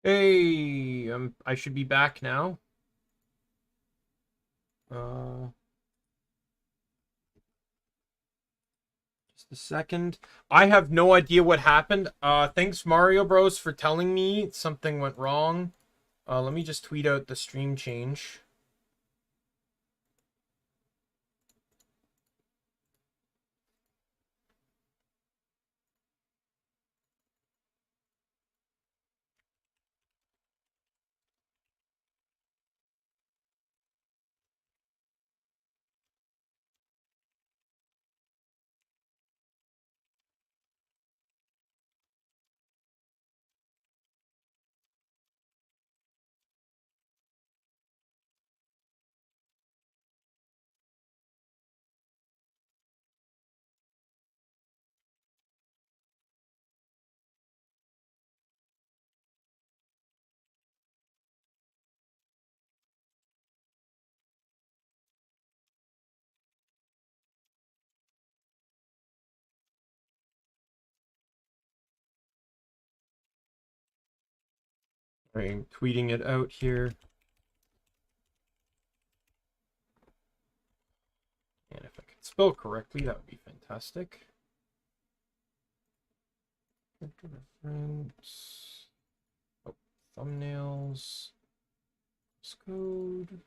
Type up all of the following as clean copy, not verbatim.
Hey, I should be back now. Uh, just a second. I have no idea what happened. Thanks Mario Bros for telling me something went wrong. Let me just tweet out the stream change. I'm tweeting it out here. And if I could spell correctly, that would be fantastic. Reference. Oh, thumbnails. CrossCode.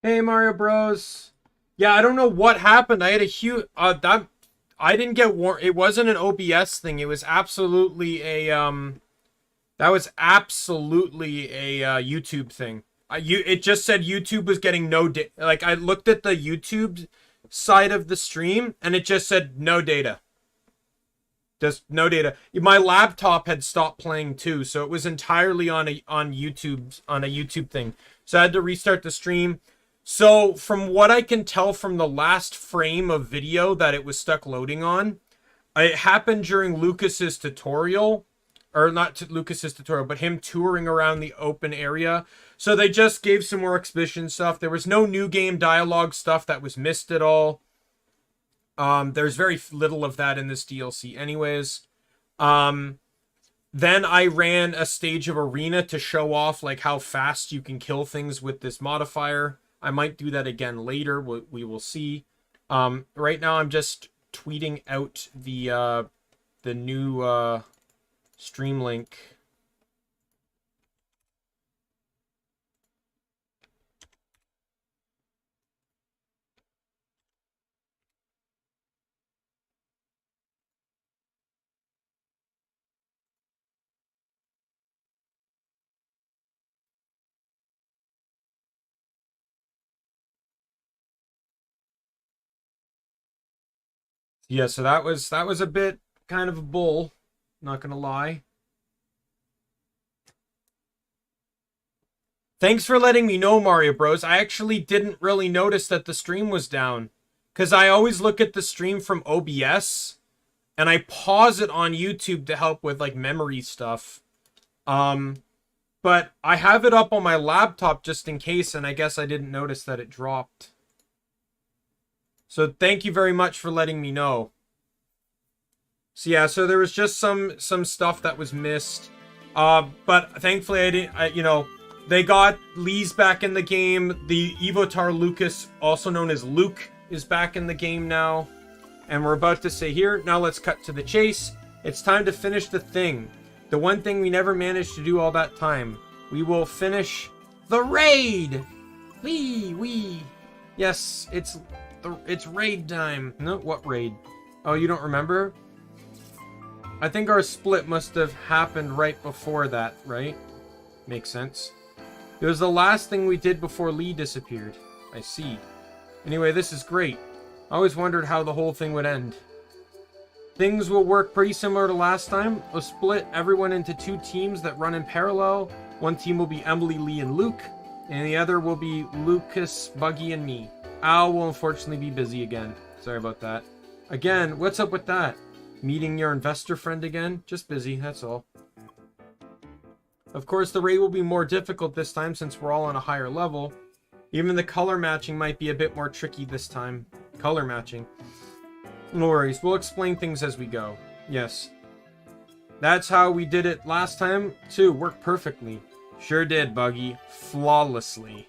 Hey Mario Bros. Yeah, I don't know what happened. I had a huge that I didn't get warned. It wasn't an OBS thing. It was absolutely a that was absolutely a YouTube thing. It just said YouTube was getting no data. Like I looked at the YouTube side of the stream and it just said no data. Just no data. My laptop had stopped playing too, so it was entirely on a YouTube thing. So I had to restart the stream. So from what I can tell from the last frame of video that it was stuck loading on, it happened during Lucas's tutorial, or not Lucas's tutorial, but him touring around the open area. So they just gave some more exhibition stuff. There was no new game dialogue stuff that was missed at all. There's very little of that in this DLC anyways. Then I ran a stage of arena to show off like how fast you can kill things with this modifier. I might do that again later. We will see. Right now I'm just tweeting out the new stream link. Yeah, so that was a bit kind of a bull, not gonna lie. Thanks for letting me know, Mario Bros. I actually didn't really notice that the stream was down. Because I always look at the stream from OBS, and I pause it on YouTube to help with, like, memory stuff. But I have it up on my laptop just in case, and I guess I didn't notice that it dropped. So thank you very much for letting me know. So yeah, so there was just some stuff that was missed. But thankfully I didn't, you know, they got Lee's back in the game. The Evotar Lucas, also known as Luke, is back in the game now. And we're about to say here, now let's cut to the chase. It's time to finish the thing. The one thing we never managed to do all that time. We will finish the raid! Wee! Yes, it's raid time. No, what raid? Oh, you don't remember? I think our split must have happened right before that, right? Makes sense. It was the last thing we did before Lee disappeared. I see. Anyway, this is great. I always wondered how the whole thing would end. Things will work pretty similar to last time. We'll split everyone into 2 teams that run in parallel. One team will be Emily, Lee, and Luke, and the other will be Lucas, Buggy, and me. Al will unfortunately be busy again. Sorry about that. Again, what's up with that? Meeting your investor friend again? Just busy, that's all. Of course, the raid will be more difficult this time since we're all on a higher level. Even the color matching might be a bit more tricky this time. Color matching. No worries, we'll explain things as we go. Yes. That's how we did it last time, too. Worked perfectly. Sure did, Buggy. Flawlessly.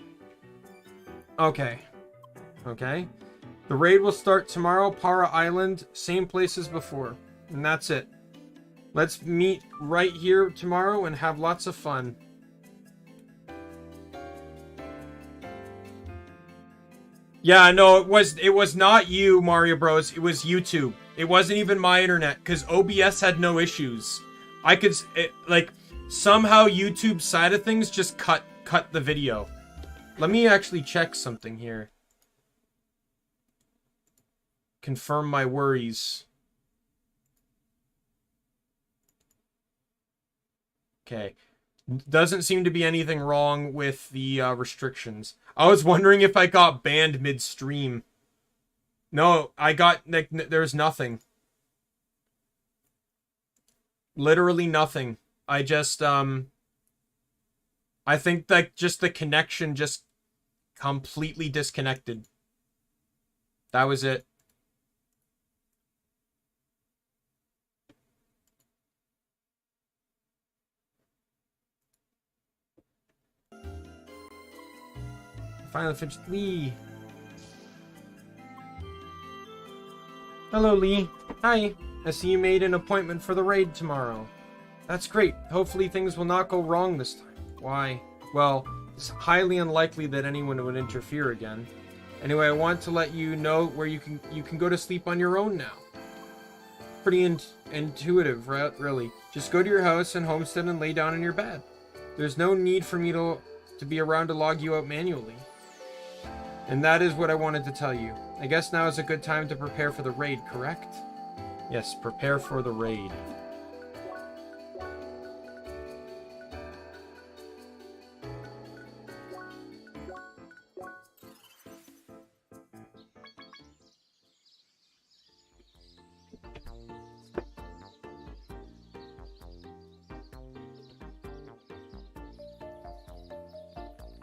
Okay. Okay. The raid will start tomorrow, Para Island, same place as before. And that's it. Let's meet right here tomorrow and have lots of fun. Yeah, no, it was not you, Mario Bros. It was YouTube. It wasn't even my internet, because OBS had no issues. I could, like, somehow YouTube's side of things just cut the video. Let me actually check something here. Confirm my worries. Okay. Doesn't seem to be anything wrong with the restrictions. I was wondering if I got banned midstream. No, I got, like, there's nothing. Literally nothing. I just, I think that just the connection just completely disconnected. That was it. Finally finished. Lee. Hello, Lee. Hi. I see you made an appointment for the raid tomorrow. That's great. Hopefully things will not go wrong this time. Why? Well, it's highly unlikely that anyone would interfere again. Anyway, I want to let you know where you can go to sleep on your own now. Pretty intuitive, really. Just go to your house and homestead and lay down in your bed. There's no need for me to be around to log you out manually. And that is what I wanted to tell you. I guess now is a good time to prepare for the raid, correct? Yes, prepare for the raid.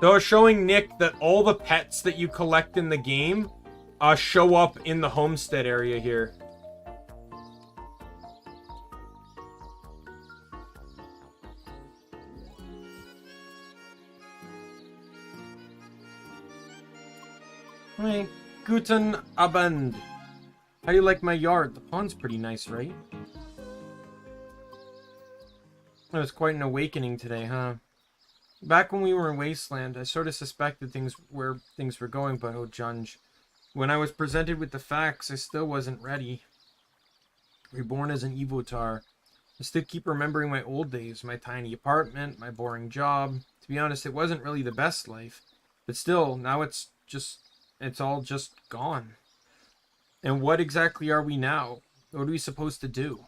So I was showing Nick that all the pets that you collect in the game show up in the homestead area here. Hey, guten Abend. How do you like my yard? The pond's pretty nice, right? It was quite an awakening today, huh? Back when we were in Wasteland, I sort of suspected where things were going, but oh, Junge. When I was presented with the facts, I still wasn't ready. Reborn as an Evotar. I still keep remembering my old days, my tiny apartment, my boring job. To be honest, it wasn't really the best life. But still, now it's all just gone. And what exactly are we now? What are we supposed to do?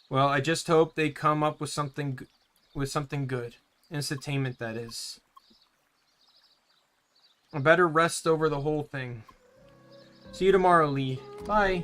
Well, I just hope they come up with something good. Entertainment, that is. I better rest over the whole thing. See you tomorrow, Lee. Bye.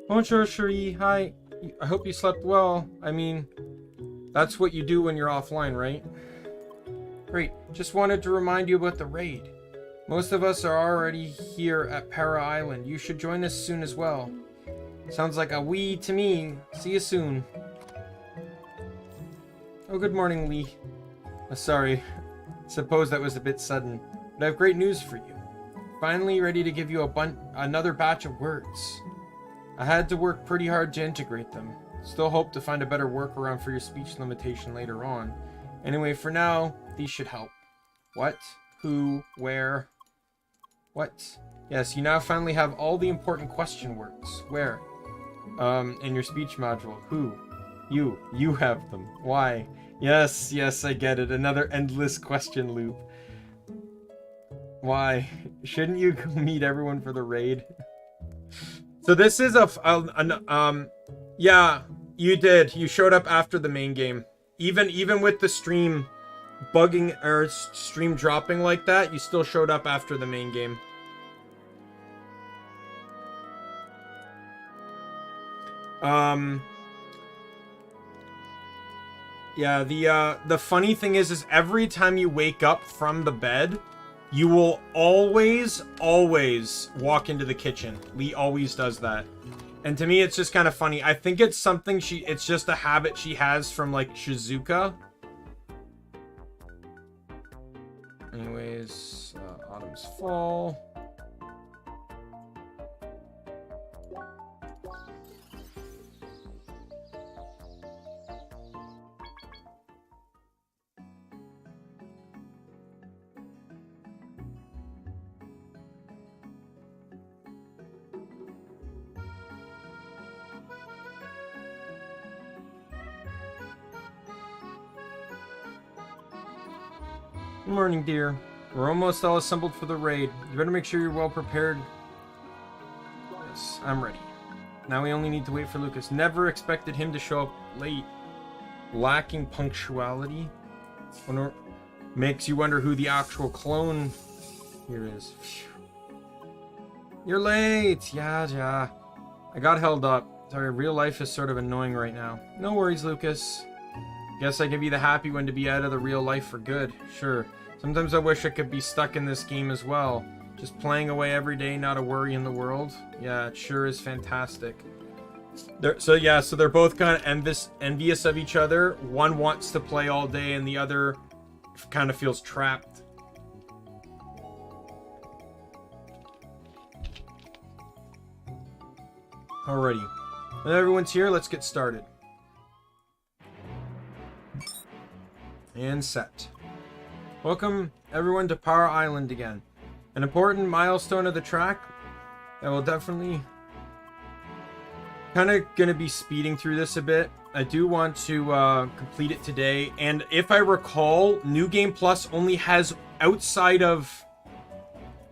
Bonjour, Cherie. Hi. I hope you slept well. I mean, that's what you do when you're offline, right? Great. Just wanted to remind you about the raid. Most of us are already here at Para Island. You should join us soon as well. Sounds like a we to me. See you soon. Oh, good morning, Lee. Sorry. Suppose that was a bit sudden. But I have great news for you. Finally ready to give you another batch of words. I had to work pretty hard to integrate them. Still hope to find a better workaround for your speech limitation later on. Anyway, for now, these should help. What? Who? Where? What? Yes, you now finally have all the important question words. Where? In your speech module. Who? You. You have them. Why? Yes, yes, I get it. Another endless question loop. Why? Shouldn't you go meet everyone for the raid? So this is yeah, you did. You showed up after the main game. Even with the stream bugging or stream dropping like that, you still showed up after the main game. Yeah, the funny thing is every time you wake up from the bed, you will always walk into the kitchen. Lee always does that. And to me, it's just kind of funny. I think it's something it's just a habit she has from, like, Shizuka. Anyways, autumn's fall. Good morning, dear. We're almost all assembled for the raid. You better make sure you're well prepared. Yes, I'm ready. Now we only need to wait for Lucas. Never expected him to show up late. Lacking punctuality. Makes you wonder who the actual clone here is. You're late! Yeah. I got held up. Sorry, real life is sort of annoying right now. No worries, Lucas. Guess I could be the happy one to be out of the real life for good. Sure. Sometimes I wish I could be stuck in this game as well. Just playing away every day, not a worry in the world. Yeah, it sure is fantastic. So they're both kind of envious of each other. One wants to play all day and the other kind of feels trapped. Alrighty. Now everyone's here, let's get started. And set. Welcome everyone to Power Island again. An important milestone of the track that will definitely kind of gonna be speeding through this a bit. I do want to complete it today, and if I recall, New Game Plus only has, outside of,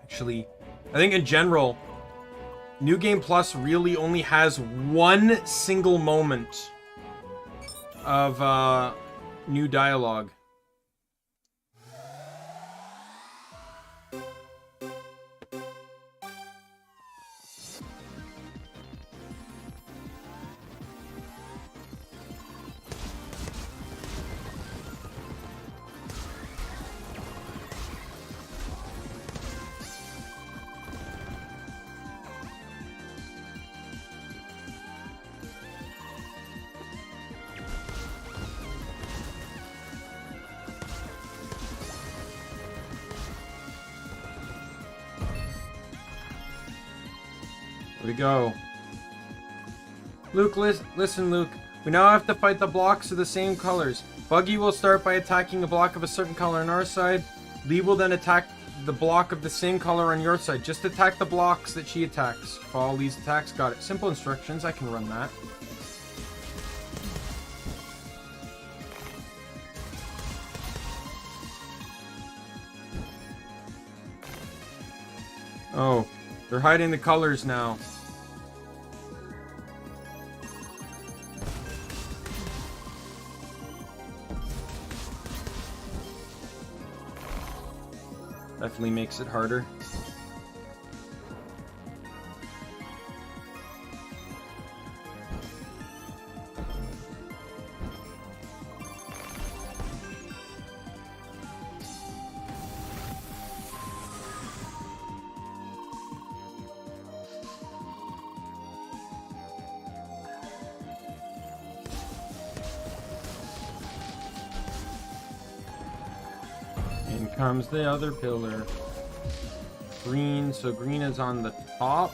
actually, I think in general, New Game Plus really only has one single moment of new dialogue. Where'd he go? Luke, listen, Luke. We now have to fight the blocks of the same colors. Buggy will start by attacking a block of a certain color on our side. Lee will then attack the block of the same color on your side. Just attack the blocks that she attacks. Follow Lee's attacks. Got it. Simple instructions. I can run that. Oh, they're hiding the colors now. Definitely makes it harder. In comes the other pillar. Green, so green is on the top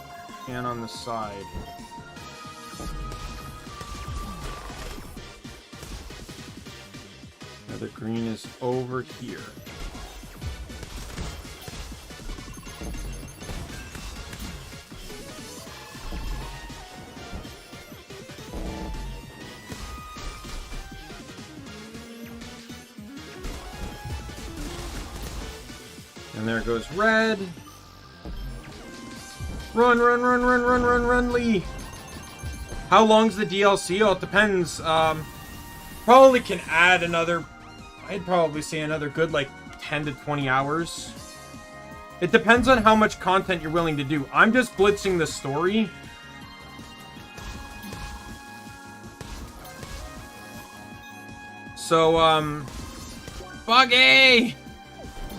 and on the side. Another green is over here. And there goes red. Run, run, run, run, run, run, run, Lee. How long's the DLC? Oh, it depends. Probably can add another, I'd probably say another good, like, 10 to 20 hours. It depends on how much content you're willing to do. I'm just blitzing the story. So, Buggy!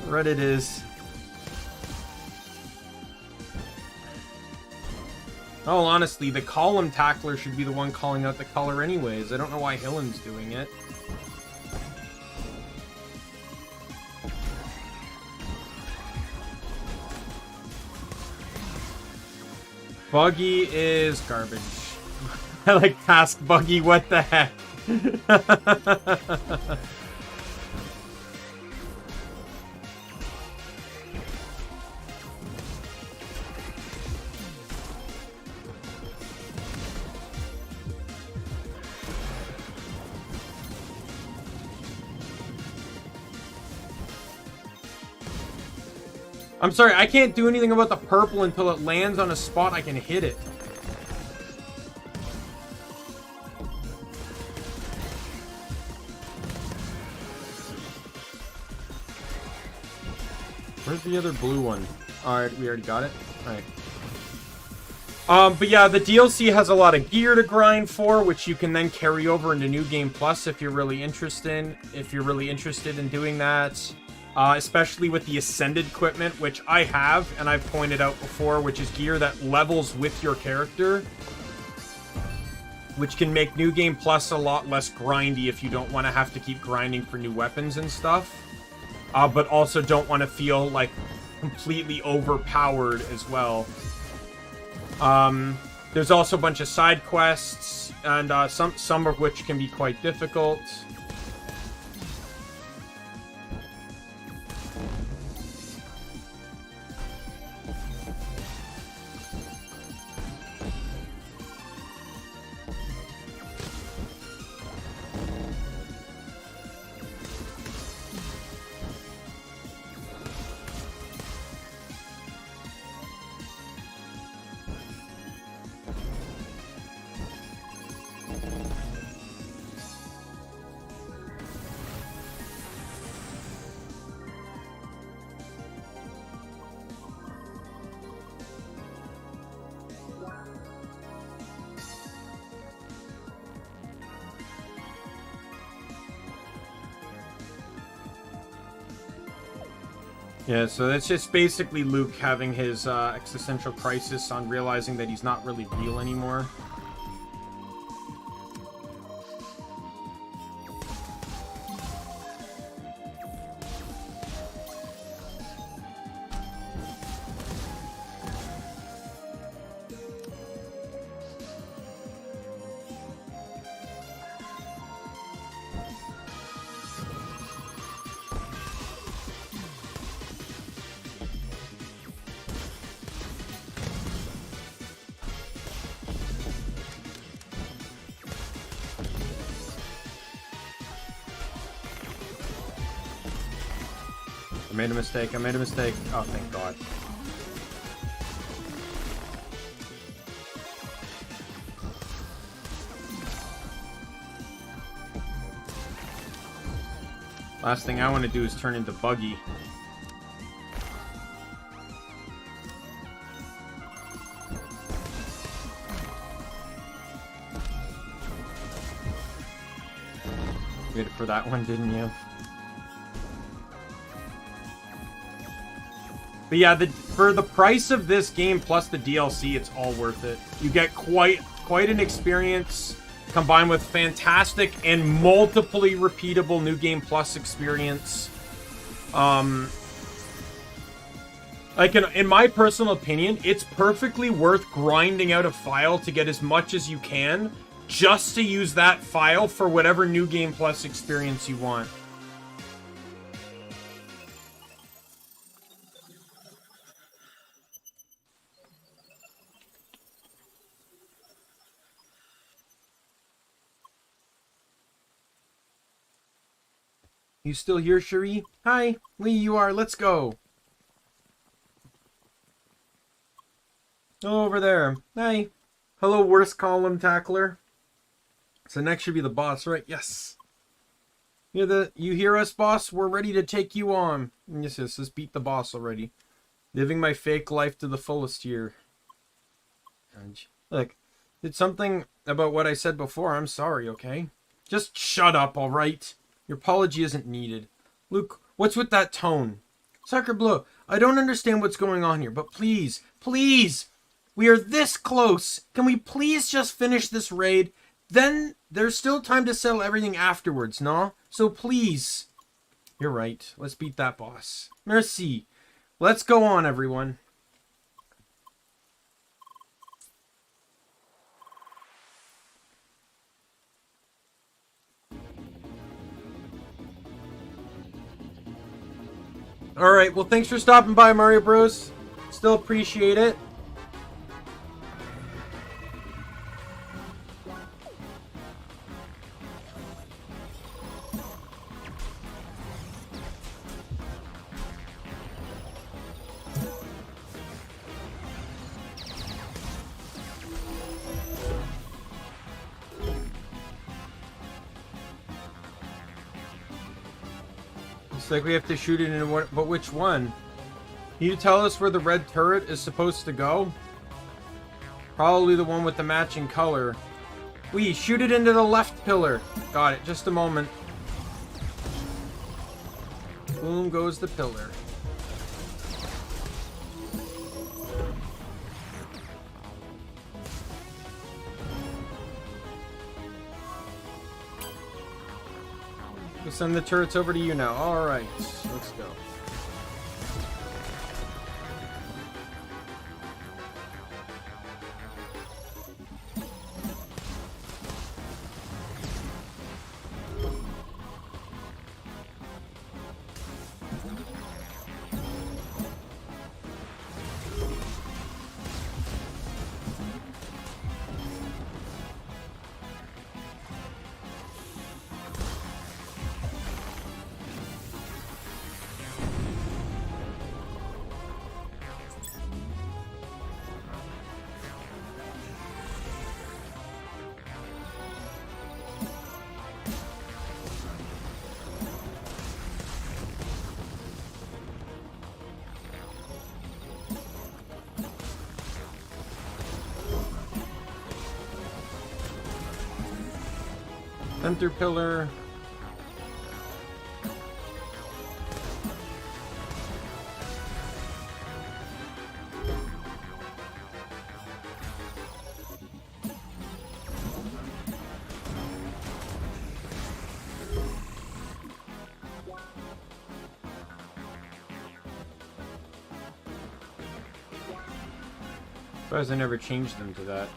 Reddit is. Oh, honestly, the column tackler should be the one calling out the color anyways. I don't know why Hillen's doing it. Buggy is garbage. I like Task Buggy, what the heck? I'm sorry, I can't do anything about the purple until it lands on a spot I can hit it. Where's the other blue one? Alright, we already got it? Alright. But yeah, the DLC has a lot of gear to grind for, which you can then carry over into New Game Plus if you're really interested. If you're really interested in doing that. Especially with the Ascended equipment, which I have, and I've pointed out before, which is gear that levels with your character. Which can make New Game Plus a lot less grindy if you don't want to have to keep grinding for new weapons and stuff. But also don't want to feel, like, completely overpowered as well. There's also a bunch of side quests, and some of which can be quite difficult. Yeah, so that's just basically Luke having his existential crisis on realizing that he's not really real anymore. I made a mistake. I made a mistake. Oh, thank God. Last thing I want to do is turn into Buggy. Waited for that one, didn't you? But yeah, for the price of this game plus the DLC, it's all worth it. You get quite an experience combined with fantastic and multiply repeatable New Game Plus experience. Like, in my personal opinion, it's perfectly worth grinding out a file to get as much as you can, just to use that file for whatever New Game Plus experience you want. You still here, Cherie? Hi, Lee, you are. Let's go. Oh, over there. Hi. Hello, worst column tackler. So next should be the boss, right? Yes. You hear us, boss? We're ready to take you on. Yes, let's beat the boss already. Living my fake life to the fullest here. Look, it's something about what I said before. I'm sorry, okay? Just shut up, alright? Your apology isn't needed. Luke, what's with that tone? Sacre Bleu, I don't understand what's going on here, but please, please, we are this close. Can we please just finish this raid? Then there's still time to settle everything afterwards, no? So please. You're right. Let's beat that boss. Merci. Let's go on, everyone. Alright, well, thanks for stopping by, Mario Bros. Still appreciate it. Looks like we have to shoot it in one, but which one? Can you tell us where the red turret is supposed to go? Probably the one with the matching color. We shoot it into the left pillar. Got it, just a moment. Boom goes the pillar. We'll send the turrets over to you now. Alright, let's go. Center pillar. Surprised I never changed them to that.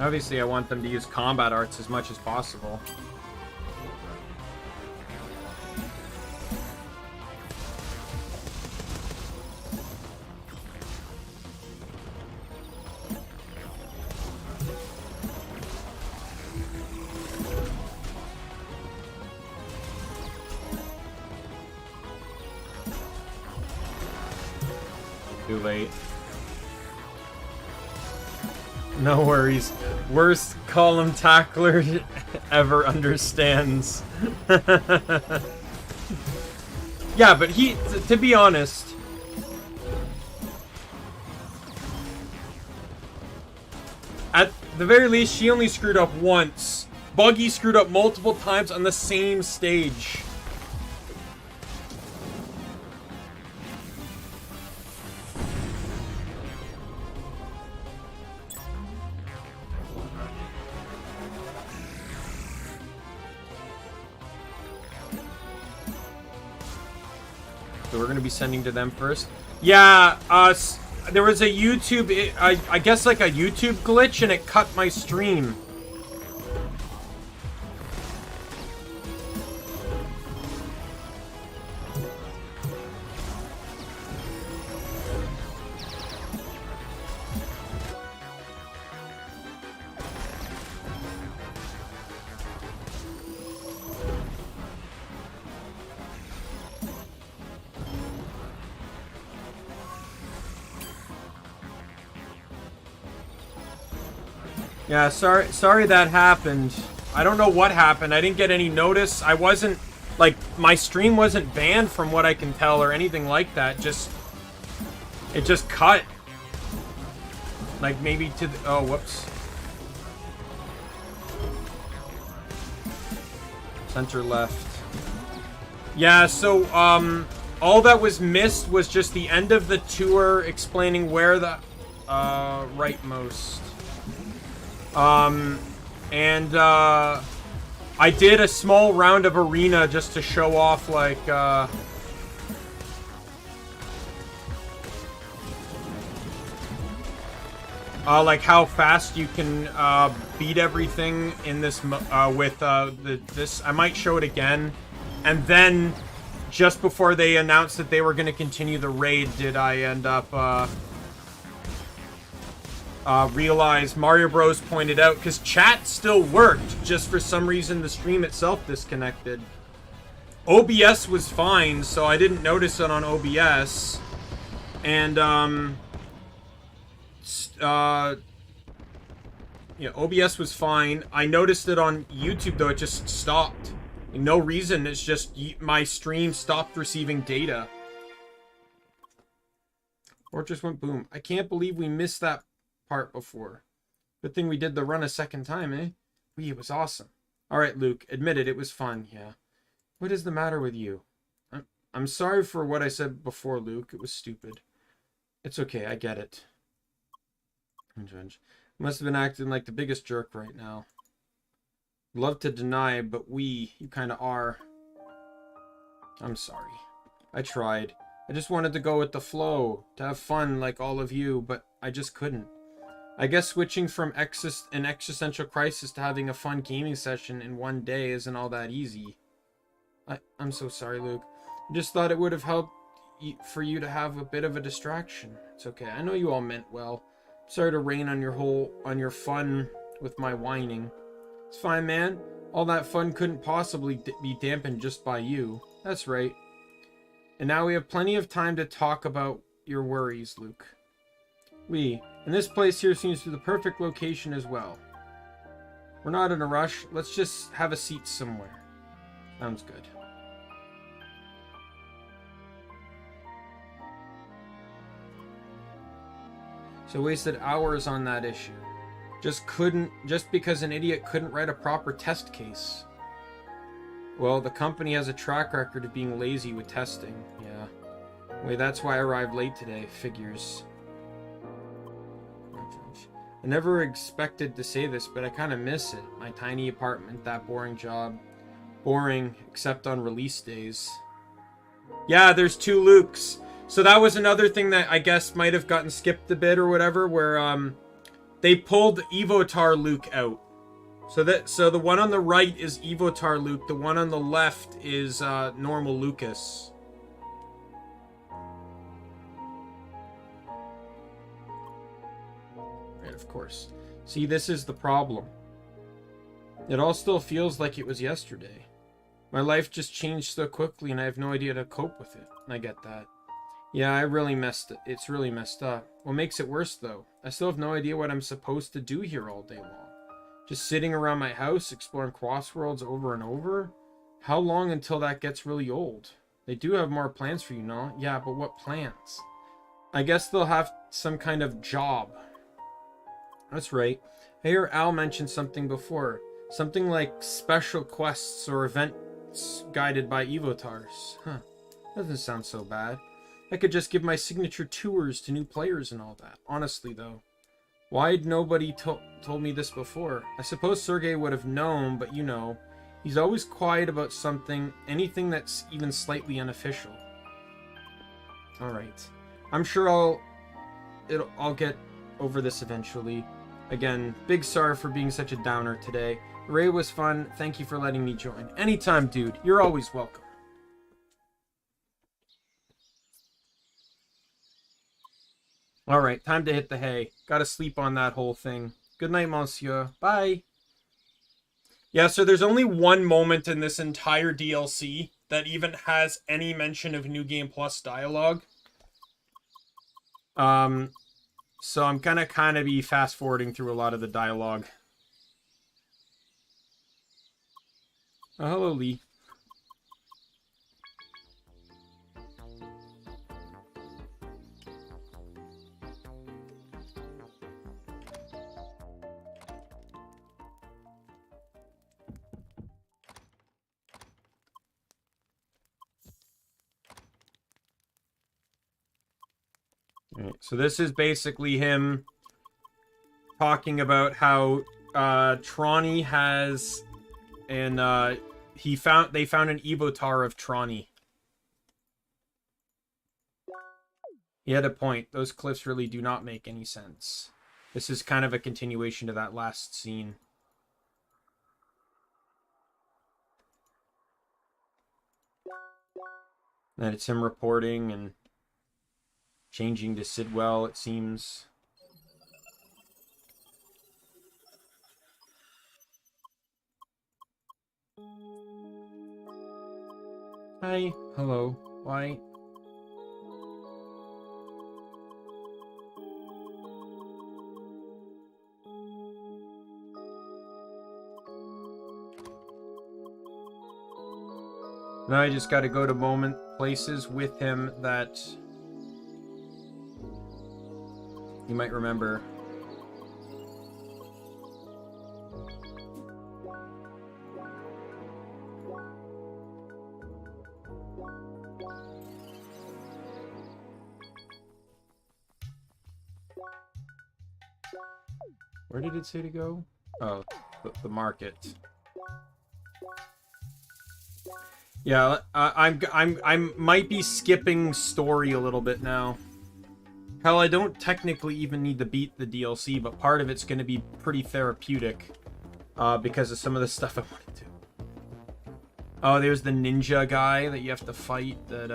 Obviously, I want them to use combat arts as much as possible. Too late. No worries. Worst column tackler ever understands. Yeah, but he, to be honest, at the very least, she only screwed up once. Buggy screwed up multiple times on the same stage. So we're gonna be sending to them first. Yeah, there was a YouTube, I guess like a YouTube glitch, and it cut my stream. Yeah, sorry that happened. I don't know what happened. I didn't get any notice. I wasn't, like, my stream wasn't banned from what I can tell or anything like that. It just cut. Like, maybe to the, oh, whoops. Center left. Yeah, so, all that was missed was just the end of the tour explaining where the, rightmost. I did a small round of arena just to show off, like, how fast you can, beat everything in this, with, this. I might show it again. And then, just before they announced that they were going to continue the raid, did I end up, realize Mario Bros pointed out, because chat still worked, just for some reason the stream itself disconnected. OBS was fine, so I didn't notice it on OBS. And, yeah, OBS was fine. I noticed it on YouTube, though, it just stopped. No reason, it's just my stream stopped receiving data. Or it just went boom. I can't believe we missed that part before. Good thing we did the run a second time, eh? It was awesome. Alright, Luke, admit it, it was fun, yeah. What is the matter with you? I'm sorry for what I said before, Luke. It was stupid. It's okay, I get it. Must have been acting like the biggest jerk right now. Love to deny, but you kind of are. I'm sorry. I tried. I just wanted to go with the flow, to have fun like all of you, but I just couldn't. I guess switching from an existential crisis to having a fun gaming session in one day isn't all that easy. I'm so sorry, Luke. I just thought it would have helped for you to have a bit of a distraction. It's okay. I know you all meant well. Sorry to rain on your fun with my whining. It's fine, man. All that fun couldn't possibly be dampened just by you. That's right. And now we have plenty of time to talk about your worries, Luke. And this place here seems to be the perfect location as well. We're not in a rush. Let's just have a seat somewhere. Sounds good. So wasted hours on that issue. Just because an idiot couldn't write a proper test case. Well, the company has a track record of being lazy with testing. Yeah. Wait, that's why I arrived late today. Figures. I never expected to say this, but I kind of miss it. My tiny apartment, that boring job. Boring, except on release days. Yeah, there's 2 Lukes. So that was another thing that I guess might have gotten skipped a bit or whatever, where they pulled Evotar Luke out. So the one on the right is Evotar Luke, the one on the left is normal Lucas. Right, of course. See, this is the problem. It all still feels like it was yesterday. My life just changed so quickly and I have no idea how to cope with it. I get that. Yeah, I really messed it. It's really messed up. What makes it worse, though? I still have no idea what I'm supposed to do here all day long. Just sitting around my house, exploring crossworlds over and over? How long until that gets really old? They do have more plans for you, no? Yeah, but what plans? I guess they'll have some kind of job. That's right. I hear Al mentioned something before. Something like special quests or events guided by Evotars. Huh. Doesn't sound so bad. I could just give my signature tours to new players and all that. Honestly, though. Why'd nobody told me this before? I suppose Sergey would have known, but you know, he's always quiet about something, anything that's even slightly unofficial. Alright. I'm sure I'll get over this eventually. Again, big sorry for being such a downer today. Ray was fun. Thank you for letting me join. Anytime, dude. You're always welcome. Alright, time to hit the hay. Gotta sleep on that whole thing. Good night, monsieur. Bye. Yeah, so there's only one moment in this entire DLC that even has any mention of New Game Plus dialogue. So I'm gonna kind of be fast-forwarding through a lot of the dialogue. Oh, hello, Lee. Right, so this is basically him talking about how Tronny has, and they found an Evotar of Tronny. He had a point. Those cliffs really do not make any sense. This is kind of a continuation to that last scene. And it's him reporting and changing to Sidwell, it seems. Hi. Hello. Why? Now I just gotta go to places with him that you might remember. Where did it say to go? Oh, the market. Yeah, I might be skipping story a little bit now. Hell, I don't technically even need to beat the DLC, but part of it's going to be pretty therapeutic because of some of the stuff I want to do. Oh, there's the ninja guy that you have to fight that,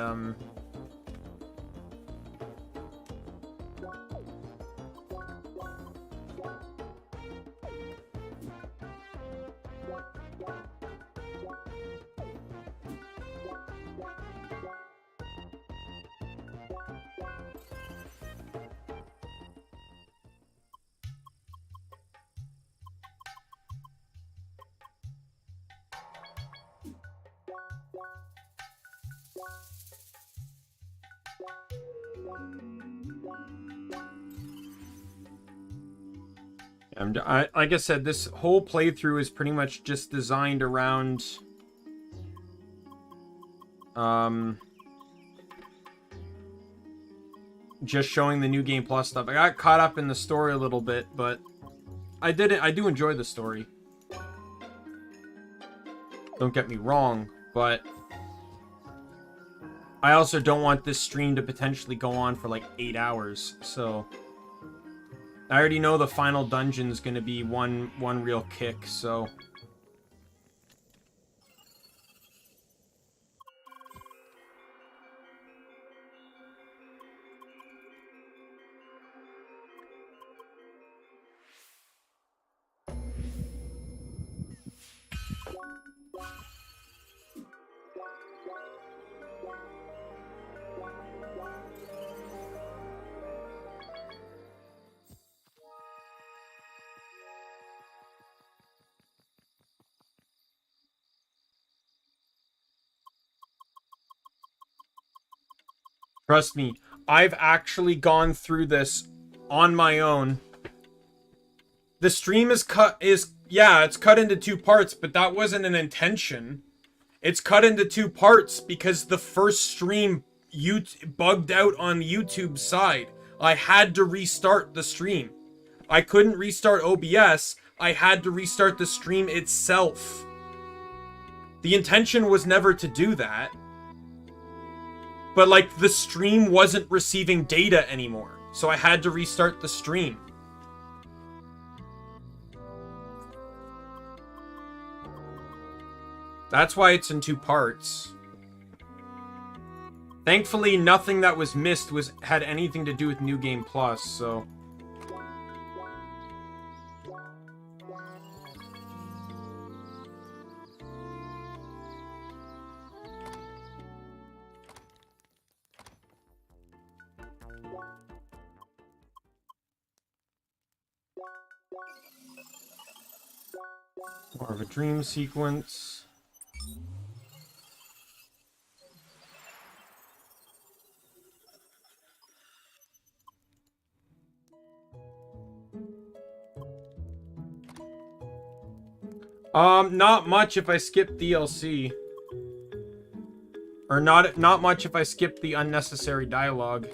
like I said, this whole playthrough is pretty much just designed around just showing the New Game Plus stuff. I got caught up in the story a little bit, but I do enjoy the story. Don't get me wrong, but I also don't want this stream to potentially go on for like 8 hours, so I already know the final dungeon's gonna be one real kick, so trust me, I've actually gone through this on my own. The stream it's cut into 2 parts, but that wasn't an intention. It's cut into 2 parts because the first stream bugged out on YouTube side. I had to restart the stream. I couldn't restart OBS. I had to restart the stream itself. The intention was never to do that. But, like, the stream wasn't receiving data anymore. So I had to restart the stream. That's why it's in 2 parts. Thankfully, nothing that was missed had anything to do with New Game Plus, so... More of a dream sequence. Not much if I skip DLC. Or not much if I skip the unnecessary dialogue.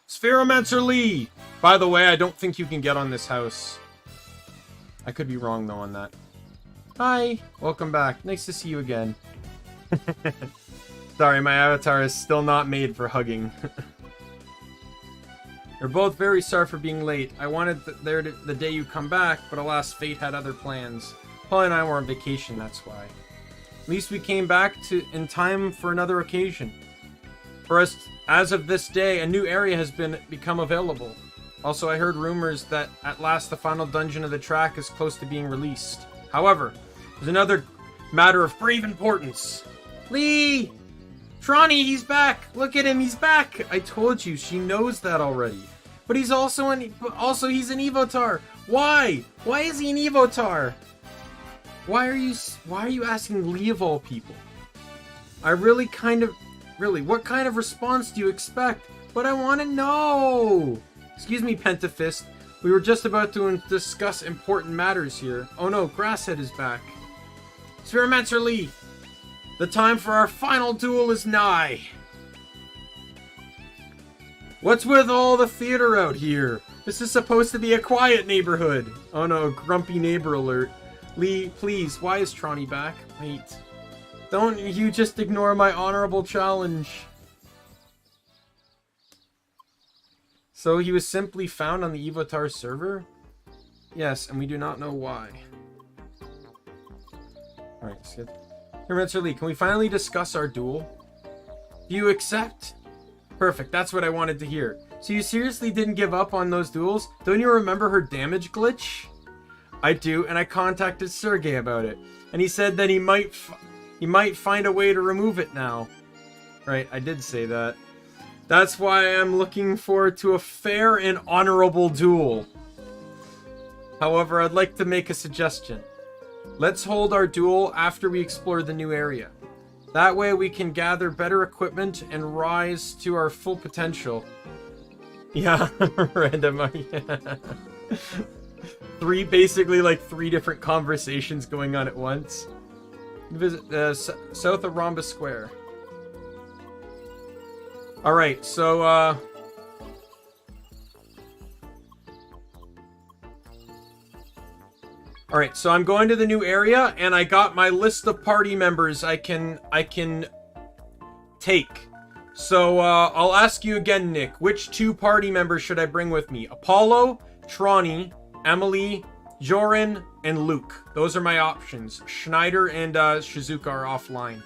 Spheromancer Lee! By the way, I don't think you can get on this house. I could be wrong, though, on that. Hi! Welcome back. Nice to see you again. Sorry, my avatar is still not made for hugging. You're both very sorry for being late. I wanted the day you come back, but alas, fate had other plans. Paul and I were on vacation, that's why. At least we came back in time for another occasion. For us, as of this day, a new area has become available. Also, I heard rumors that at last the final dungeon of the track is close to being released. However, there's another matter of grave importance. Lee! Tronny, he's back! Look at him, he's back! I told you, she knows that already. But he's also he's an Evotar. Why? Why is he an Evotar? Why are you asking Lee of all people? Really, what kind of response do you expect? But I want to know! Excuse me, Pentafist. We were just about to discuss important matters here. Oh no, Grasshead is back. Spheromancer Lee! The time for our final duel is nigh! What's with all the theater out here? This is supposed to be a quiet neighborhood. Oh no, grumpy neighbor alert. Lee, please, why is Tronny back? Wait. Don't you just ignore my honorable challenge. So he was simply found on the Evotar server? Yes, and we do not know why. Alright, let's get... Here, Mr. Lee, can we finally discuss our duel? Do you accept? Perfect, that's what I wanted to hear. So you seriously didn't give up on those duels? Don't you remember her damage glitch? I do, and I contacted Sergey about it. And he said that he might find a way to remove it now. Right, I did say that. That's why I'm looking forward to a fair and honorable duel. However, I'd like to make a suggestion. Let's hold our duel after we explore the new area. That way we can gather better equipment and rise to our full potential. Yeah, random. Yeah. Basically like three different conversations going on at once. Visit south of Rhombus Square. Alright, so Alright, so I'm going to the new area, and I got my list of party members I can take. So, I'll ask you again, Nick. Which 2 party members should I bring with me? Apollo, Tronny, Emily, Jorin, and Luke. Those are my options. Schneider and Shizuka are offline.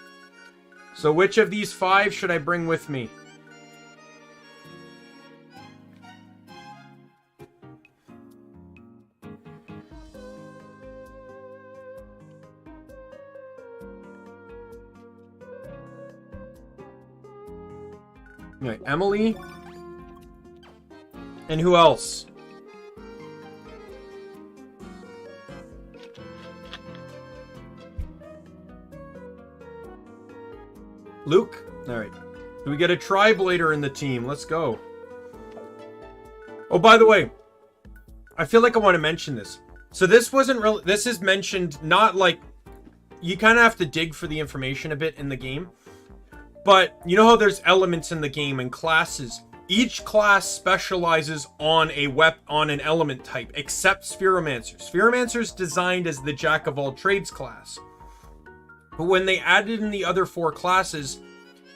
So which of these 5 should I bring with me? Right, Emily. And who else? Luke? Alright. Do we get a Tri-Blader in the team? Let's go. Oh, by the way, I feel like I want to mention this. So this wasn't real. This is mentioned not like... You kind of have to dig for the information a bit in the game. But you know how there's elements in the game and classes? Each class specializes on an element type, except Spheromancer. Spheromancer's designed as the Jack of all trades class. But when they added in the other 4 classes,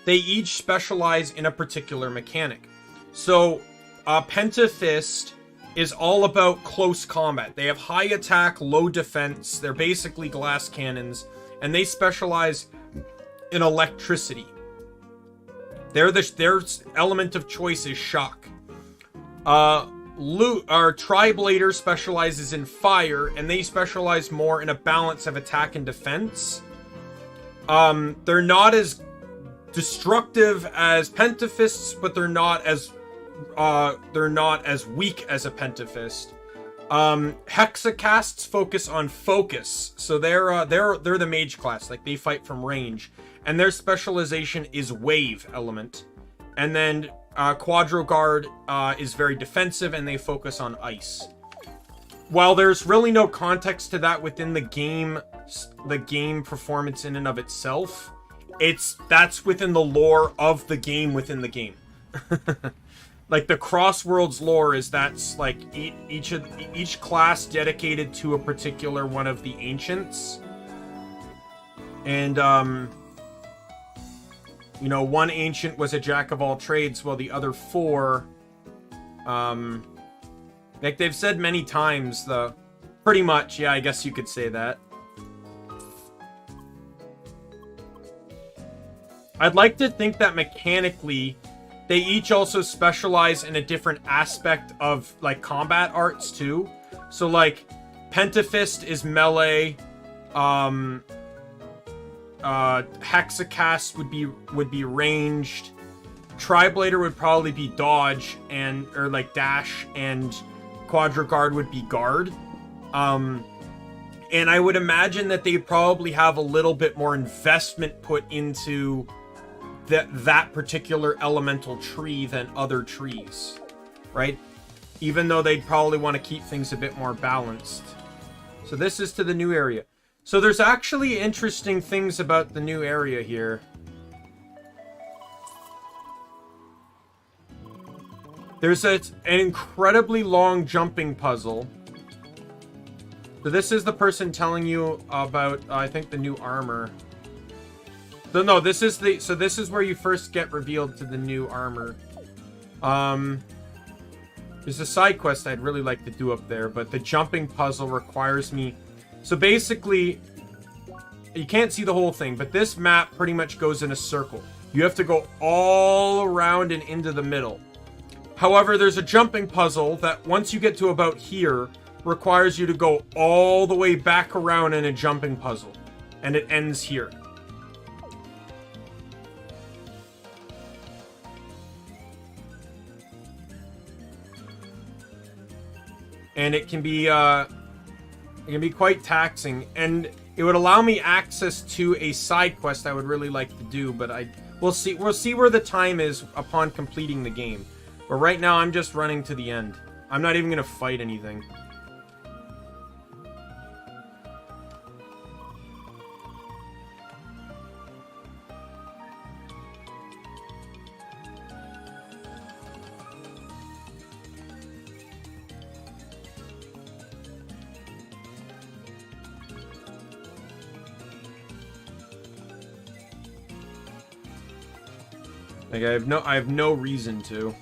they each specialize in a particular mechanic. So, Pentafist is all about close combat. They have high attack, low defense. They're basically glass cannons, and they specialize in electricity. Their element of choice is shock. Our Triblader specializes in fire, and they specialize more in a balance of attack and defense. They're not as destructive as Pentafists, but they're not as weak as a Pentafist. Hexacasts focus on focus, so they're the mage class, like they fight from range, and their specialization is wave element. And then Quadroguard is very defensive, and they focus on ice. While there's really no context to that within the game performance in and of itself, that's within the lore of the game within the game. Like the Crossworlds lore that's like each class dedicated to a particular one of the ancients. And you know, one ancient was a jack of all trades, while the other 4 like they've said many times, pretty much, yeah, I guess you could say that. I'd like to think that mechanically, they each also specialize in a different aspect of, like, combat arts, too. So, like, Pentafist is melee, Hexacast would be ranged, Triblader would probably be dodge, or, like, dash, and Quadroguard would be guard. And I would imagine that they probably have a little bit more investment put into that particular elemental tree than other trees, right? Even though they'd probably want to keep things a bit more balanced. So this is to the new area. So there's actually interesting things about the new area here. There's an incredibly long jumping puzzle. So this is the person telling you about, I think, the new armor. So no, this is where you first get revealed to the new armor. There's a side quest I'd really like to do up there, but the jumping puzzle requires me... So basically, you can't see the whole thing, but this map pretty much goes in a circle. You have to go all around and into the middle. However, there's a jumping puzzle that once you get to about here, requires you to go all the way back around in a jumping puzzle. And it ends here. And it can be quite taxing, and it would allow me access to a side quest I would really like to do, but we'll see where the time is upon completing the game. But right now I'm just running to the end. I'm not even gonna fight anything. Like I have no reason to.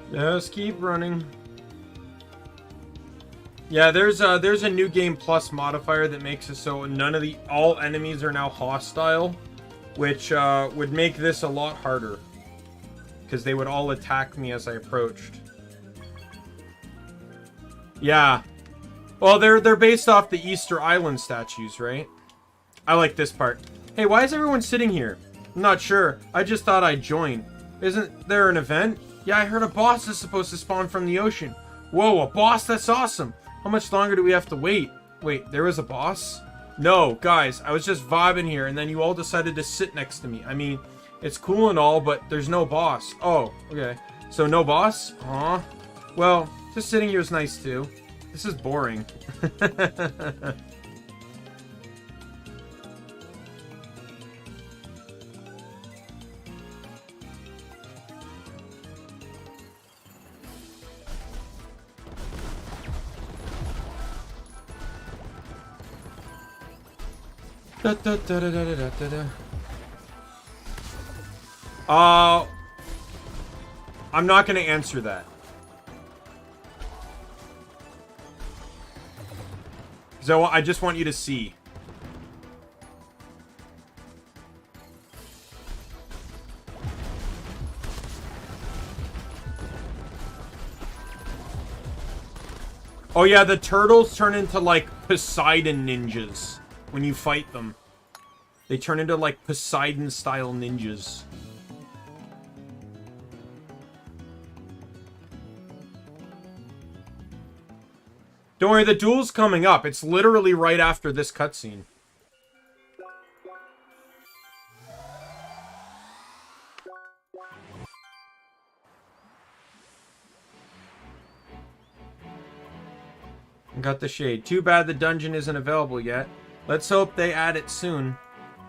Just keep running. Yeah, there's a new game plus modifier that makes it so all enemies are now hostile, which would make this a lot harder because they would all attack me as I approached. Yeah. Well, they're based off the Easter Island statues, right? I like this part. Hey, why is everyone sitting here? I'm not sure. I just thought I'd join. Isn't there an event? Yeah, I heard a boss is supposed to spawn from the ocean. Whoa, a boss? That's awesome. How much longer do we have to wait? Wait, there was a boss? No, guys, I was just vibing here, and then you all decided to sit next to me. I mean, it's cool and all, but there's no boss. Oh, okay. So no boss? Aw. Well, just sitting here is nice, too. This is boring. I'm not going to answer that. So I just want you to see. Oh yeah, the turtles turn into like Poseidon ninjas when you fight them. They turn into like Poseidon-style ninjas. Don't worry, the duel's coming up. It's literally right after this cutscene. Got the shade. Too bad the dungeon isn't available yet. Let's hope they add it soon.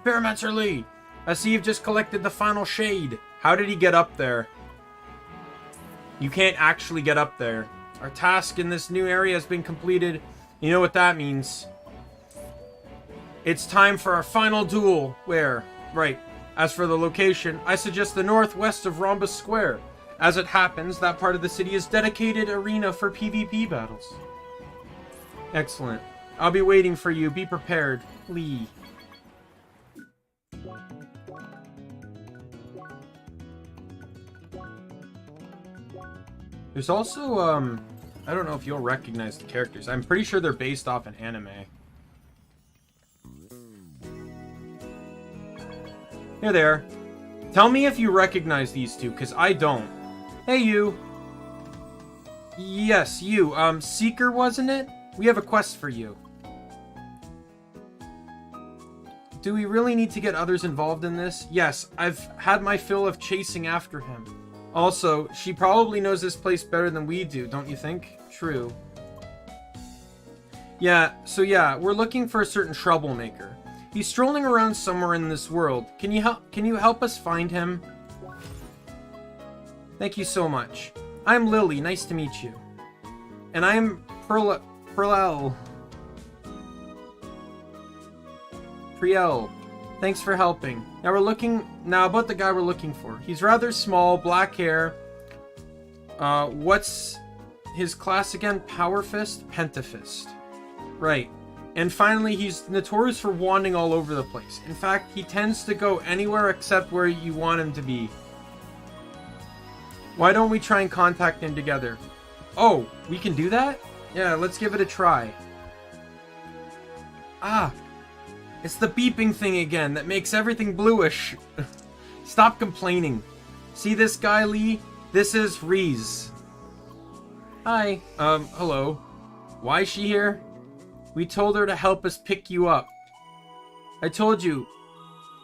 Fairmancer Lee! I see you've just collected the final shade. How did he get up there? You can't actually get up there. Our task in this new area has been completed. You know what that means. It's time for our final duel. Where? Right. As for the location, I suggest the northwest of Rhombus Square. As it happens, that part of the city is dedicated arena for PvP battles. Excellent. I'll be waiting for you. Be prepared. Lee. There's also, I don't know if you'll recognize the characters. I'm pretty sure they're based off an anime. Hey there. Tell me if you recognize these two, because I don't. Hey, you. Yes, you. Seeker, wasn't it? We have a quest for you. Do we really need to get others involved in this? Yes, I've had my fill of chasing after him. Also, she probably knows this place better than we do, don't you think? True. Yeah, so yeah, we're looking for a certain troublemaker. He's strolling around somewhere in this world. Can you help us find him? Thank you so much. I'm Lily, nice to meet you. And I'm Priel. Thanks for helping. Now about the guy we're looking for. He's rather small, black hair. What's his class again? Power Fist? Pentafist. Right. And finally, he's notorious for wandering all over the place. In fact, he tends to go anywhere except where you want him to be. Why don't we try and contact him together? Oh, we can do that? Yeah, let's give it a try. Ah, it's the beeping thing again that makes everything bluish. Stop complaining. See this guy, Lee? This is Reese. Hi. Hello. Why is she here? We told her to help us pick you up. I told you,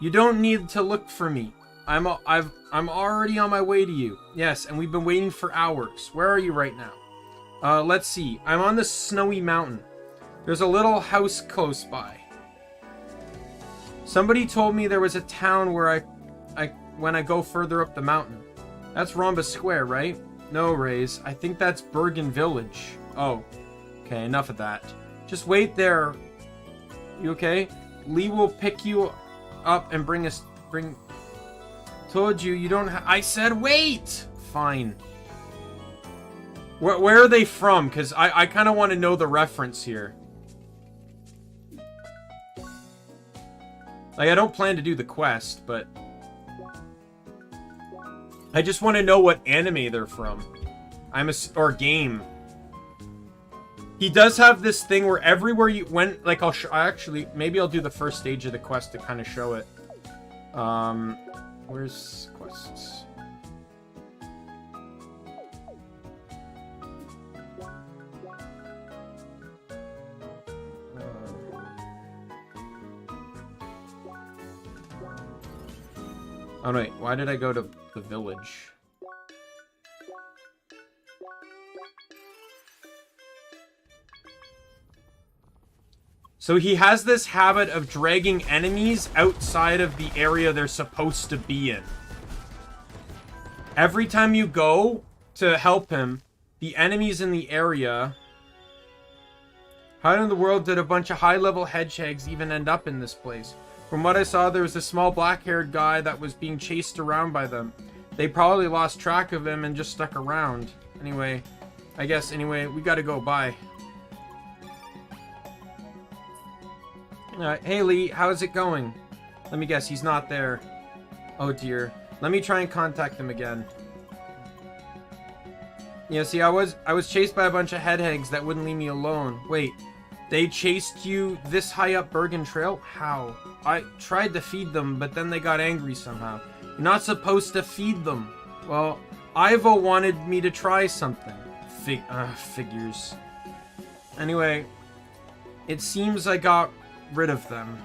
you don't need to look for me. I'm already on my way to you. Yes, and we've been waiting for hours. Where are you right now? Let's see. I'm on the snowy mountain. There's a little house close by. Somebody told me there was a town where when I go further up the mountain. That's Rhombus Square, right? No, Rays. I think that's Bergen Village. Oh. Okay, enough of that. Just wait there. You okay? Lee will pick you up and bring. Told you, you don't I said wait! Fine. Where are they from? Because I kind of want to know the reference here. Like, I don't plan to do the quest, but I just want to know what anime they're from. Or game. He does have this thing where everywhere you went, like actually, maybe I'll do the first stage of the quest to kind of show it. Where's quests? Oh, wait. Why did I go to the village? So he has this habit of dragging enemies outside of the area they're supposed to be in. Every time you go to help him, the enemies in the area... How in the world did a bunch of high-level hedgehogs even end up in this place? From what I saw, there was a small black-haired guy that was being chased around by them. They probably lost track of him and just stuck around. Anyway, we gotta go. Bye. Hey, Lee, how's it going? Let me guess, he's not there. Oh, dear. Let me try and contact him again. Yeah, see, I was chased by a bunch of headhags that wouldn't leave me alone. Wait, they chased you this high up Bergen Trail? How? I tried to feed them, but then they got angry somehow. You're not supposed to feed them. Well, Ivo wanted me to try something. Figures. Anyway, it seems I got rid of them.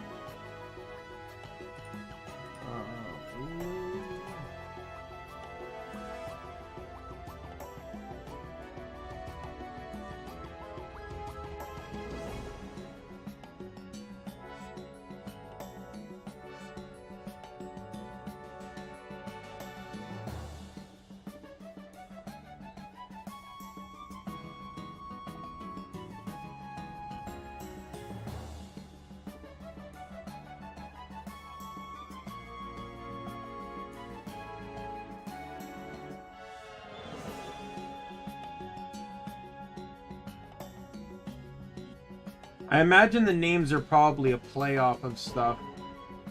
I imagine the names are probably a play off of stuff.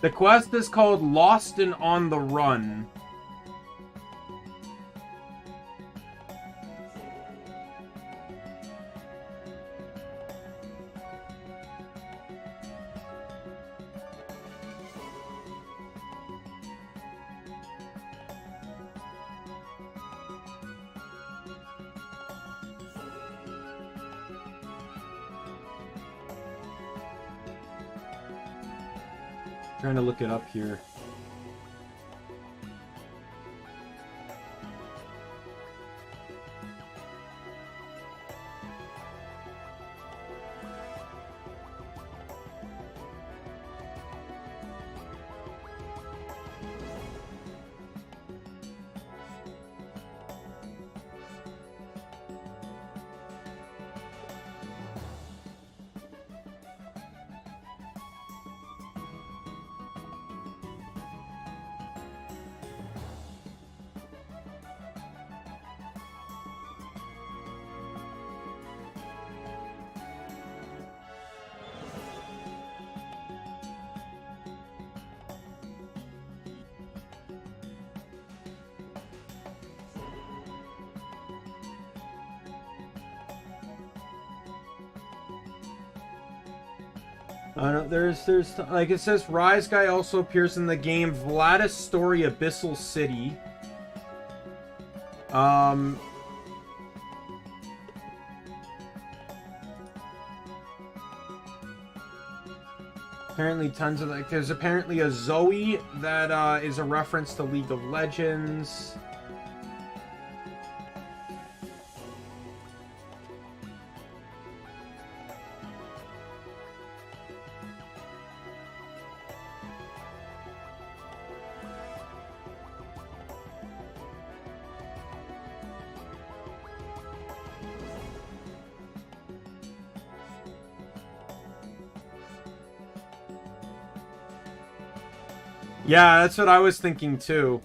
The quest is called Lost and on the Run. Trying to look it up here. There's like it says, Rise Guy also appears in the game Vladis Story Abyssal City. Apparently tons of like there's apparently a Zoe that is a reference to League of Legends. Yeah, that's what I was thinking too.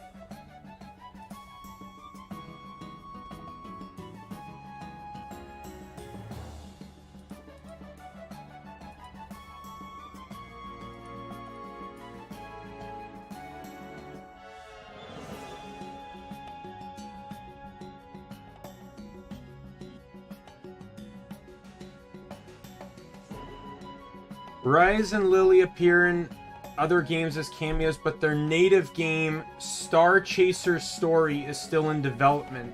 Rise and Lily appear in other games as cameos, but their native game, Star Chaser Story, is still in development.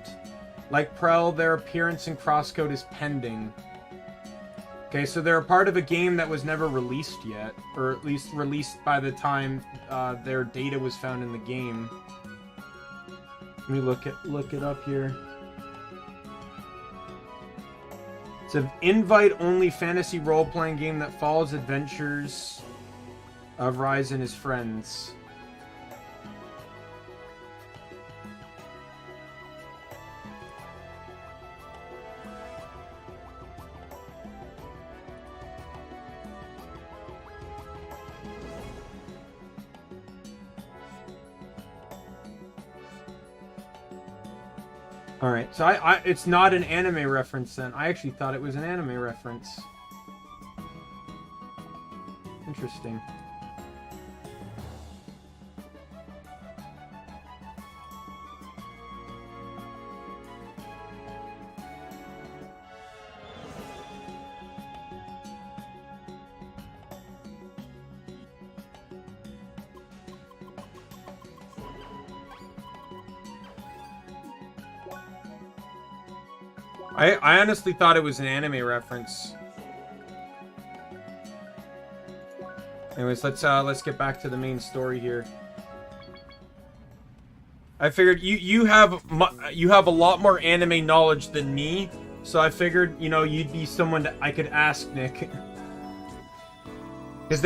Like Prel, their appearance in CrossCode is pending. Okay, so they're a part of a game that was never released yet, or at least released by the time their data was found in the game. Let me look it up here. It's an invite-only fantasy role-playing game that follows adventures of Rise and his friends. Alright, so it's not an anime reference then. I actually thought it was an anime reference. Interesting. I honestly thought it was an anime reference. Anyways, let's get back to the main story here. I figured you have a lot more anime knowledge than me, so I figured, you know, you'd be someone that I could ask, Nick. Because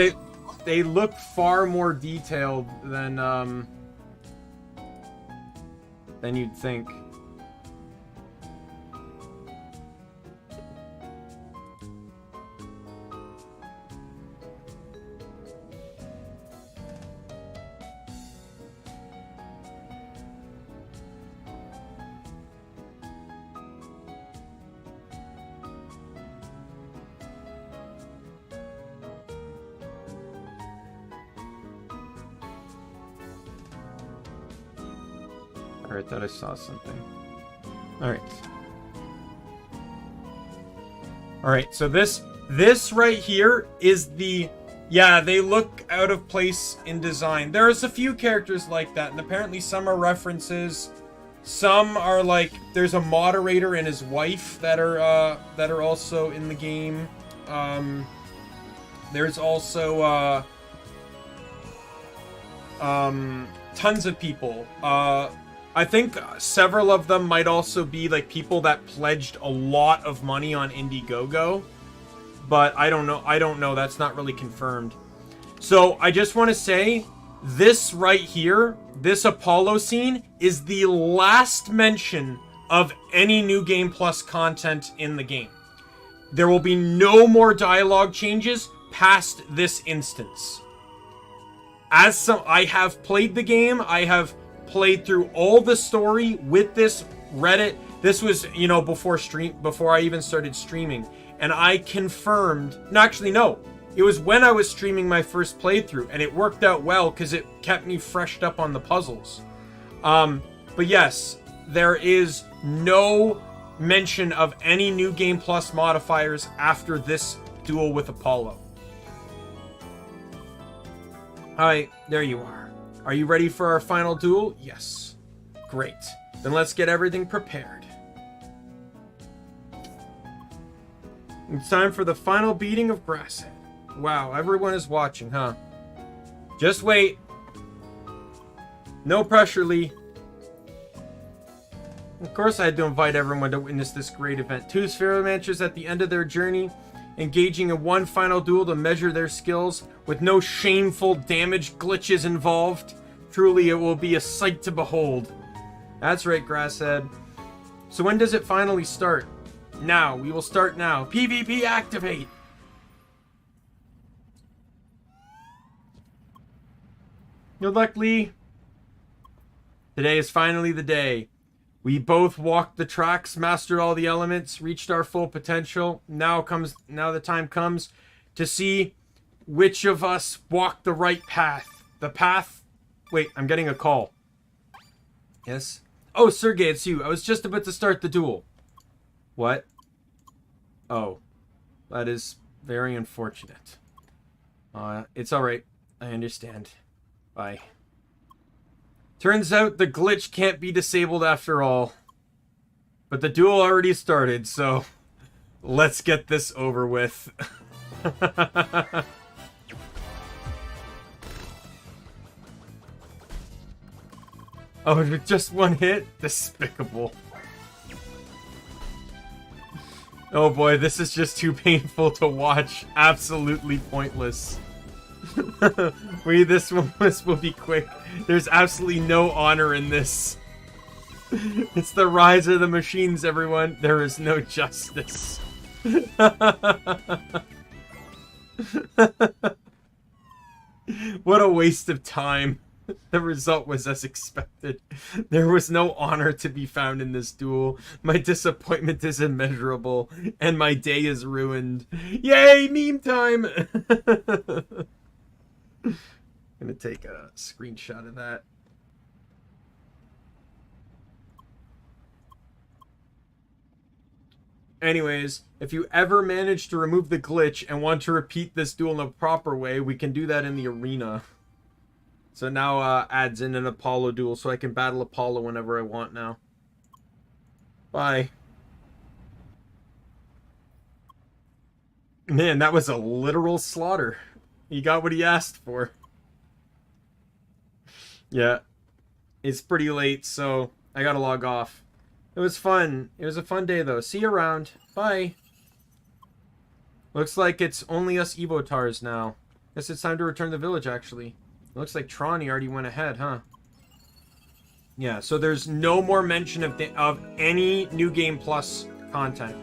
they look far more detailed than you'd think. I thought I saw something. Alright, so this right here is the... Yeah, they look out of place in design. There's a few characters like that, and apparently some are references. Some are like... There's a moderator and his wife that are also in the game. There's also... tons of people. I think several of them might also be like people that pledged a lot of money on Indiegogo, but I don't know. That's not really confirmed. So I just want to say this right here, this Apollo scene is the last mention of any New Game Plus content in the game. There will be no more dialogue changes past this instance. I have played the game, I have played through all the story with this Reddit. This was, you know, before I even started streaming, and I confirmed. No, actually, no. It was when I was streaming my first playthrough, and it worked out well because it kept me freshed up on the puzzles. But yes, there is no mention of any New Game Plus modifiers after this duel with Apollo. Alright, there you are. Are you ready for our final duel? Yes. Great. Then let's get everything prepared. It's time for the final beating of Grasshead. Wow, everyone is watching, huh? Just wait. No pressure, Lee. Of course I had to invite everyone to witness this great event. Two Spheromancers at the end of their journey, engaging in one final duel to measure their skills, with no shameful damage glitches involved. Truly, it will be a sight to behold. That's right, Grasshead. So when does it finally start? Now. We will start now. PvP activate! Good luck, Lee. Today is finally the day. We both walked the tracks, mastered all the elements, reached our full potential. Now the time comes to see which of us walked the right path. The path... Wait, I'm getting a call. Yes? Oh, Sergey, it's you. I was just about to start the duel. What? Oh. That is very unfortunate. It's alright. I understand. Bye. Turns out the glitch can't be disabled after all. But the duel already started, so... Let's get this over with. Oh, with just one hit? Despicable. Oh boy, this is just too painful to watch. Absolutely pointless. This will be quick. There's absolutely no honor in this. It's the rise of the machines, everyone. There is no justice. What a waste of time. The result was as expected. There was no honor to be found in this duel. My disappointment is immeasurable, and my day is ruined. Yay, meme time! I'm gonna take a screenshot of that. Anyways, if you ever manage to remove the glitch and want to repeat this duel in a proper way, we can do that in the arena. So now adds in an Apollo duel, so I can battle Apollo whenever I want now. Bye. Man, that was a literal slaughter. He got what he asked for. Yeah. It's pretty late, so I gotta log off. It was fun. It was a fun day, though. See you around. Bye. Looks like it's only us Evotars now. Guess it's time to return to the village, actually. It looks like Tronny already went ahead, huh? Yeah, so there's no more mention of any New Game Plus content.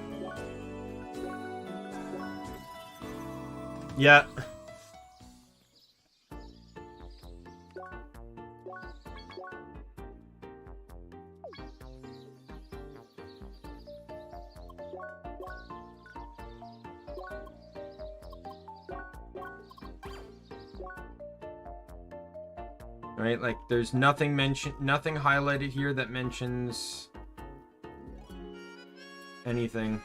Yeah. Right, like there's nothing highlighted here that mentions anything.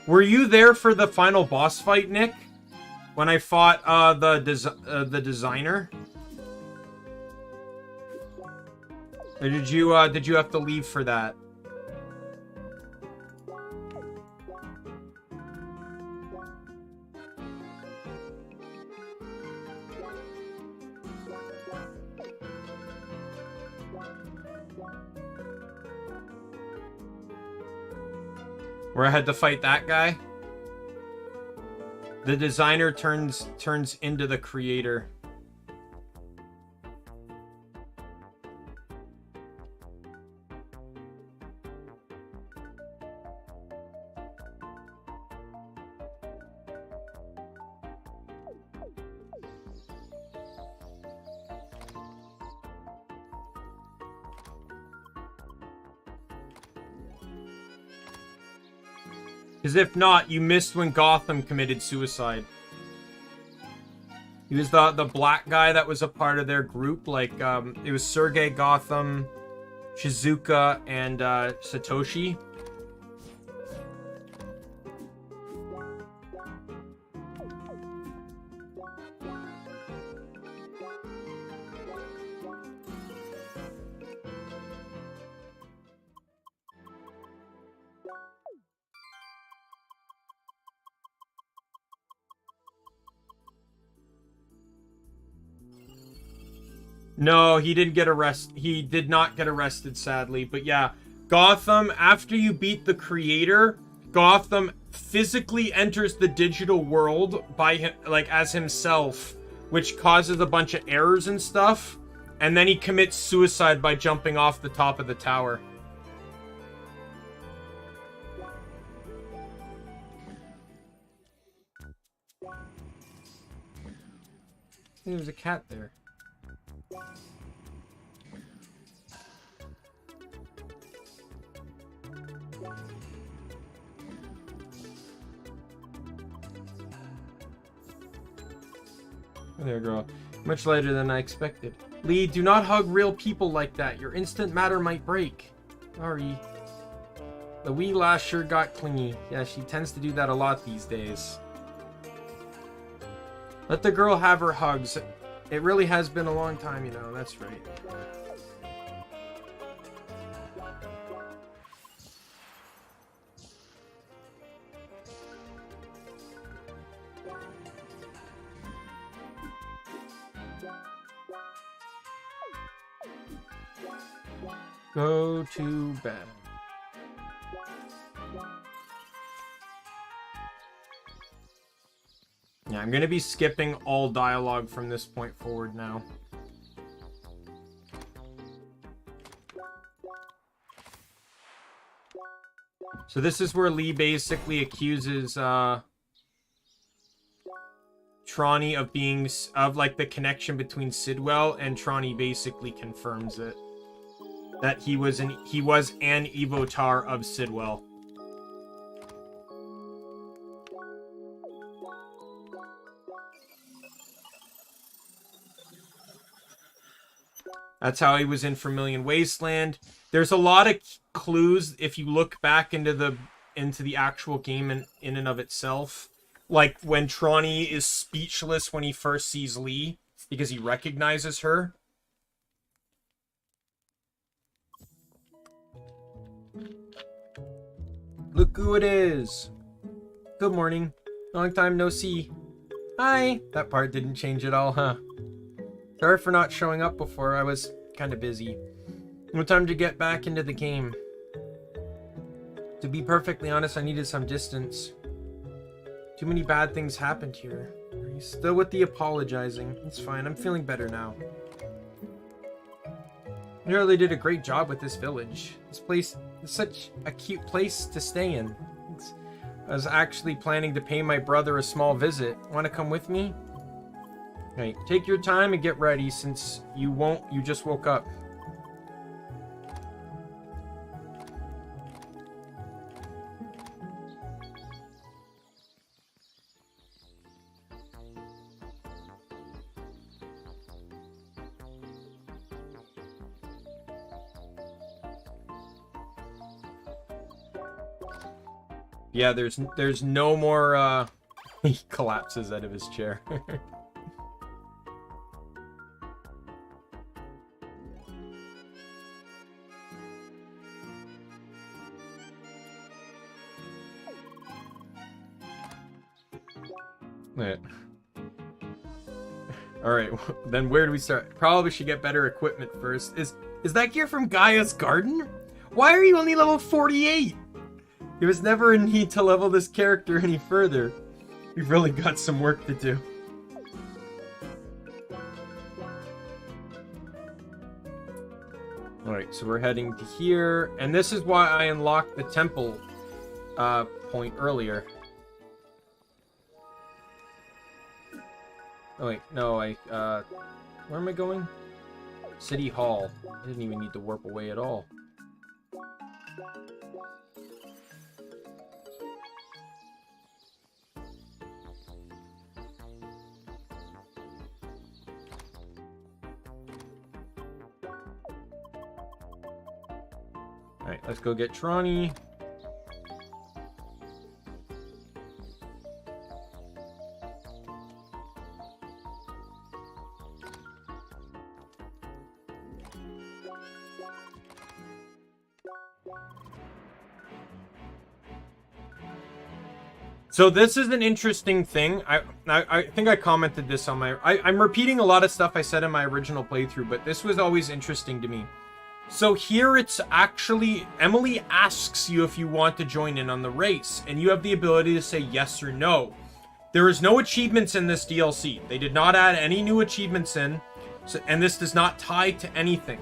Were you there for the final boss fight, Nick? When I fought the designer? Or did you have to leave for that? Where I had to fight that guy? The designer turns into the creator. Because if not, you missed when Gotham committed suicide. He was the black guy that was a part of their group. Like, it was Sergey, Gotham, Shizuka, and Satoshi. No, he didn't get arrested. He did not get arrested, sadly. But yeah, Gotham, after you beat the creator, Gotham physically enters the digital world by him, like as himself, which causes a bunch of errors and stuff. And then he commits suicide by jumping off the top of the tower. There's a cat there. There, girl. Much later than I expected. Lee, do not hug real people like that. Your instant matter might break. Sorry. The wee lass sure got clingy. Yeah, she tends to do that a lot these days. Let the girl have her hugs. It really has been a long time, you know. That's right. Go to bed. Yeah, I'm going to be skipping all dialogue from this point forward now. So this is where Lee basically accuses Trani of being like the connection between Sidwell, and Trani basically confirms it, that he was an Evotar of Sidwell. That's how he was in Vermilion Wasteland. There's a lot of clues if you look back into the actual game in and of itself. Like when Trani is speechless when he first sees Lee because he recognizes her. Look who it is. Good morning. Long time no see. Hi. That part didn't change at all, huh? Sorry for not showing up before. I was kind of busy. No time to get back into the game. To be perfectly honest, I needed some distance. Too many bad things happened here. Still with the apologizing. It's fine. I'm feeling better now. You really did a great job with this village. This place is such a cute place to stay in. I was actually planning to pay my brother a small visit. Want to come with me? Right, take your time and get ready since you just woke up. Yeah, there's no more he collapses out of his chair. Alright, then where do we start? Probably should get better equipment first. Is that gear from Gaia's Garden? Why are you only level 48? There was never a need to level this character any further. We've really got some work to do. Alright, so we're heading to here. And this is why I unlocked the temple point earlier. Oh wait, no, where am I going? City Hall. I didn't even need to warp away at all. Alright, let's go get Trani. So this is an interesting thing. I think I commented this on my... I'm repeating a lot of stuff I said in my original playthrough, but this was always interesting to me. So here it's actually... Emily asks you if you want to join in on the race, and you have the ability to say yes or no. There is no achievements in this DLC. They did not add any new achievements in, and this does not tie to anything.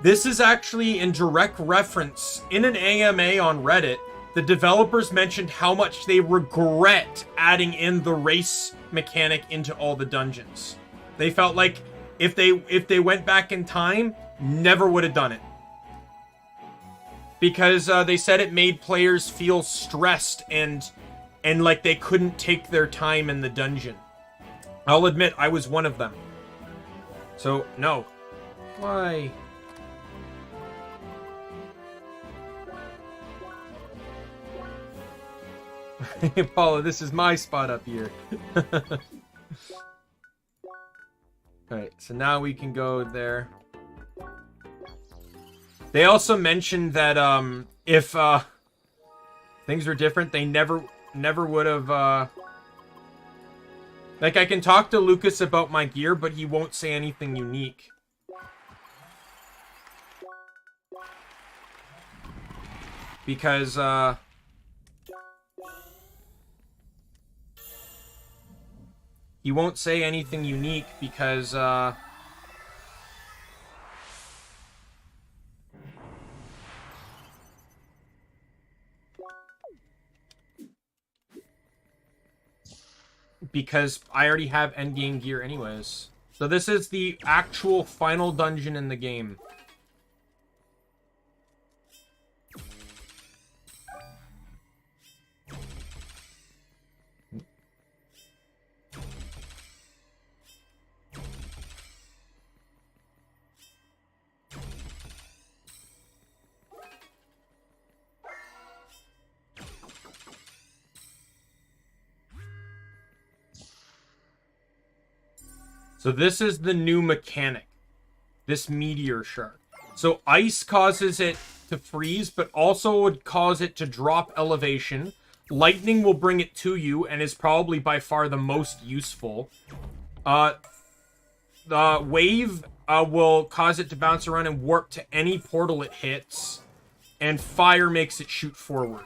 This is actually in direct reference in an AMA on Reddit. The developers mentioned how much they regret adding in the race mechanic into all the dungeons. They felt like if they went back in time, never would have done it. Because they said it made players feel stressed and like they couldn't take their time in the dungeon. I'll admit, I was one of them. So, no. Why? Paula, this is my spot up here. Alright, so now we can go there. They also mentioned that if things were different, they never would have like, I can talk to Lucas about my gear, but he won't say anything unique. Because, he won't say anything unique because, I already have endgame gear anyways. So this is the actual final dungeon in the game. So this is the new mechanic. This meteor shark. So ice causes it to freeze, but also would cause it to drop elevation. Lightning will bring it to you and is probably by far the most useful. The wave will cause it to bounce around and warp to any portal it hits. And fire makes it shoot forward.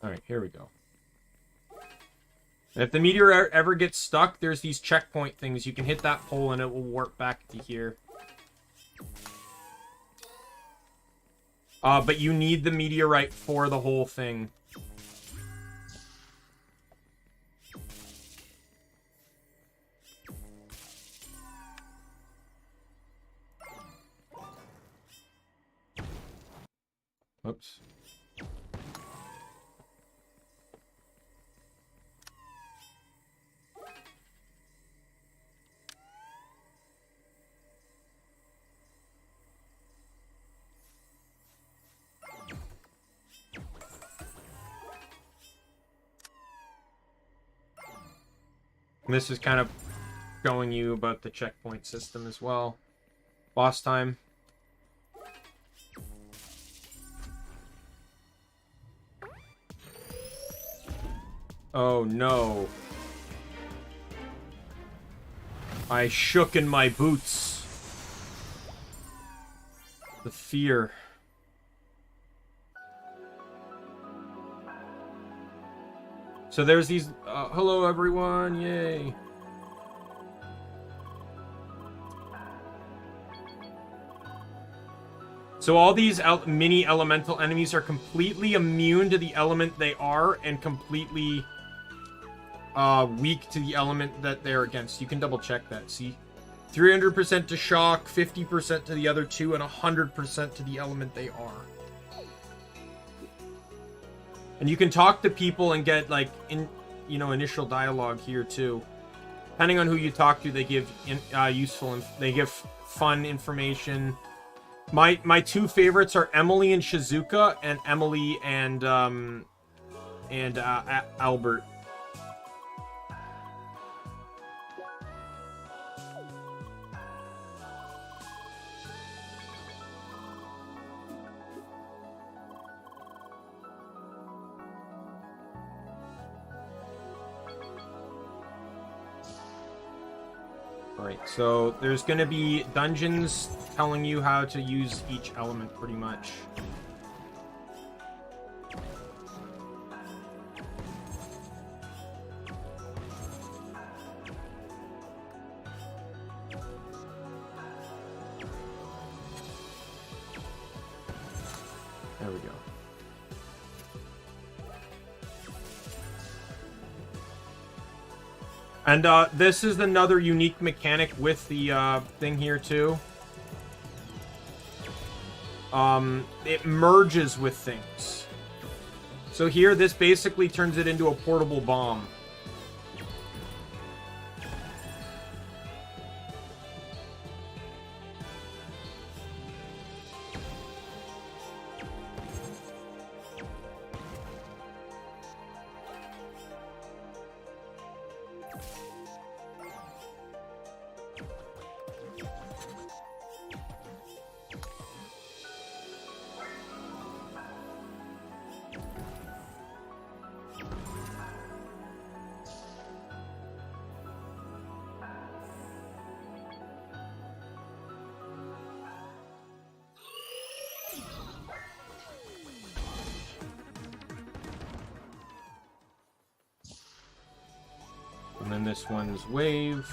Alright, here we go. And if the meteor ever gets stuck, there's these checkpoint things. You can hit that pole and it will warp back to here. But you need the meteorite for the whole thing. Oops. And this is kind of showing you about the checkpoint system as well. Boss time. Oh no. I shook in my boots. The fear. So there's these, hello everyone, yay. So all these mini elemental enemies are completely immune to the element they are and completely weak to the element that they're against. You can double check that, see? 300% to shock, 50% to the other two, and 100% to the element they are. And you can talk to people and get, like, initial dialogue here, too. Depending on who you talk to, they give they give fun information. My two favorites are Emily and Shizuka, and Emily and Albert. Alright, so there's going to be dungeons telling you how to use each element, pretty much. There we go. And this is another unique mechanic with the thing here too. It merges with things. So here, this basically turns it into a portable bomb. then this one's wave.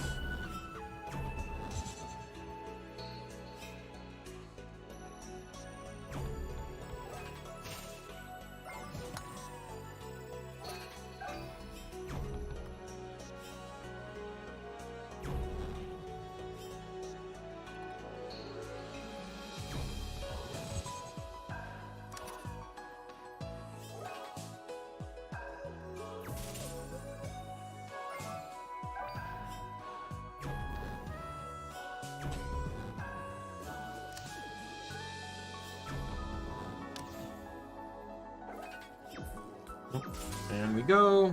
And we go.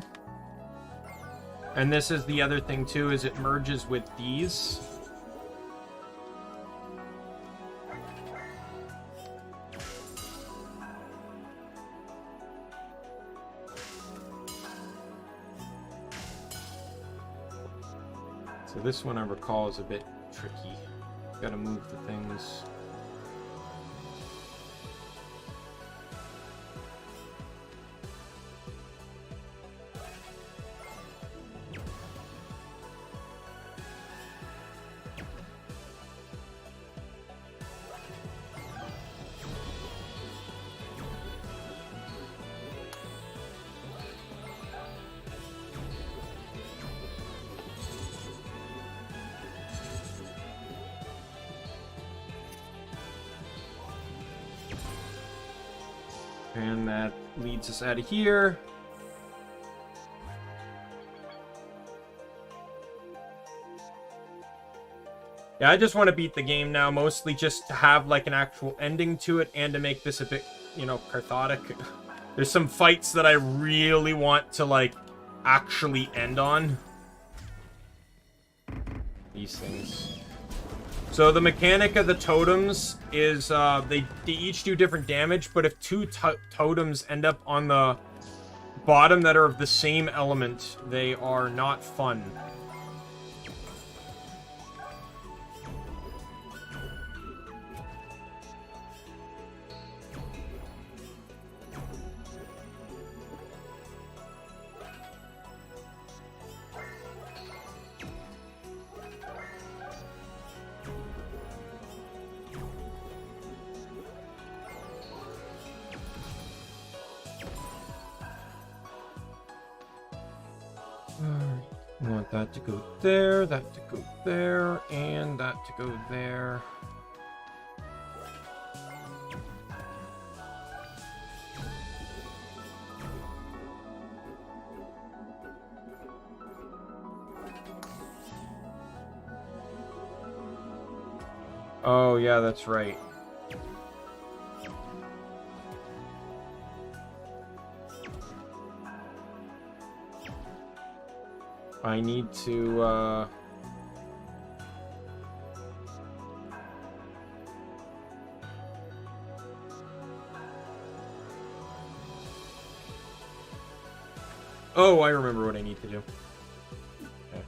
And this is the other thing too, is it merges with these. So this one I recall is a bit tricky. Gotta move the things. And that leads us out of here. Yeah, I just want to beat the game now, mostly just to have like an actual ending to it and to make this a bit, you know, cathartic. There's some fights that I really want to like actually end on. These things. So the mechanic of the totems is they each do different damage, but if two totems end up on the bottom that are of the same element, they are not fun. I want that to go there, that to go there, and that to go there. Oh, yeah, that's right. I need to, Oh, I remember what I need to do. Okay.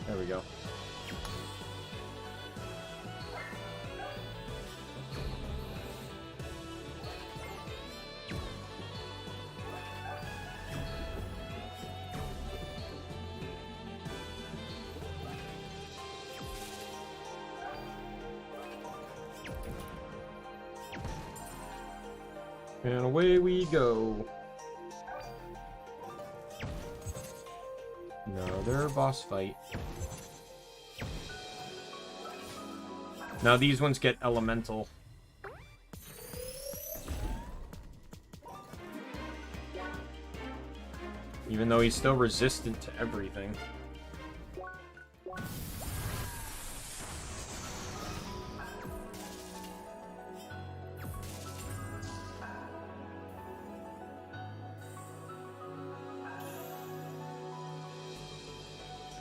There we go. And away we go. Another boss fight. Now these ones get elemental. Even though he's still resistant to everything.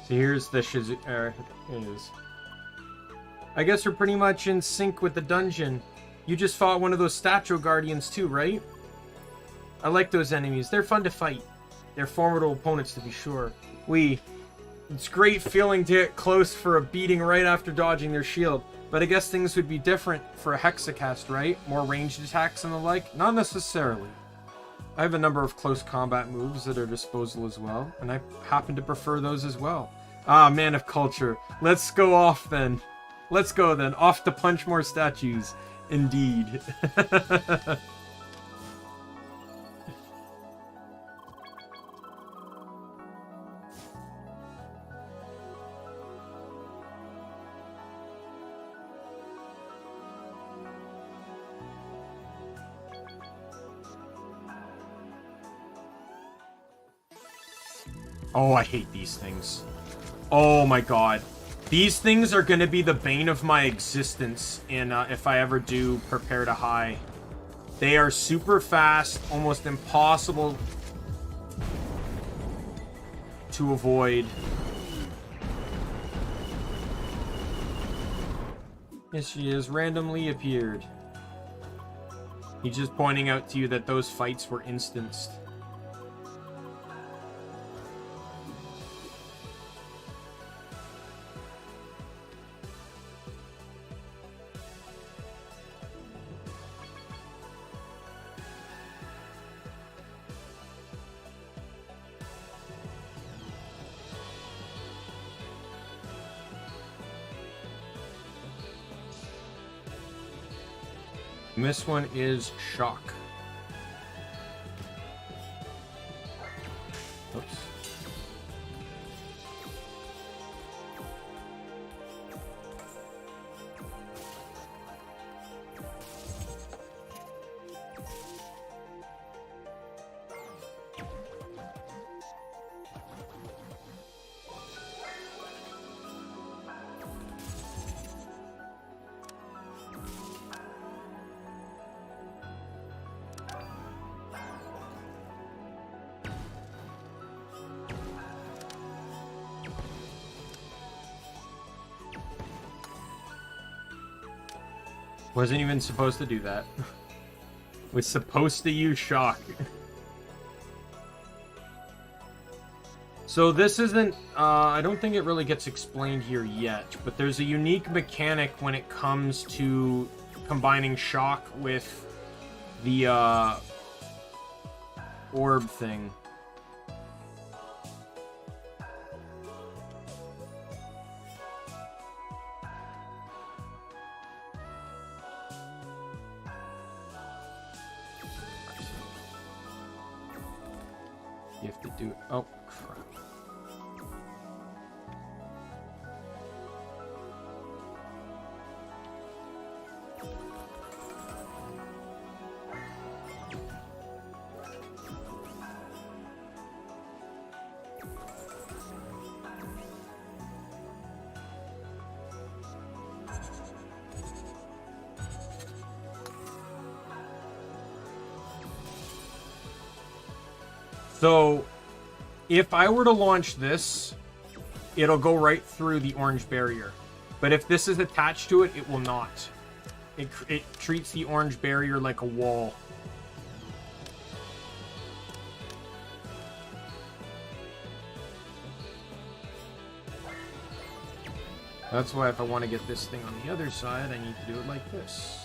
So here's the here it is. I guess we're pretty much in sync with the dungeon. You just fought one of those statue guardians too, right? I like those enemies. They're fun to fight. They're formidable opponents to be sure. We It's great feeling to get close for a beating right after dodging their shield. But I guess things would be different for a hexacast, right? More ranged attacks and the like? Not necessarily. I have a number of close combat moves at our disposal as well, and I happen to prefer those as well. Ah, man of culture. Let's go off then. Let's go then. Off to punch more statues. Indeed. Oh, I hate these things. Oh my god. These things are going to be the bane of my existence in if I ever do prepare to high. They are super fast, almost impossible to avoid. Yes, she is. Randomly appeared. He's just pointing out to you that those fights were instanced. And this one is shock. Oops. Wasn't even supposed to do that. Was supposed to use shock. So this isn't, I don't think it really gets explained here yet, but there's a unique mechanic when it comes to combining shock with the, orb thing. You have to do it. Oh, crap. So, if I were to launch this, it'll go right through the orange barrier. But if this is attached to it, it will not. It treats the orange barrier like a wall. That's why if I want to get this thing on the other side, I need to do it like this.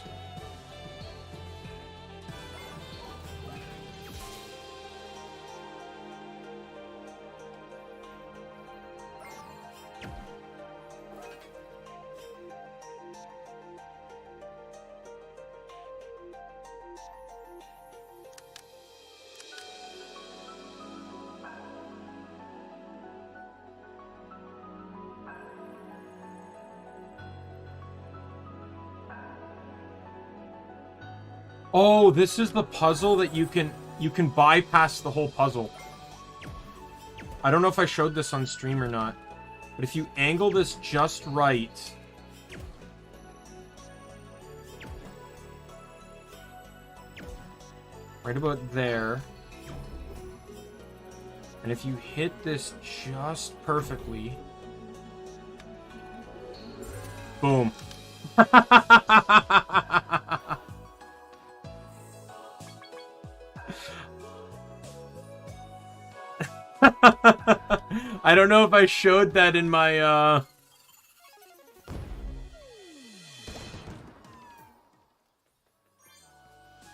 Oh, this is the puzzle that you can bypass the whole puzzle. I don't know if I showed this on stream or not, but if you angle this just right, right about there, and if you hit this just perfectly, boom. I don't know if I showed that in my,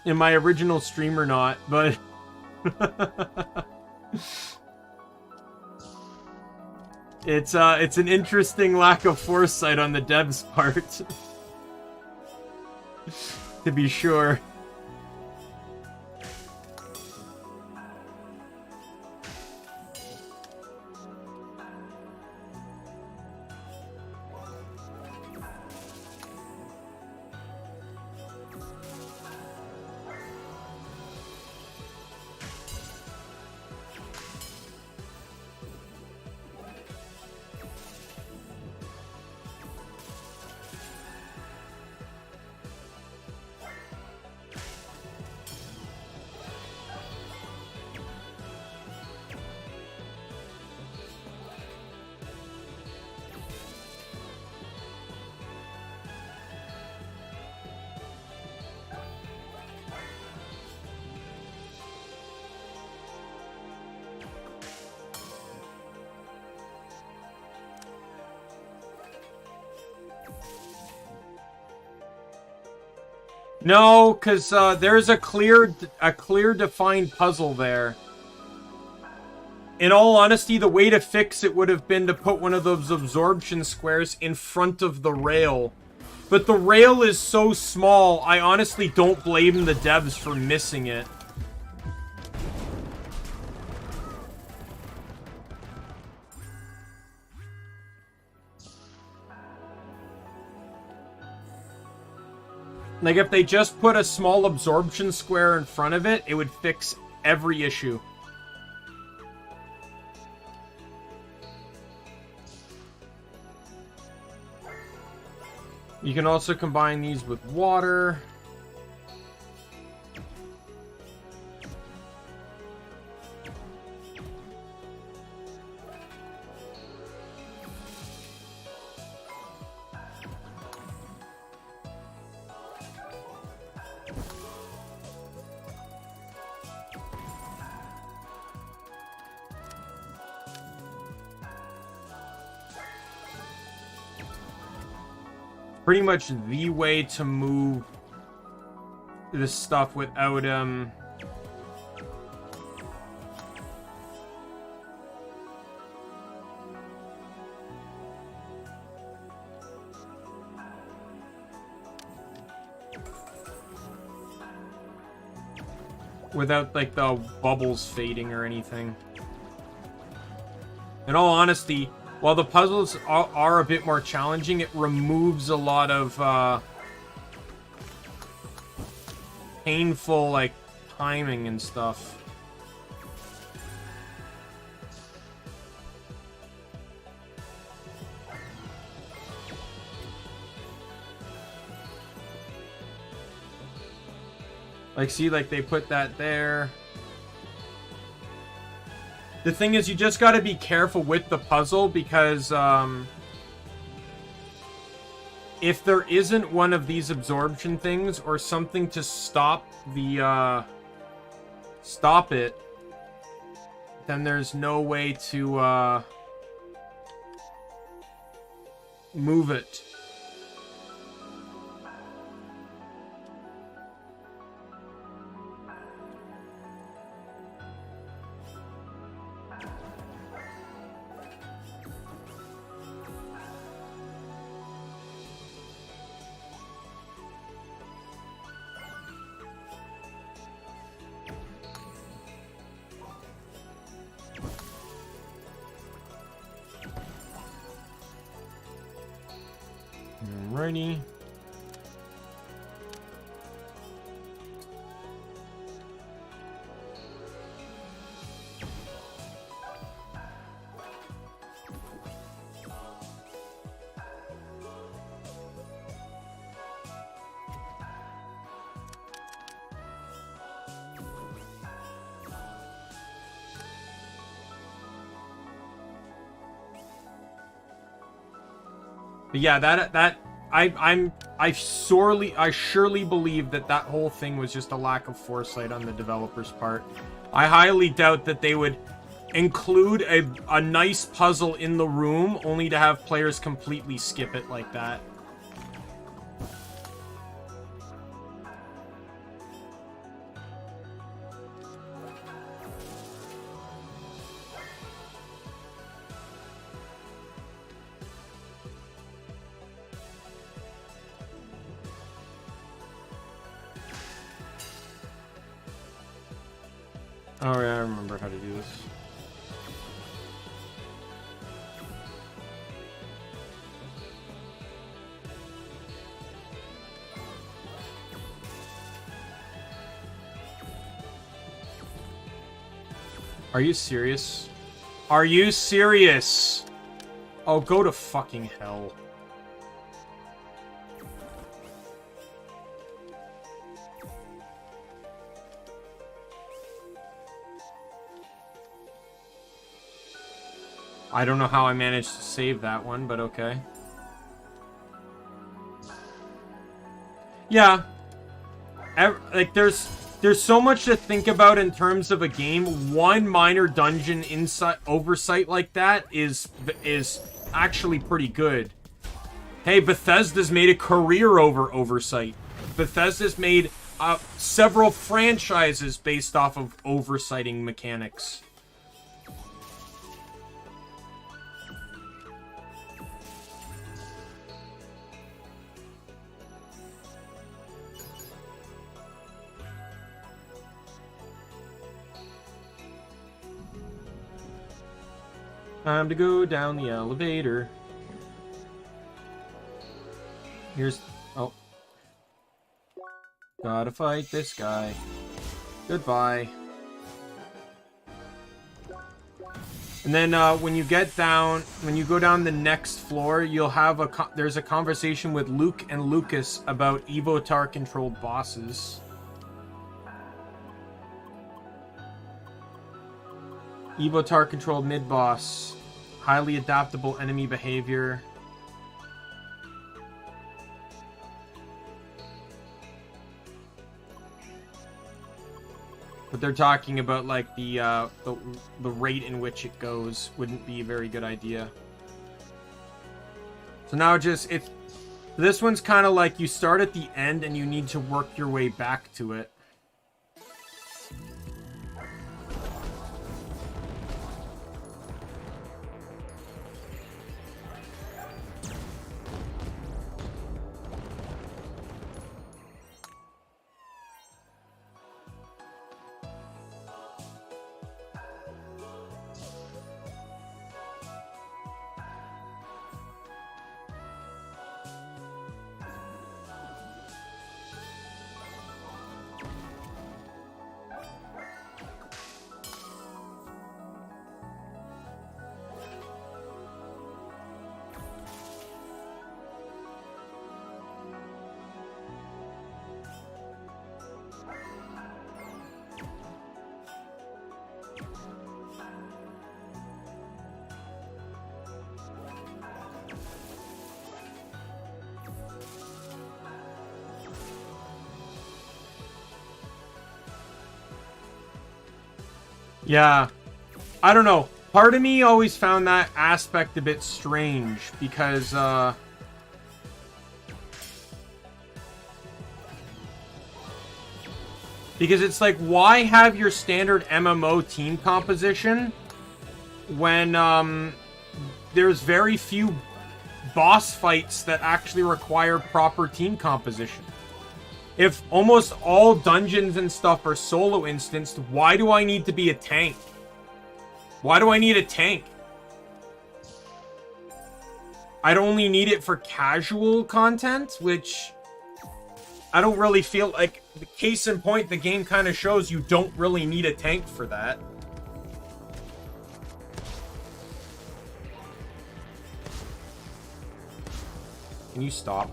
in my original stream or not, but... It's an interesting lack of foresight on the devs' part. To be sure. No, because there's a clear defined puzzle there. In all honesty, the way to fix it would have been to put one of those absorption squares in front of the rail. But the rail is so small, I honestly don't blame the devs for missing it. Like, if they just put a small absorption square in front of it, it would fix every issue. You can also combine these with water. Pretty much the way to move this stuff without without like the bubbles fading or anything. In all honesty, while the puzzles are a bit more challenging, it removes a lot of painful, like, timing and stuff. Like, see, like, they put that there. The thing is, you just gotta be careful with the puzzle because, if there isn't one of these absorption things or something to stop the, stop it, then there's no way to, move it. Alrighty. But yeah, I surely believe that whole thing was just a lack of foresight on the developers' part. I highly doubt that they would include a nice puzzle in the room, only to have players completely skip it like that. Oh yeah, I remember how to do this. Are you serious? Are you serious? Oh, go to fucking hell. I don't know how I managed to save that one, but okay. Yeah. Like, there's so much to think about in terms of a game. One minor dungeon oversight like that is actually pretty good. Hey, Bethesda's made a career over oversight. Bethesda's made several franchises based off of oversighting mechanics. Time to go down the elevator. Here's... Oh. Gotta fight this guy. Goodbye. And then when you get down... When you go down the next floor, you'll have there's a conversation with Luke and Lucas about Evotar-controlled bosses. Evotar-controlled mid-boss. Highly adaptable enemy behavior. But they're talking about, like, the rate in which it goes wouldn't be a very good idea. So now this one's kind of like you start at the end and you need to work your way back to it. Yeah, I don't know. Part of me always found that aspect a bit strange because, it's like, why have your standard MMO team composition when, there's very few boss fights that actually require proper team composition? If almost all dungeons and stuff are solo instanced, why do I need to be a tank? Why do I need a tank? I'd only need it for casual content, which I don't really feel like... The case in point, the game kind of shows you don't really need a tank for that. Can you stop?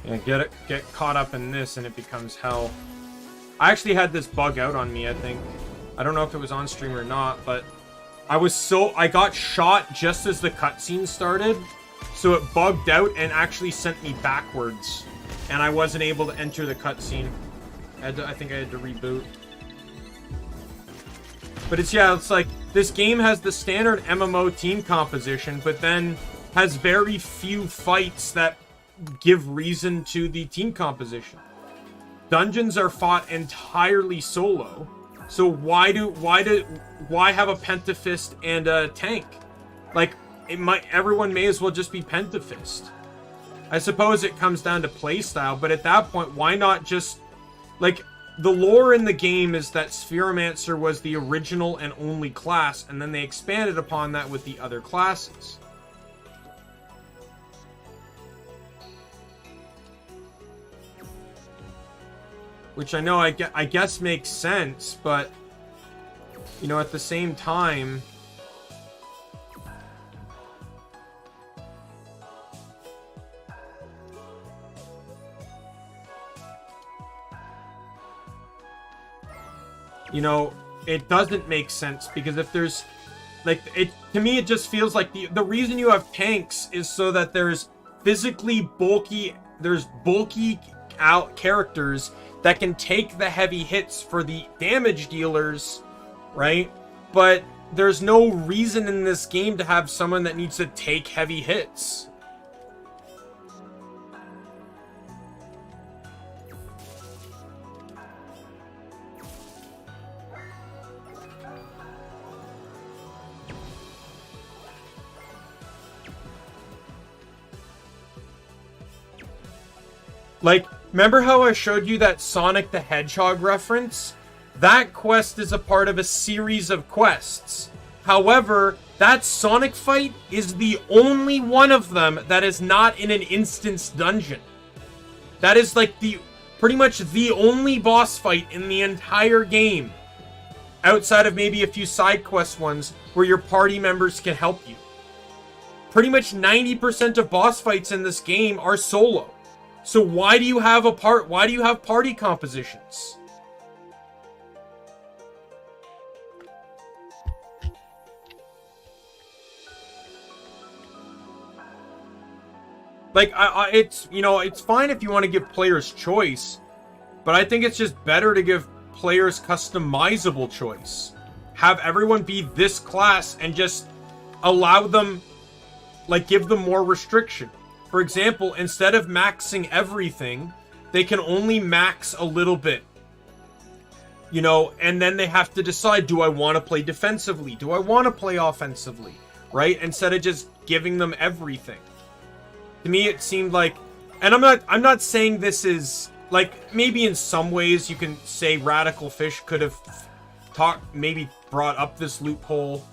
Yeah, get caught up in this and it becomes hell. I actually had this bug out on me, I think. I don't know if it was on stream or not, but I got shot just as the cutscene started, so it bugged out and actually sent me backwards, and I wasn't able to enter the cutscene. I think I had to reboot. But it's like, this game has the standard MMO team composition, but then has very few fights that give reason to the team composition. Dungeons are fought entirely solo, so why have a Pentafist and a tank? Like, everyone may as well just be Pentafist. I suppose it comes down to playstyle, but at that point, why not just, like, the lore in the game is that Spheromancer was the original and only class, and then they expanded upon that with the other classes. Which I know I guess makes sense, but, you know, at the same time, you know, it doesn't make sense, because if there's, like, to me it just feels like the reason you have tanks is so that there's bulky out characters that can take the heavy hits for the damage dealers, right? But there's no reason in this game to have someone that needs to take heavy hits. Like, remember how I showed you that Sonic the Hedgehog reference? That quest is a part of a series of quests. However, that Sonic fight is the only one of them that is not in an instance dungeon. That is like pretty much the only boss fight in the entire game, outside of maybe a few side quest ones where your party members can help you. Pretty much 90% of boss fights in this game are solo. So why do you have party compositions? Like, it's, you know, it's fine if you want to give players choice, but I think it's just better to give players customizable choice. Have everyone be this class and just allow them, like, give them more restriction. For example, instead of maxing everything, they can only max a little bit. You know, and then they have to decide, do I want to play defensively? Do I want to play offensively? Right? Instead of just giving them everything. To me, it seemed like, and I'm not saying this is, like, maybe in some ways you can say Radical Fish could have maybe brought up this loophole.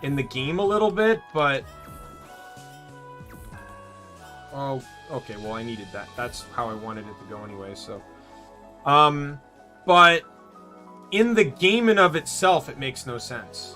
In the game a little bit, but... Oh, okay, well, I needed that. That's how I wanted it to go anyway, so... But in the game in of itself, it makes no sense.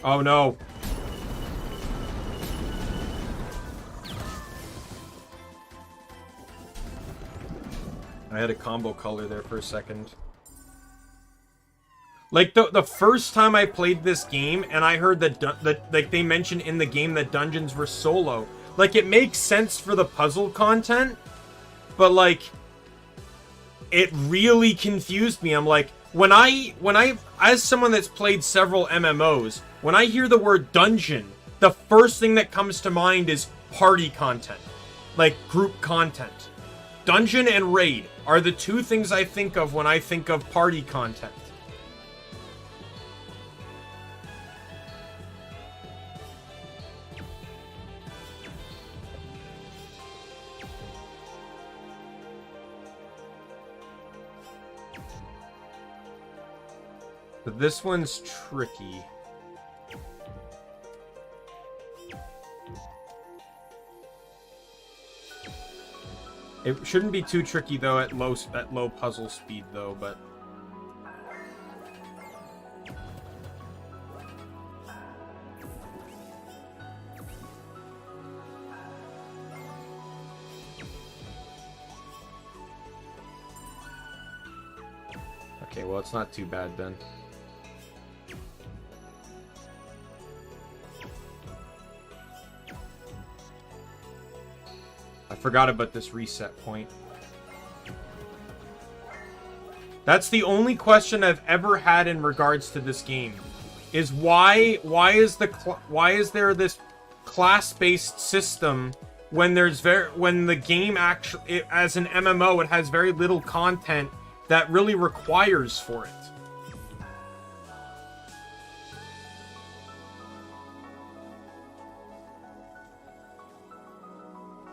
Oh no. I had a combo color there for a second. Like, the first time I played this game and I heard that like they mentioned in the game that dungeons were solo. Like, it makes sense for the puzzle content, but like, it really confused me. I'm like, when I as someone that's played several MMOs, when I hear the word dungeon, the first thing that comes to mind is party content. Like, group content. Dungeon and raid are the two things I think of when I think of party content. But this one's tricky. It shouldn't be too tricky though at low puzzle speed though, but okay, well, it's not too bad then. I forgot about this reset point. That's the only question I've ever had in regards to this game. Is why is there this class-based system when when the game actually, as an MMO, it has very little content that really requires for it.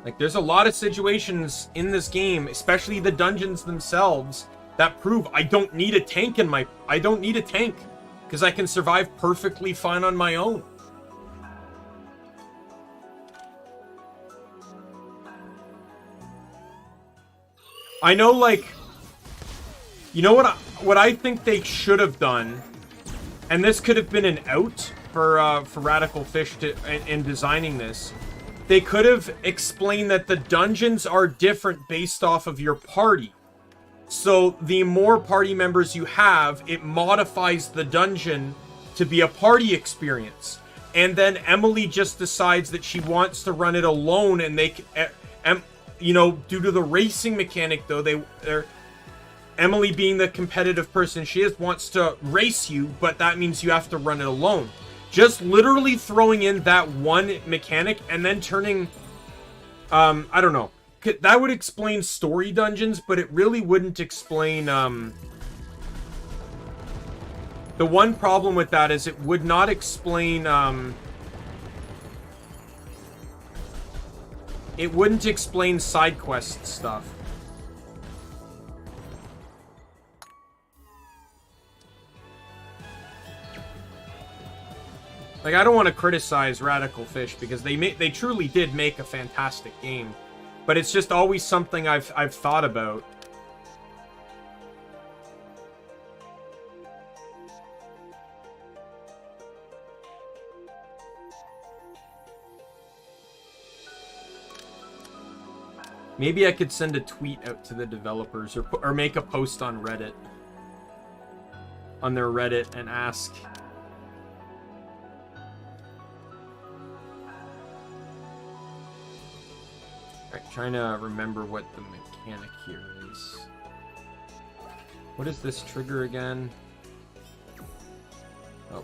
Like, there's a lot of situations in this game, especially the dungeons themselves, that prove I don't need a tank I don't need a tank, because I can survive perfectly fine on my own. I know, like, you know what I think they should have done, and this could have been an out for Radical Fish in designing this. They could have explained that the dungeons are different based off of your party. So the more party members you have, it modifies the dungeon to be a party experience. And then Emily just decides that she wants to run it alone, and you know, due to the racing mechanic though, Emily, being the competitive person she is, wants to race you, but that means you have to run it alone. Just literally throwing in that one mechanic and then turning, I don't know. That would explain story dungeons, but it really wouldn't explain, the one problem with that is it would not explain, it wouldn't explain side quest stuff. Like, I don't want to criticize Radical Fish because they truly did make a fantastic game, but it's just always something I've thought about. Maybe I could send a tweet out to the developers or make a post on Reddit, on their Reddit, and ask. Alright, trying to remember what the mechanic here is. What is this trigger again? Oh.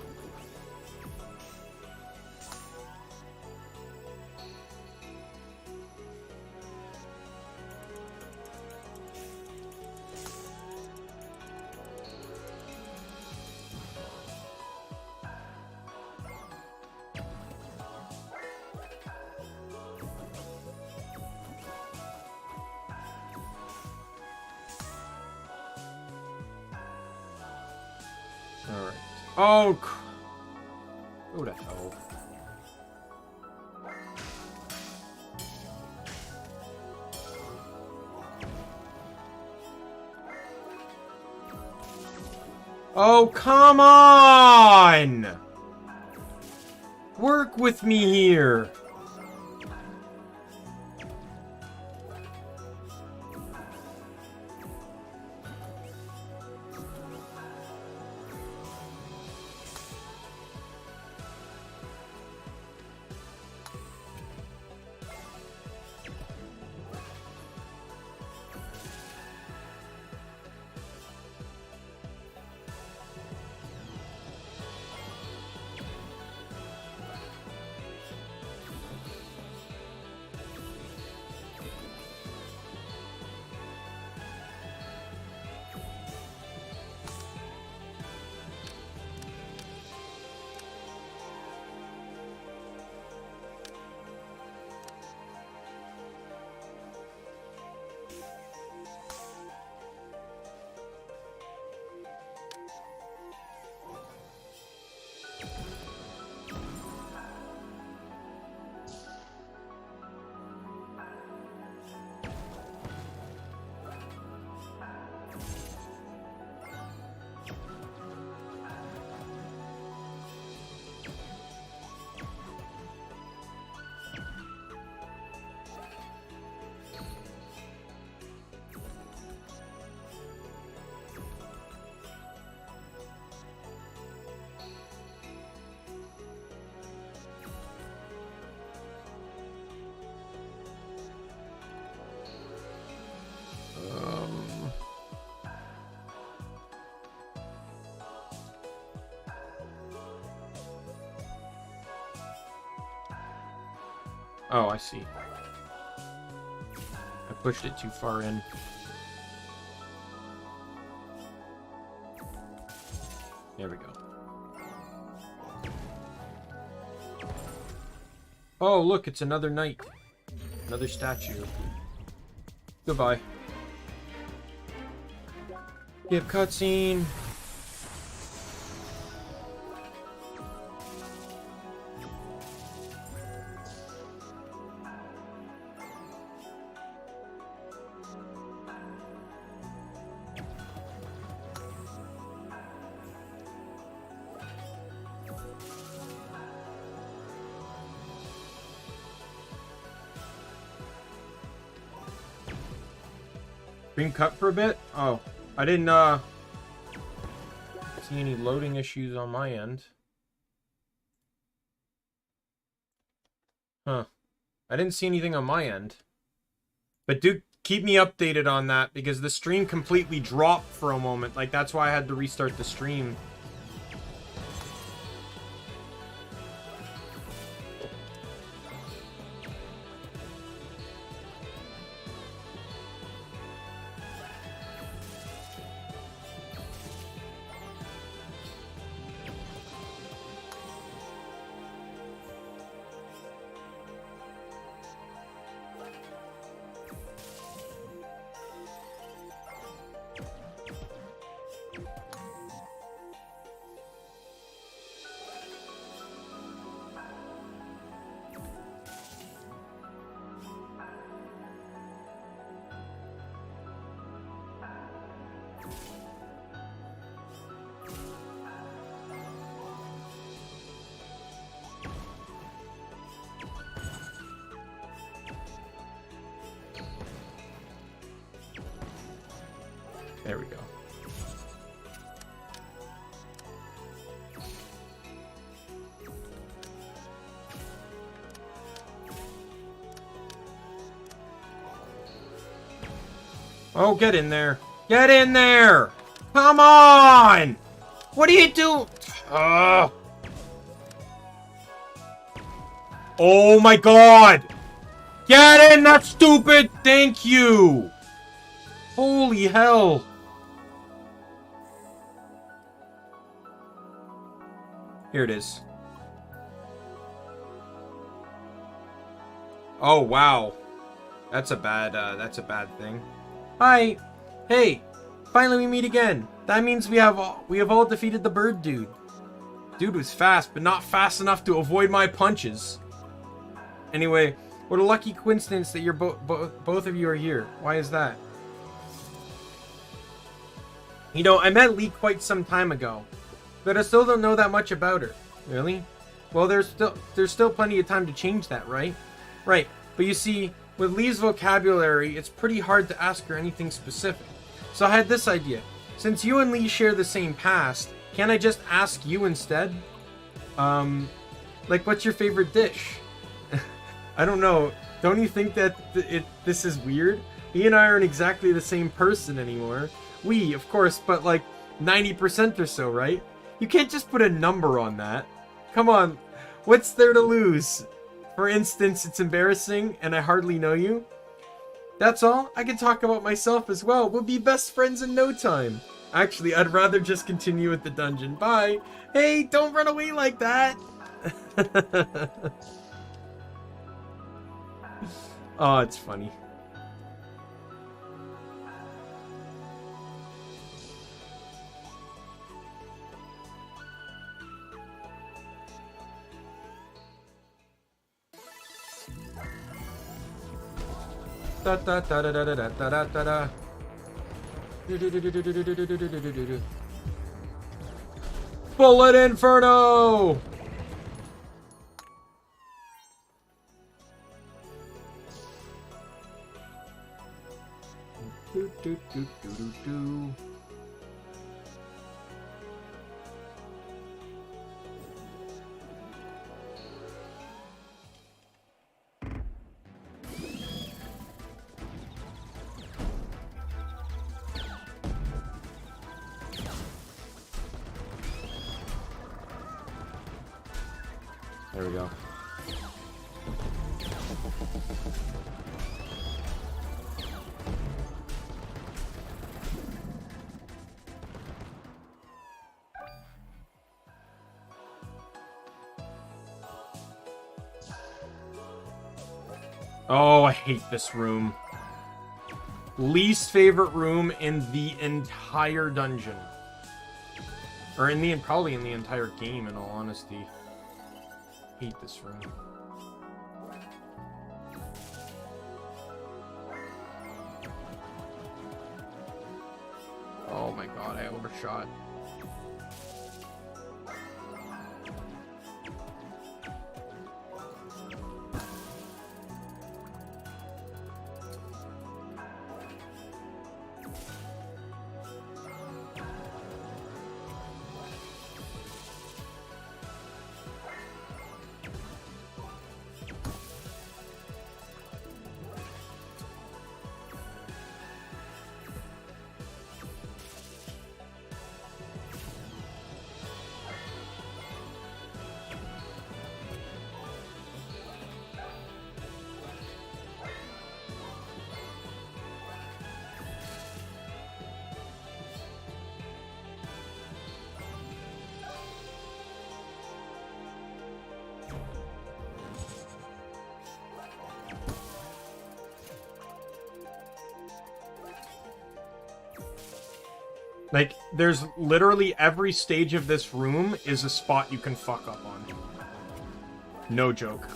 Oh, go to hell. Oh, come on! Work with me here. Oh, I see. I pushed it too far in. There we go. Oh, look, it's another knight. Another statue. Goodbye. Skip cutscene. Screen cut for a bit? Oh, I didn't see any loading issues on my end. Huh. I didn't see anything on my end. But do keep me updated on that, because the stream completely dropped for a moment. Like, that's why I had to restart the stream. There we go. Oh, get in there. Get in there! Come on! What do you do? Oh my god! Get in, that's stupid! Thank you! Holy hell! Here it is. Oh wow, that's a bad thing. Hi, hey, finally we meet again. That means we have all defeated the bird dude. Dude was fast, but not fast enough to avoid my punches. Anyway, what a lucky coincidence that you're both of you are here. Why is that? You know, I met Lee quite some time ago, but I still don't know that much about her. Really? Well, there's still plenty of time to change that, right? Right. But you see, with Lee's vocabulary, it's pretty hard to ask her anything specific. So I had this idea. Since you and Lee share the same past, can't I just ask you instead? Like, what's your favorite dish? I don't know. Don't you think that this is weird? He and I aren't exactly the same person anymore. We, of course, but like 90% or so, right? You can't just put a number on that. Come on, what's there to lose? For instance, it's embarrassing and I hardly know you. That's all. I can talk about myself as well. We'll be best friends in no time. Actually, I'd rather just continue with the dungeon. Bye. Hey, don't run away like that. Oh, it's funny. Da da da da da da da da da da. Bullet Inferno! Do, do, do, do, do, do. There we go. Oh, I hate this room. Least favorite room in the entire dungeon. Or probably in the entire game, in all honesty. Hate this room. Oh my god, I overshot. Like, there's literally every stage of this room is a spot you can fuck up on. No joke.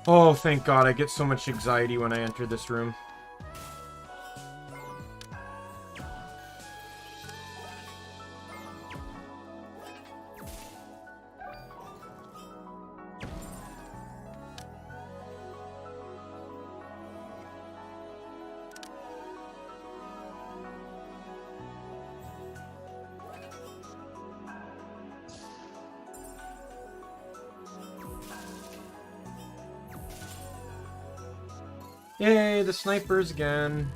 Oh, thank God, I get so much anxiety when I enter this room. Yay, the snipers again.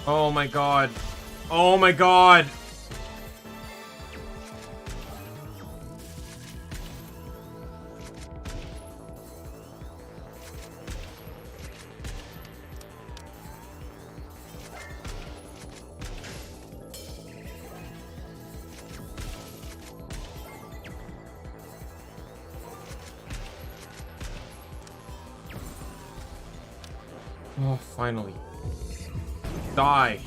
Oh my God. Oh my God. Oh, finally. Die.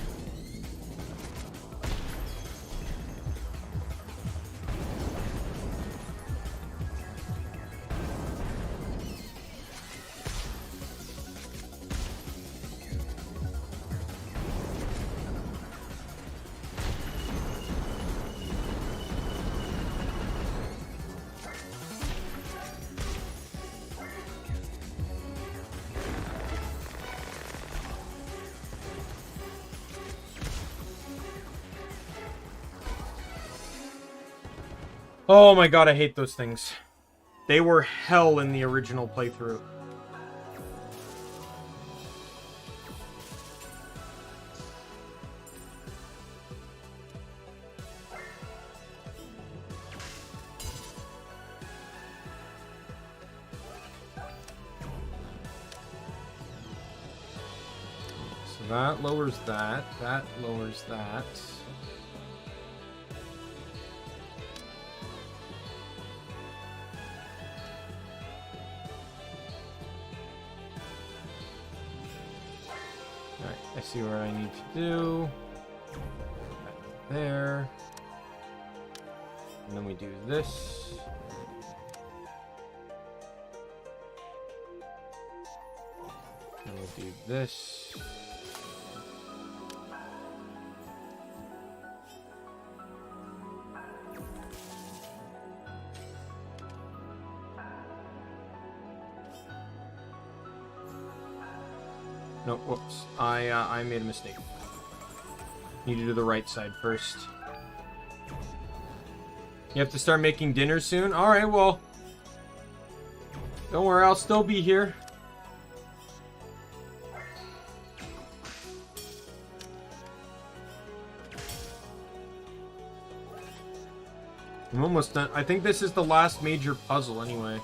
Oh my god, I hate those things. They were hell in the original playthrough. So that lowers that. That lowers that. I see what I need to do. There. And then we do this. And we do this. No, whoops. I made a mistake. Need to do the right side first. You have to start making dinner soon? Alright, well. Don't worry, I'll still be here. I'm almost done. I think this is the last major puzzle anyway.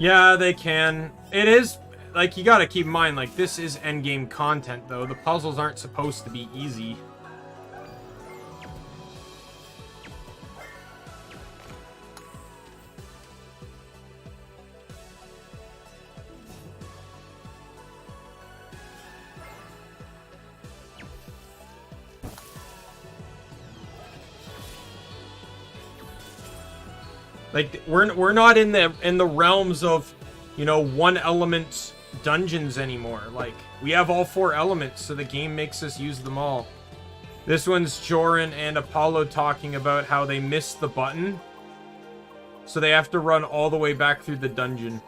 Yeah, they can. It is, like, you gotta keep in mind, like, this is endgame content, though. The puzzles aren't supposed to be easy. Like, we're not in the realms of, you know, one element dungeons anymore. Like, we have all 4 elements, so the game makes us use them all. This one's Joran and Apollo talking about how they missed the button, so they have to run all the way back through the dungeon.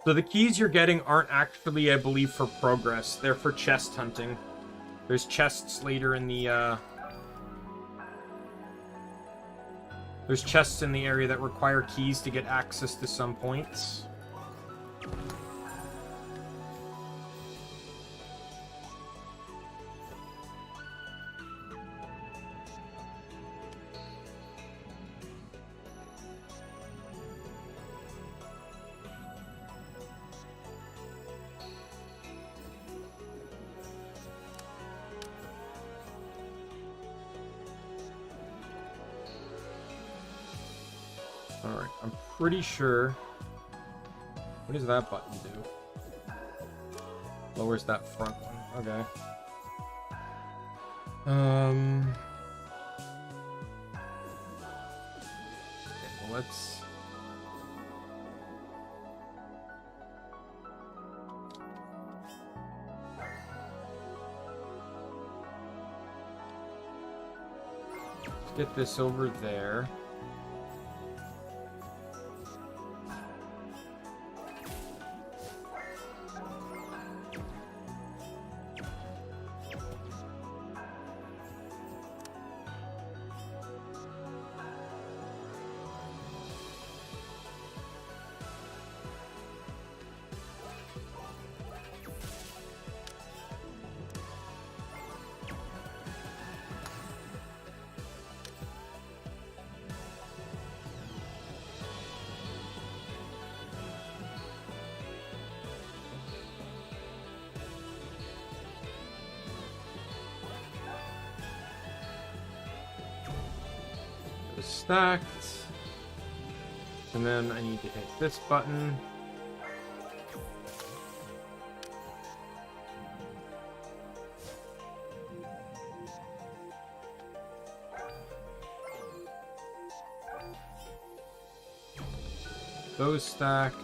So the keys you're getting aren't actually, I believe, for progress. They're for chest hunting. There's chests later in the, There's chests in the area that require keys to get access to some points. Alright, I'm pretty sure... What does that button do? Lowers that front one. Okay. Okay, well, let's... get this over there. is stacked. And then I need to hit this button. Those stacked.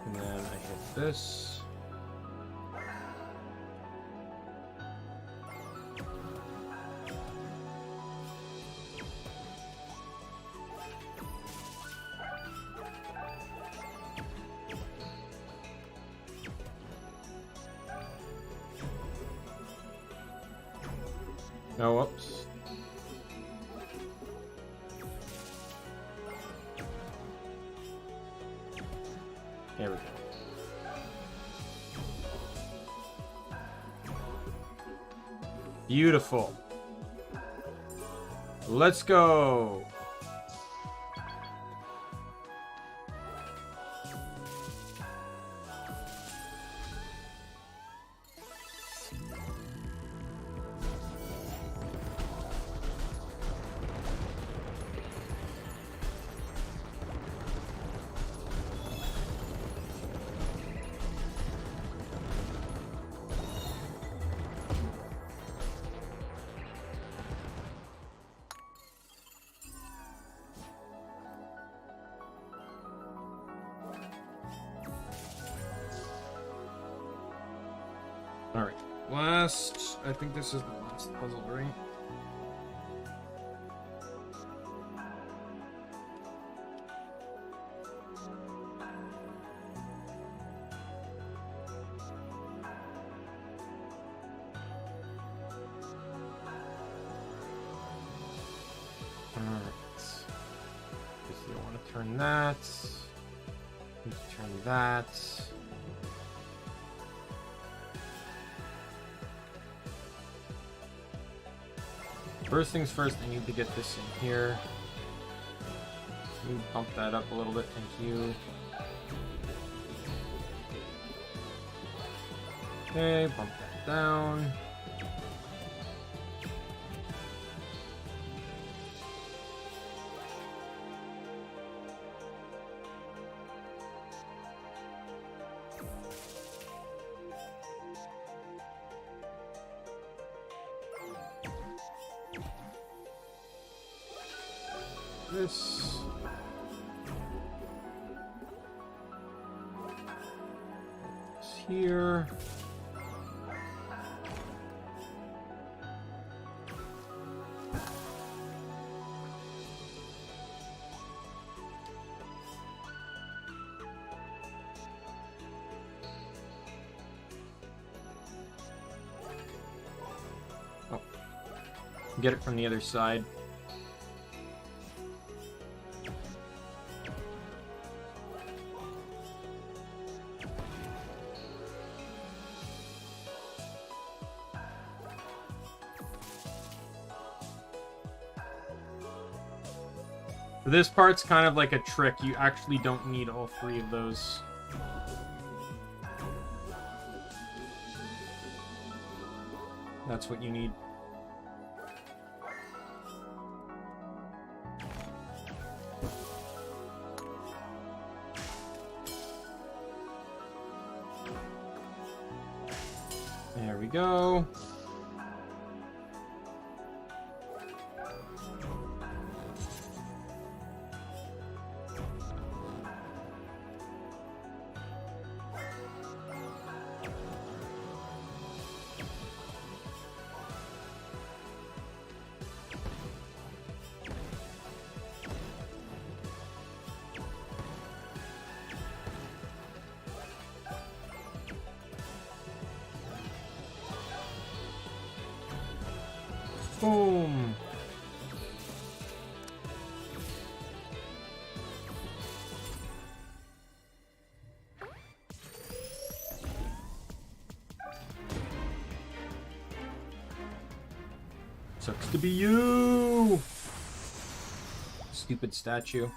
And then I hit this. No, whoops. There we go. Beautiful. Let's go. Alright, last, I think this is the last puzzle, right? Alright. Obviously I want to turn that. Need to turn that. First things first, I need to get this in here. Can you bump that up a little bit? Thank you. Okay, bump that down. This. It's here. Oh. Get it from the other side. This part's kind of like a trick. You actually don't need all three of those. That's what you need. There we go. Boom. Sucks to be you. Stupid statue.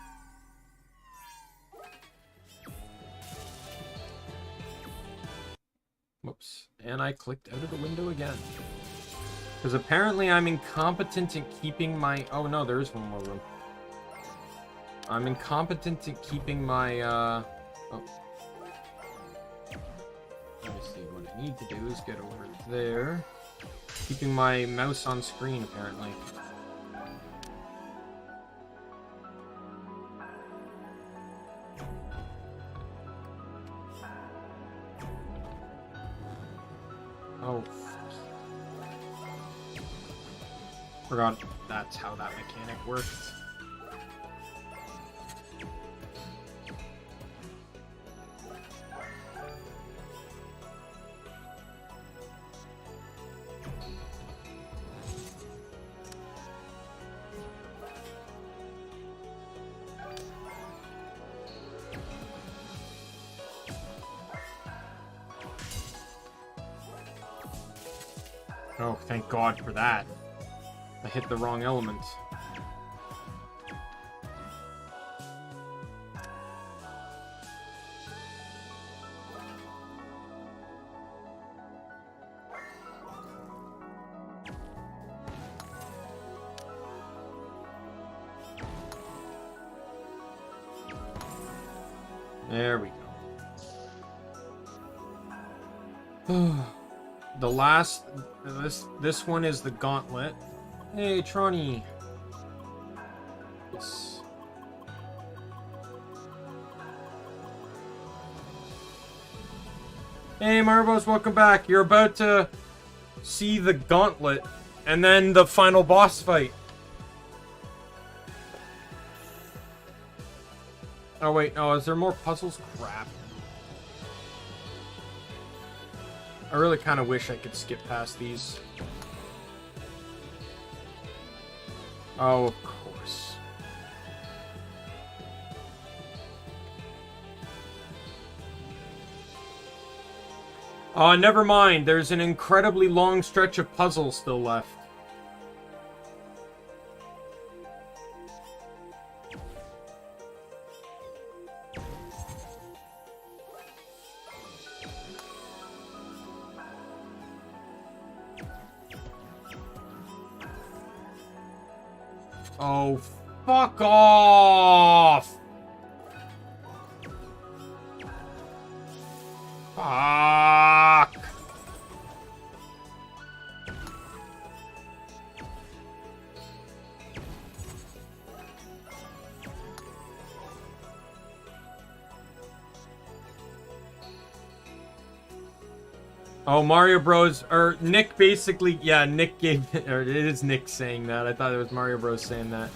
Whoops. And I clicked out of the window again. Because apparently I'm incompetent at keeping my... Oh, no, there is one more room. I'm incompetent at keeping my, Oh. Let me see. What I need to do is get over there. Keeping my mouse on screen, apparently. Oh. Forgot that's how that mechanic worked. Oh, thank God for that. I hit the wrong element. There we go. The last... This one is the gauntlet. Hey, Tronny. Yes. Hey, Marvos, welcome back. You're about to see the gauntlet and then the final boss fight. Oh, wait. No, is there more puzzles? Crap. I really kind of wish I could skip past these. Oh, of course. Oh, never mind. There's an incredibly long stretch of puzzles still left. Oh, fuck off! Fuck! Oh, Mario Bros. Or Nick basically, yeah, Nick gave, or it is Nick saying that. I thought it was Mario Bros. Saying that.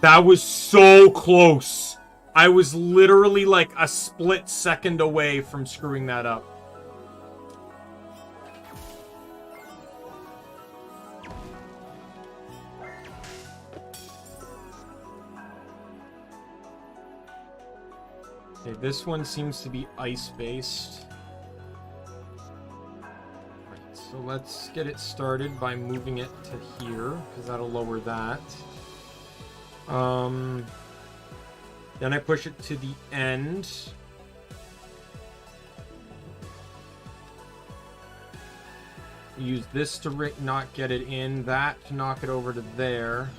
That was so close. I was literally like a split second away from screwing that up. Okay, this one seems to be ice-based. Right, so let's get it started by moving it to here, because that'll lower that. Then I push it to the end. Use this to not get it in, that to knock it over to there.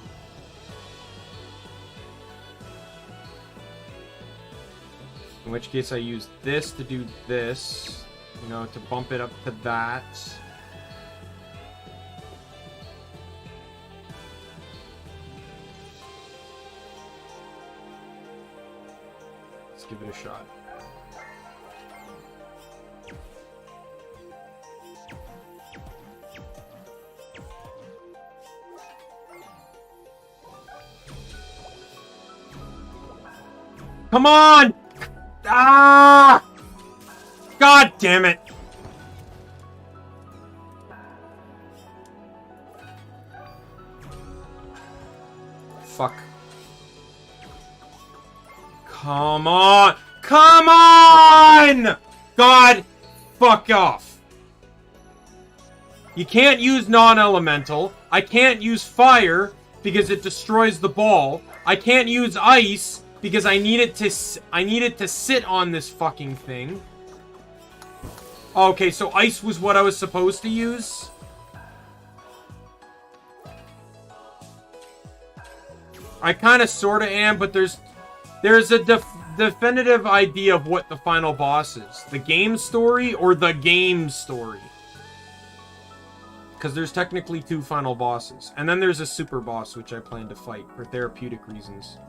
In which case I use this to do this, you know, to bump it up to that. Give it a shot. Come on! Ah! God damn it! Fuck. Come on! Come on! God, fuck off. You can't use non-elemental. I can't use fire because it destroys the ball. I can't use ice because I need it to sit on this fucking thing. Okay, so ice was what I was supposed to use. I kind of sort of am, but there's a definitive idea of what the final boss is. The game story or the game story. Because there's technically 2 final bosses. And then there's a super boss, which I plan to fight for therapeutic reasons.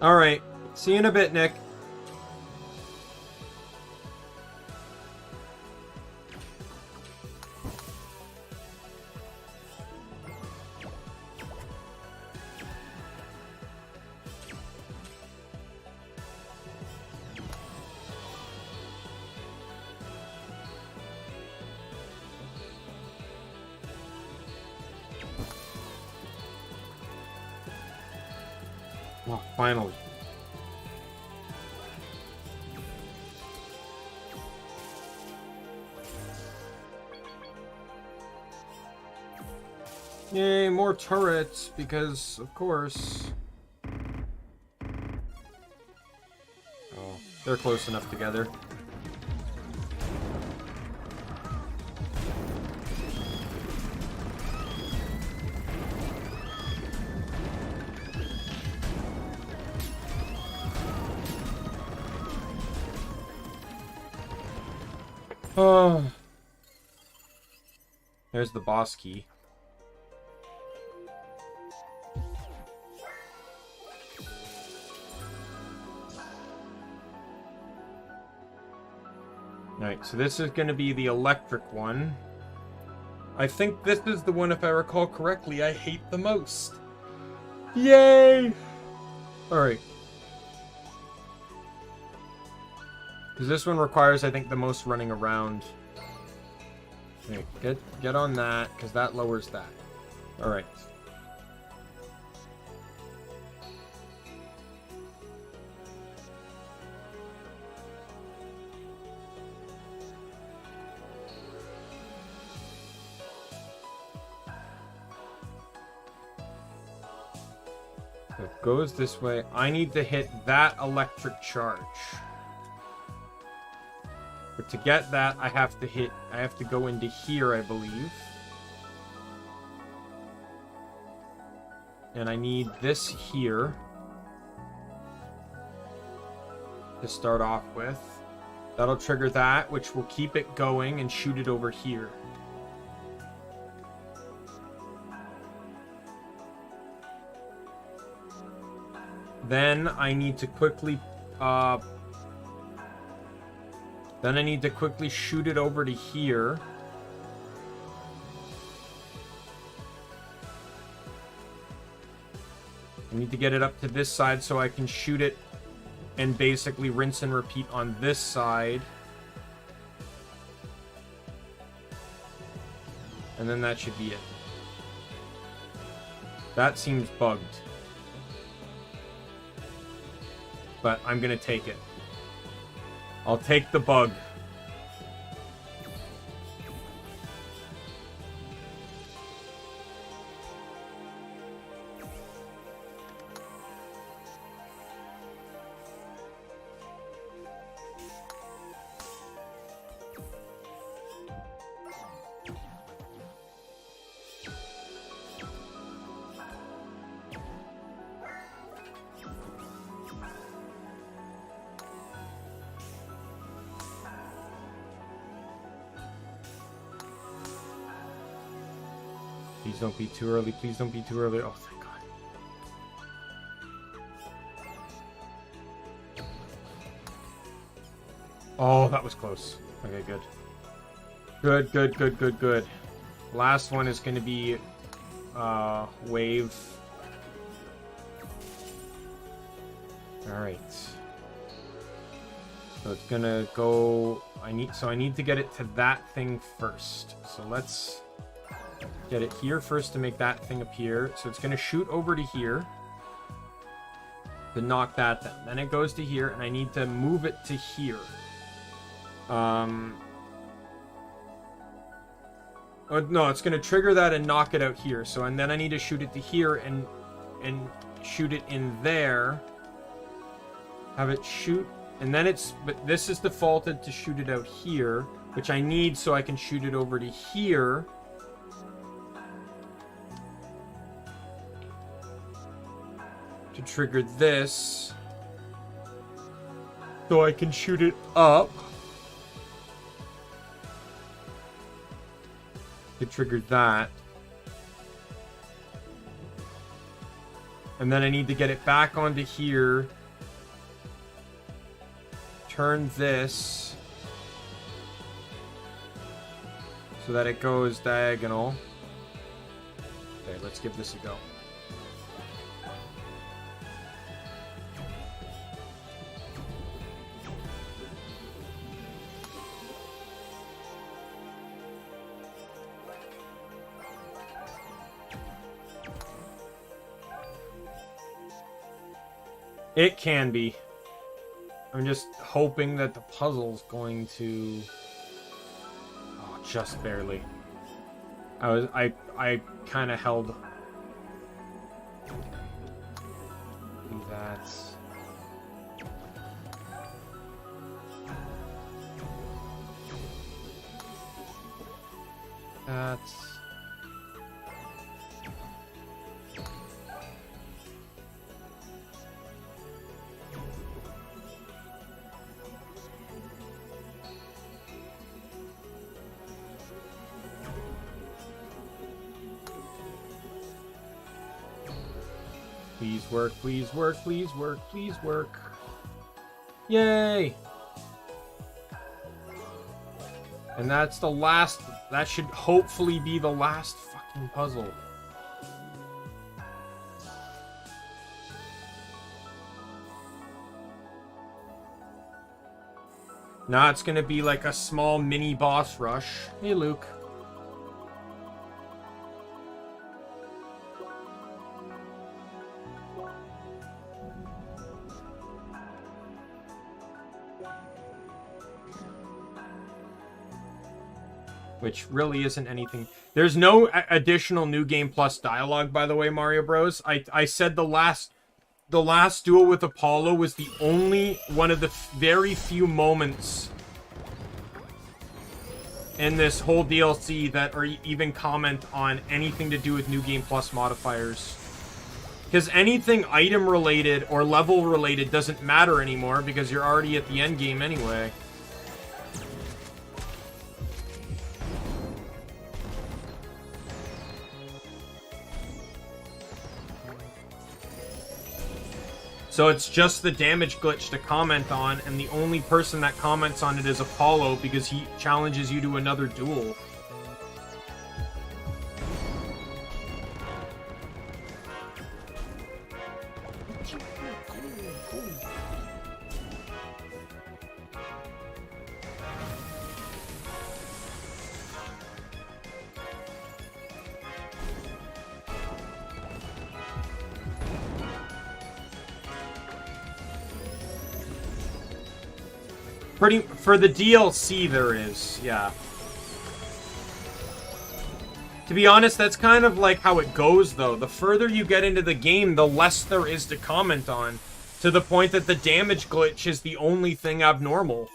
Alright. See you in a bit, Nick. Oh, finally. Yay, more turrets, because, of course. Oh, they're close enough together. Oh. There's the boss key. Alright, so this is going to be the electric one. I think this is the one, if I recall correctly, I hate the most. Yay! Alright. Because this one requires, I think, the most running around. Okay, get on that, because that lowers that. Alright. So it goes this way. I need to hit that electric charge. But to get that, I have to go into here, I believe. And I need this here to start off with. That'll trigger that, which will keep it going and shoot it over here. Then I need to quickly shoot it over to here. I need to get it up to this side so I can shoot it and basically rinse and repeat on this side. And then that should be it. That seems bugged. But I'm gonna take it. I'll take the bug. Please don't be too early. Please don't be too early. Oh, thank God. Oh, that was close. Okay, good. Good, good, good, good, good. Last one is going to be wave. All right. So it's gonna go, I need to get it to that thing first. So let's get it here first to make that thing appear. So it's gonna shoot over to here to knock that down. Then it goes to here, and I need to move it to here. Oh, no, it's gonna trigger that and knock it out here. So, and then I need to shoot it to here and shoot it in there. Have it shoot. And then but this is defaulted to shoot it out here, which I need so I can shoot it over to here. To trigger this. So I can shoot it up. To trigger that. And then I need to get it back onto here. Turn this so that it goes diagonal. Okay, let's give this a go. It can be. I'm just hoping that the puzzle's going to... Oh, just barely. I kind of held... That's... Please work, please work, please work, please work. Yay! And that's the last... That should hopefully be the last fucking puzzle. Now it's gonna be like a small mini boss rush. Hey, Luke. Which really isn't anything. There's no additional New Game Plus dialogue, by the way, Mario Bros. I said the last duel with Apollo was the only one of the very few moments in this whole DLC that are even comment on anything to do with New Game Plus modifiers. Because anything item related or level related doesn't matter anymore because you're already at the end game anyway. So it's just the damage glitch to comment on, and the only person that comments on it is Apollo because he challenges you to another duel. For the DLC, there is, yeah. To be honest, that's kind of like how it goes, though. The further you get into the game, the less there is to comment on. To the point that the damage glitch is the only thing abnormal.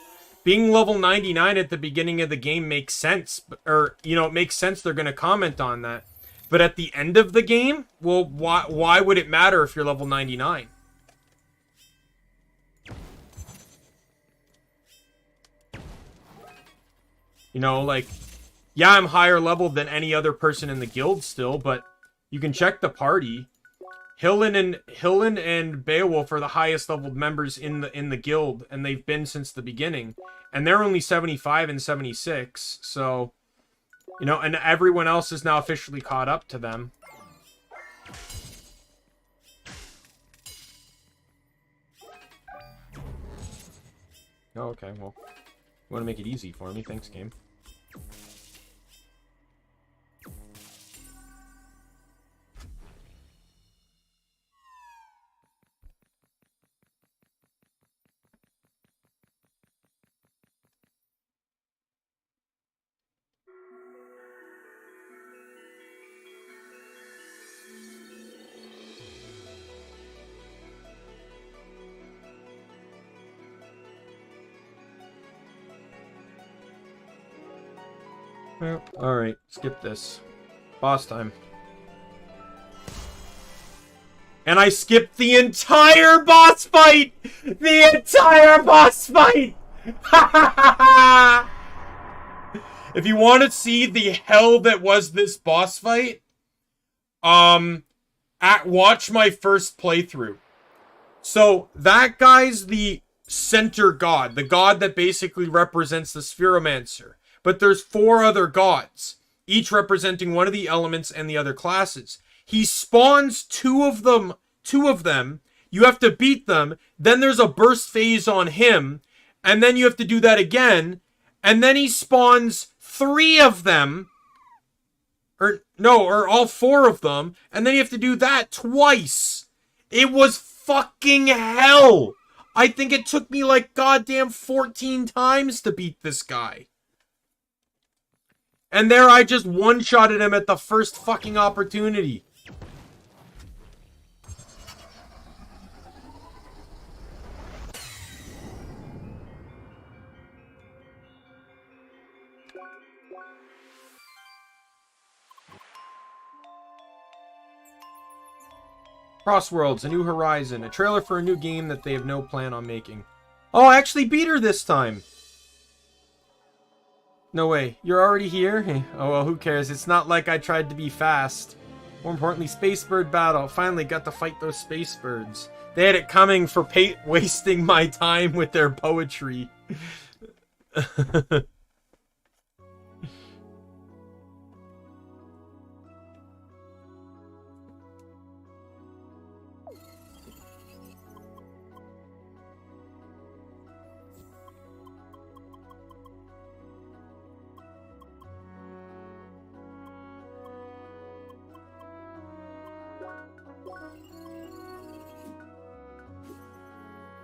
Being level 99 at the beginning of the game makes sense. Or, you know, it makes sense they're going to comment on that. But at the end of the game, well, why would it matter if you're level 99? You know, like, yeah, I'm higher level than any other person in the guild still, but you can check the party. Hillen and Beowulf are the highest leveled members in the guild, and they've been since the beginning. And they're only 75 and 76, so, you know, and everyone else is now officially caught up to them. Oh, okay, well. You want to make it easy for me. Thanks, game. Well, alright, skip this. Boss time. And I skipped the entire boss fight! The entire boss fight! If you want to see the hell that was this boss fight, watch my first playthrough. So, that guy's the center god. The god that basically represents the Spheromancer. But there's 4 other gods, each representing one of the elements and the other classes. He spawns two of them. You have to beat them. Then there's a burst phase on him. And then you have to do that again. And then he spawns 3 of them. Or all 4 of them. And then you have to do that twice. It was fucking hell. I think it took me like goddamn 14 times to beat this guy. And there I just one-shotted him at the first fucking opportunity. Crossworlds, A New Horizon. A trailer for a new game that they have no plan on making. Oh, I actually beat her this time. No way. You're already here? Oh, well, who cares? It's not like I tried to be fast. More importantly, Space Bird Battle. Finally got to fight those space birds. They had it coming for wasting my time with their poetry.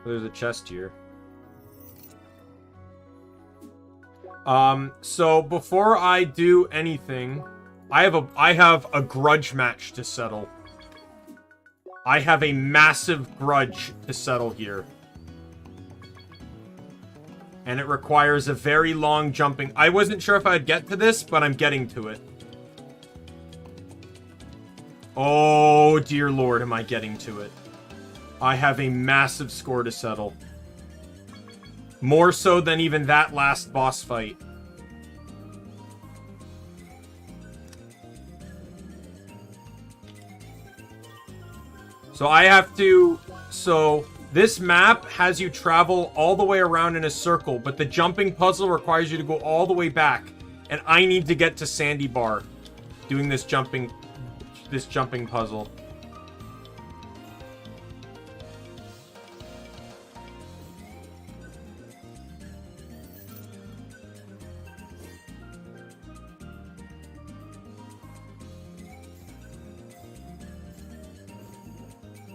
There's a chest here. So before I do anything, I have a grudge match to settle. I have a massive grudge to settle here. And it requires a very long jumping. I wasn't sure if I'd get to this, but I'm getting to it. Oh, dear Lord, am I getting to it. I have a massive score to settle. More so than even that last boss fight. So I have to... So, this map has you travel all the way around in a circle, but the jumping puzzle requires you to go all the way back. And I need to get to Sandy Bar doing this jumping puzzle.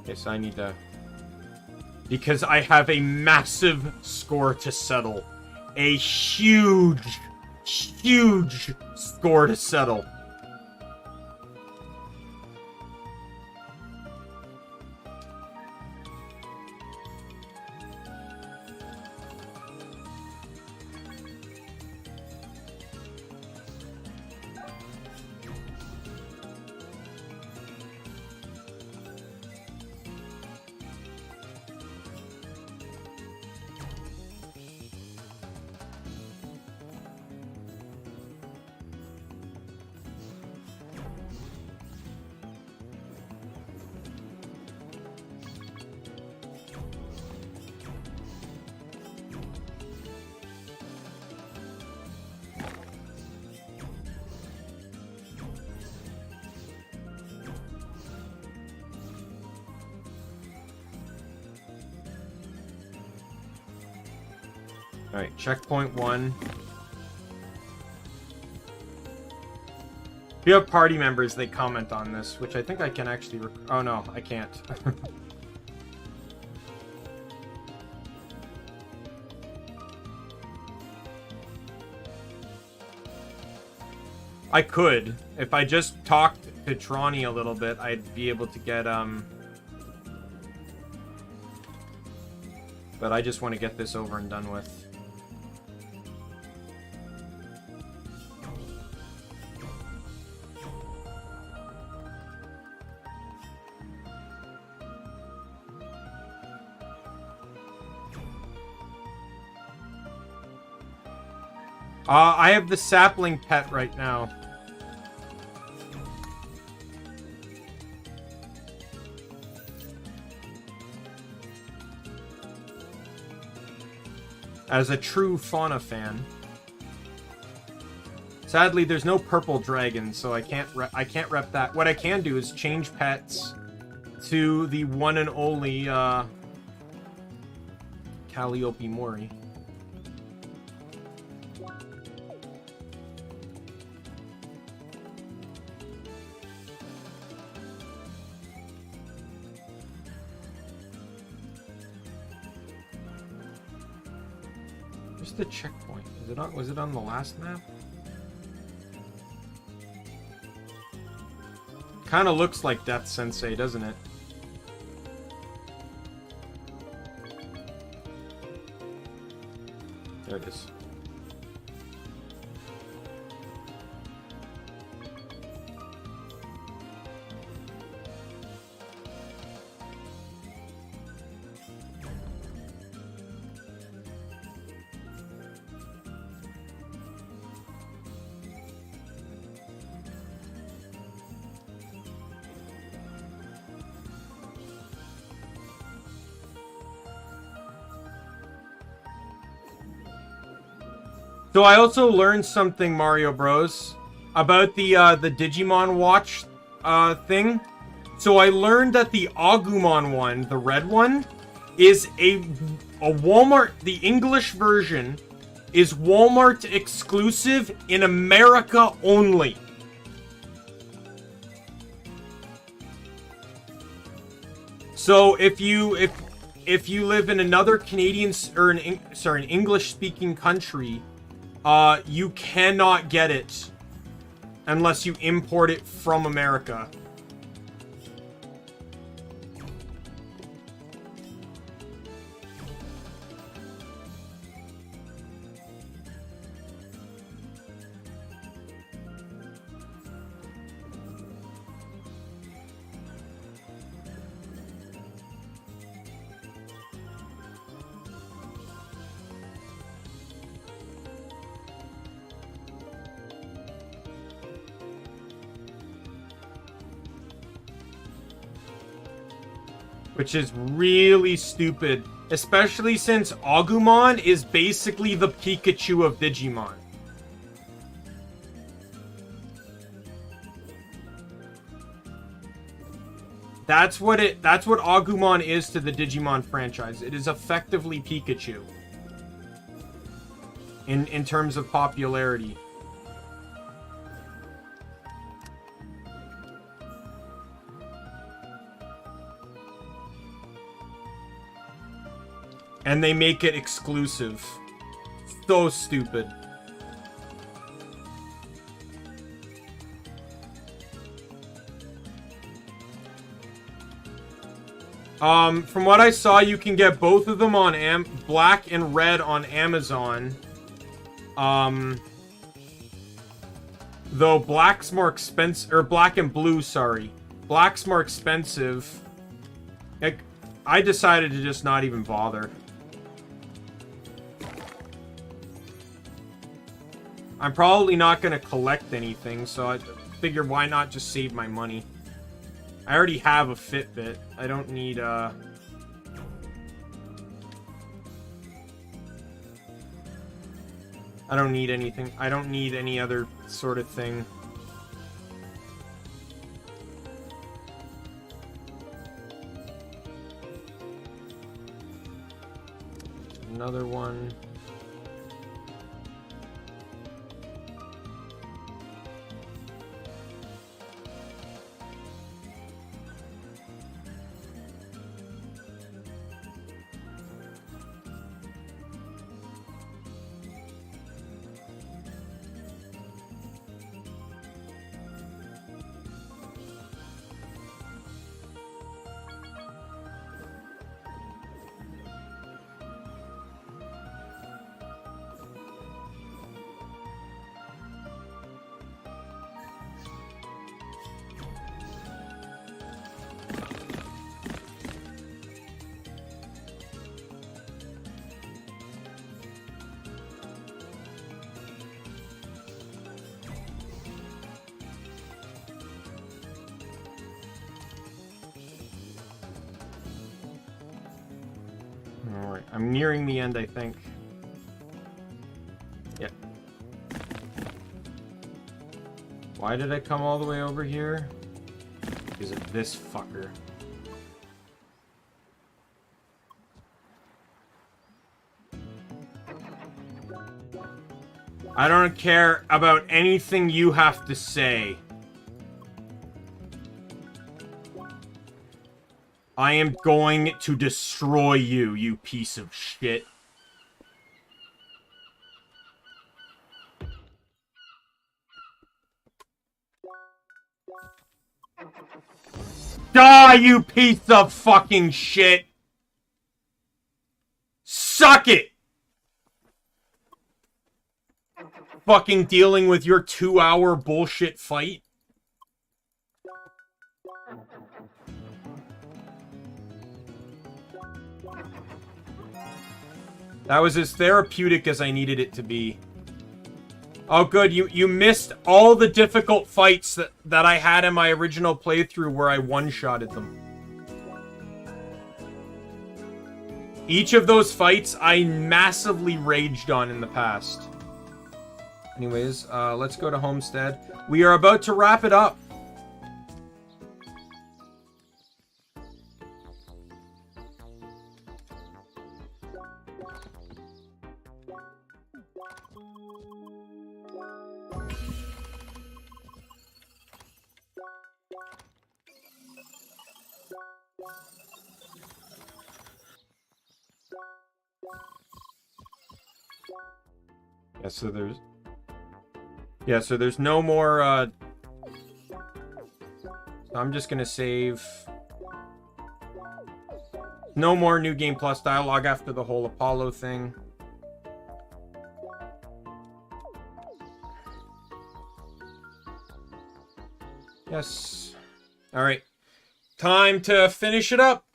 Okay, so I need to... Because I have a massive score to settle. A huge, huge score to settle. Alright, checkpoint 1. If you have party members, they comment on this, which I think I can actually... Oh, no, I can't. I could. If I just talked to Tronny a little bit, I'd be able to get, But I just want to get this over and done with. I have the sapling pet right now. As a true fauna fan. Sadly, there's no purple dragon, so I can't rep that. What I can do is change pets to the one and only Calliope Mori. Where's the checkpoint? Was it on the last map? Kind of looks like Death Sensei, doesn't it? There it is. So I also learned something, Mario Bros, about the Digimon Watch thing. So I learned that the Agumon one, the red one, is a Walmart. The English version is Walmart exclusive in America only. So if you live in another Canadian or an English-speaking country, you cannot get it unless you import it from America. Which is really stupid, especially since Agumon is basically the Pikachu of Digimon. That's what Agumon is to the Digimon franchise. It is effectively Pikachu in terms of popularity. And they make it exclusive. So stupid. From what I saw, you can get both of them on black and red on Amazon. Though black's more expensive, or black and blue, sorry. Black's more expensive. I decided to just not even bother. I'm probably not going to collect anything, so I figure why not just save my money. I already have a Fitbit. I don't need, I don't need anything. I don't need any other sort of thing. Another one. Alright, I'm nearing the end, I think. Yeah. Why did I come all the way over here? Because of this fucker. I don't care about anything you have to say. I am going to destroy you, you piece of shit. Die, you piece of fucking shit! Suck it! Fucking dealing with your 2-hour bullshit fight. That was as therapeutic as I needed it to be. Oh, good. You missed all the difficult fights that I had in my original playthrough where I one-shotted them. Each of those fights I massively raged on in the past. Anyways, let's go to Homestead. We are about to wrap it up. So there's no more, I'm just gonna save. No more New Game Plus dialogue after the whole Apollo thing. Yes. Alright. Time to finish it up.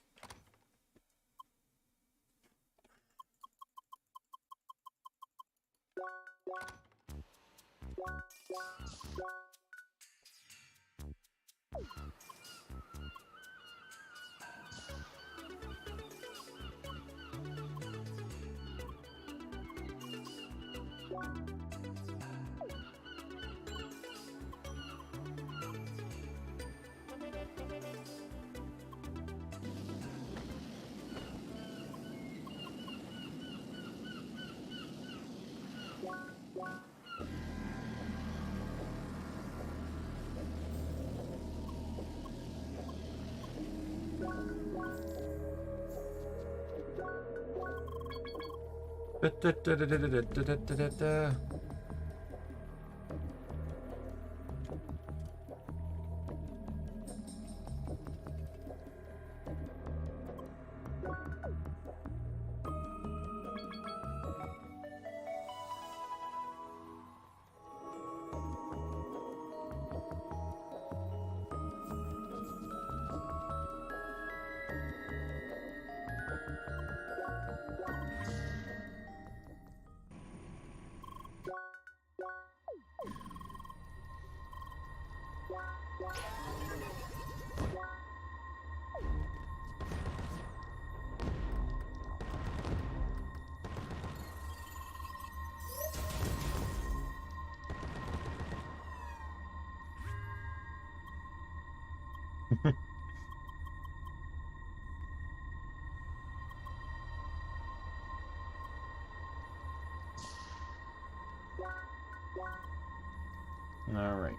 All right.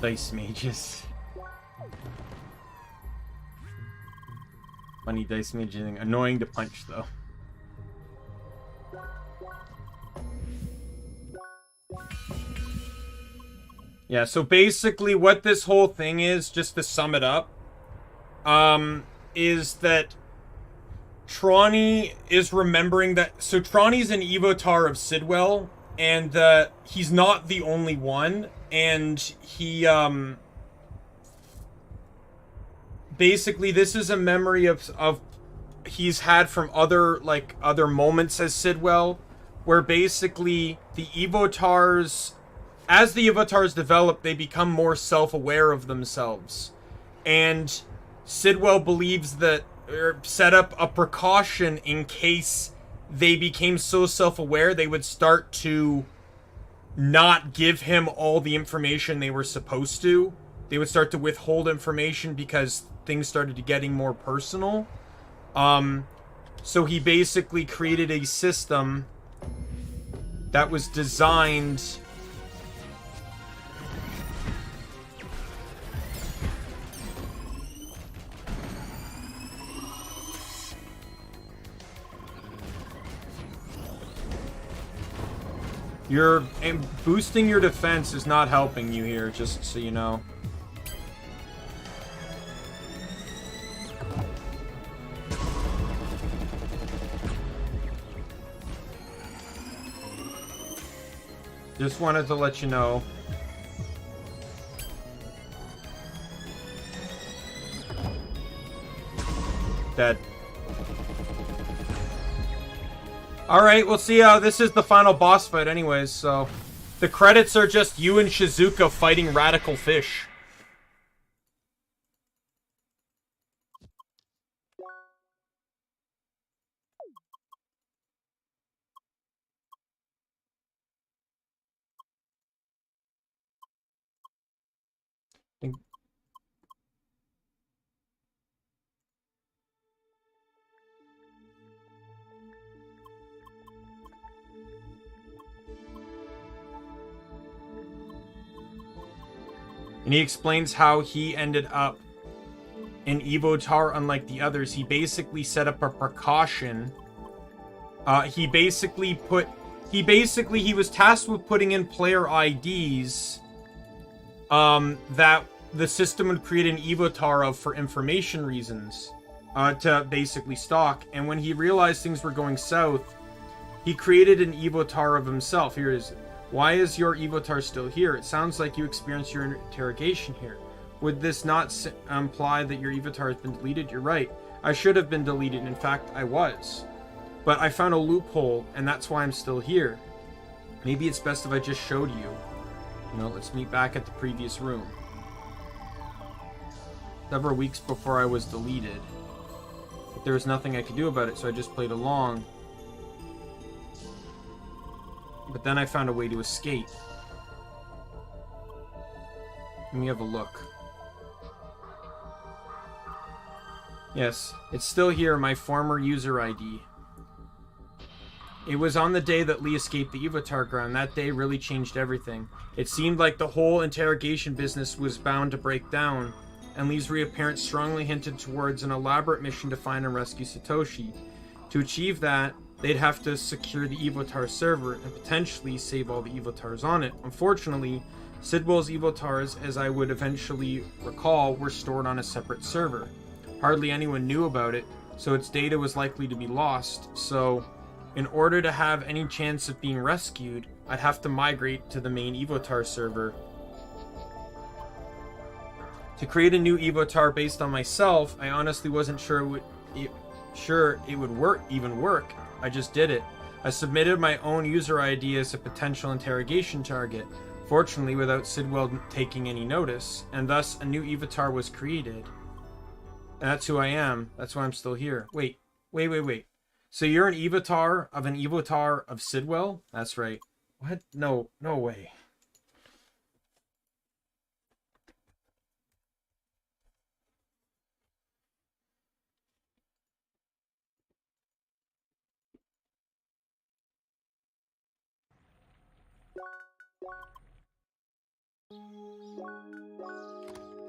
Dice mages. Funny dice maging. Annoying to punch, though. Yeah, so basically what this whole thing is, just to sum it up, is that Trani is remembering that... So Trani's an Evotar of Sidwell, And he's not the only one. And he basically, this is a memory of he's had from other moments as Sidwell, where basically the Evotars, as the Evotars develop, they become more self-aware of themselves. And Sidwell believes that, or set up a precaution in case they became so self-aware they would start to not give him all the information they were supposed to. They would start to withhold information because things started to getting more personal. So he basically created a system that was designed boosting your defense is not helping you here, just so you know. Just wanted to let you know. Dead. Alright, we'll see how this is the final boss fight anyways, so... The credits are just you and Shizuka fighting radical fish. And he explains how he ended up an Evotar unlike the others. He basically set up a precaution. He was tasked with putting in player IDs that the system would create an Evotar of for information reasons, to basically stalk. And when he realized things were going south, he created an Evotar of himself. Here it is. Why is your Evotar still here? It sounds like you experienced your interrogation here. Would this not imply that your Evotar has been deleted? You're right. I should have been deleted. In fact, I was. But I found a loophole, and that's why I'm still here. Maybe it's best if I just showed you. You know, let's meet back at the previous room. Several weeks before I was deleted. But there was nothing I could do about it, so I just played along. But then I found a way to escape. Let me have a look. Yes, it's still here, my former user ID. It was on the day that Lee escaped the Evotar ground. That day really changed everything. It seemed like the whole interrogation business was bound to break down, and Lee's reappearance strongly hinted towards an elaborate mission to find and rescue Satoshi. To achieve that, they'd have to secure the Evotar server and potentially save all the Evotars on it. Unfortunately, Sidwell's Evotars, as I would eventually recall, were stored on a separate server. Hardly anyone knew about it, so its data was likely to be lost. So, in order to have any chance of being rescued, I'd have to migrate to the main Evotar server. To create a new Evotar based on myself, I honestly wasn't sure it would work. I just did it. I submitted my own user ID as a potential interrogation target, fortunately without Sidwell taking any notice, and thus a new Evotar was created. And that's who I am. That's why I'm still here. Wait. So you're an Evotar of Sidwell? That's right. What? No way.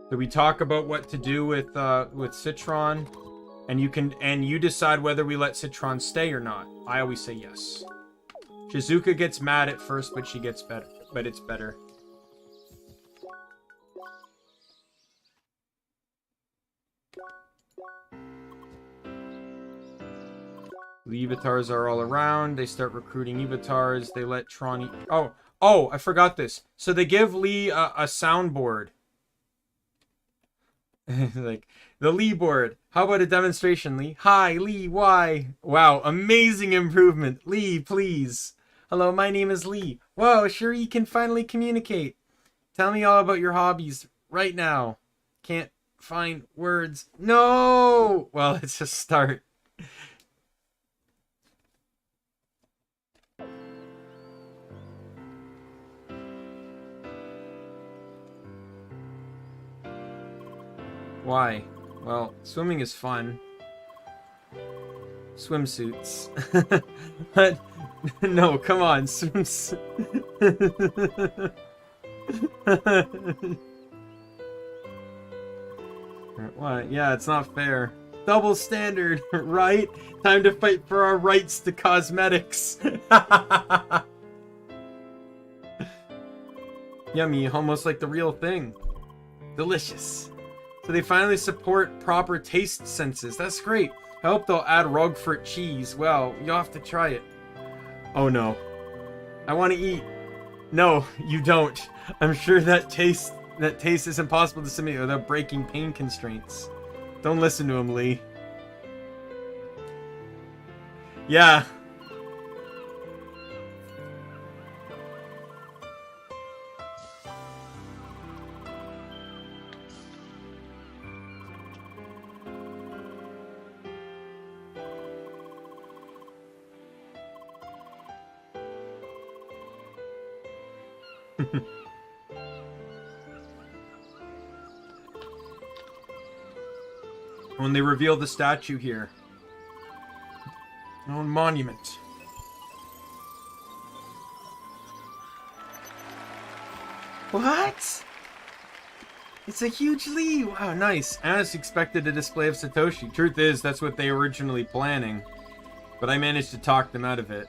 So we talk about what to do with Citron, and you decide whether we let Citron stay or not. I always say yes. Shizuka gets mad at first, but she gets better. But it's better. The Evatars are all around. They start recruiting Evatars. They let Tron... Oh, I forgot this. So they give Lee a soundboard. Like, the Lee board. How about a demonstration, Lee? Hi, Lee, why? Wow, amazing improvement. Lee, please. Hello, my name is Lee. Whoa, sure you can finally communicate. Tell me all about your hobbies right now. Can't find words. No! Well, it's a start. Why? Well, swimming is fun. Swimsuits. But, no, come on, swimsuits. What? Yeah, it's not fair. Double standard, right? Time to fight for our rights to cosmetics. Yummy, almost like the real thing. Delicious. So they finally support proper taste senses. That's great. I hope they'll add Roquefort cheese. Well, you'll have to try it. Oh no. I want to eat. No, you don't. I'm sure that taste is impossible to simulate without breaking pain constraints. Don't listen to him, Lee. Yeah. When they reveal the statue here. Oh, monument. What? It's a huge Lee. Wow, nice. As expected, a display of Satoshi. Truth is, that's what they were originally planning. But I managed to talk them out of it.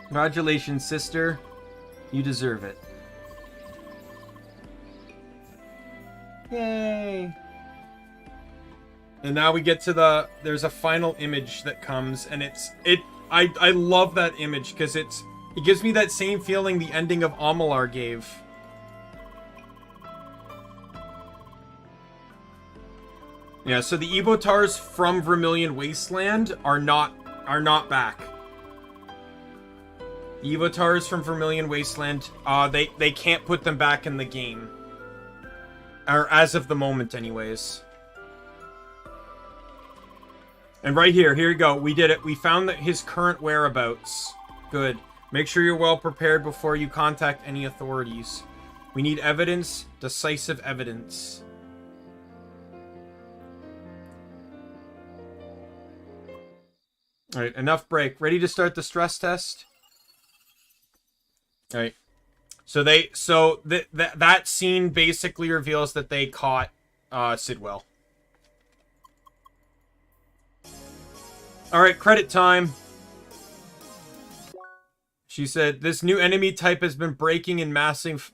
Congratulations, sister. You deserve it. Yay. And now we get to there's a final image that comes, and I love that image because it gives me that same feeling the ending of Omelar gave. Yeah, so the Evotars from Vermilion Wasteland are not back. The Evotars from Vermilion Wasteland, they can't put them back in the game. Or as of the moment, anyways. And right here you go. We did it. We found his current whereabouts. Good. Make sure you're well prepared before you contact any authorities. We need evidence, decisive evidence. Alright, enough break. Ready to start the stress test? Alright. So that scene basically reveals that they caught Sidwell. Alright, credit time. She said, this new enemy type has been breaking in massive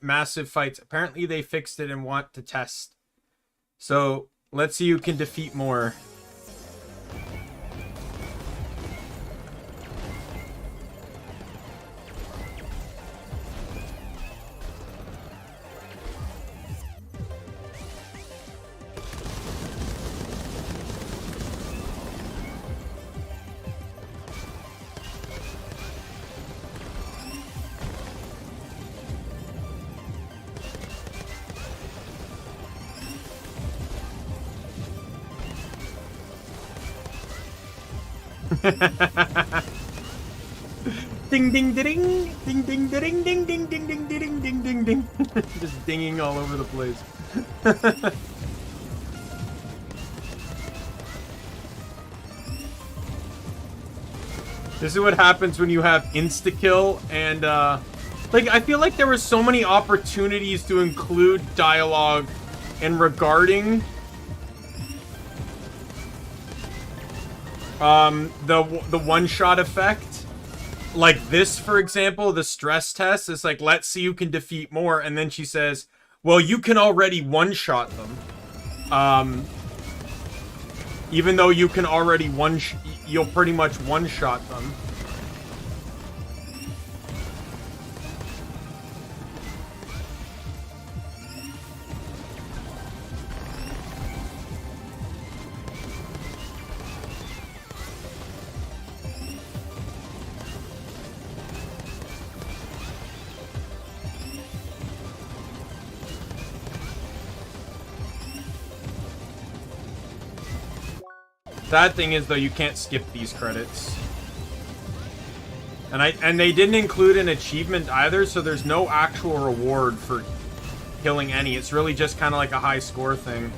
fights. Apparently they fixed it and want to test. So, let's see who can defeat more. Ding ding ding ding ding ding ding ding ding ding ding ding ding ding ding. Just dinging all over the place. This is what happens when you have insta-kill and like I feel like there were so many opportunities to include dialogue and regarding the one-shot effect. Like this, for example, the stress test is like, let's see who can defeat more, and then she says, well, you can already one-shot them. Even though you can already you'll pretty much one-shot them. Sad thing is, though, you can't skip these credits. And they didn't include an achievement either, so there's no actual reward for killing any. It's really just kind of like a high score thing.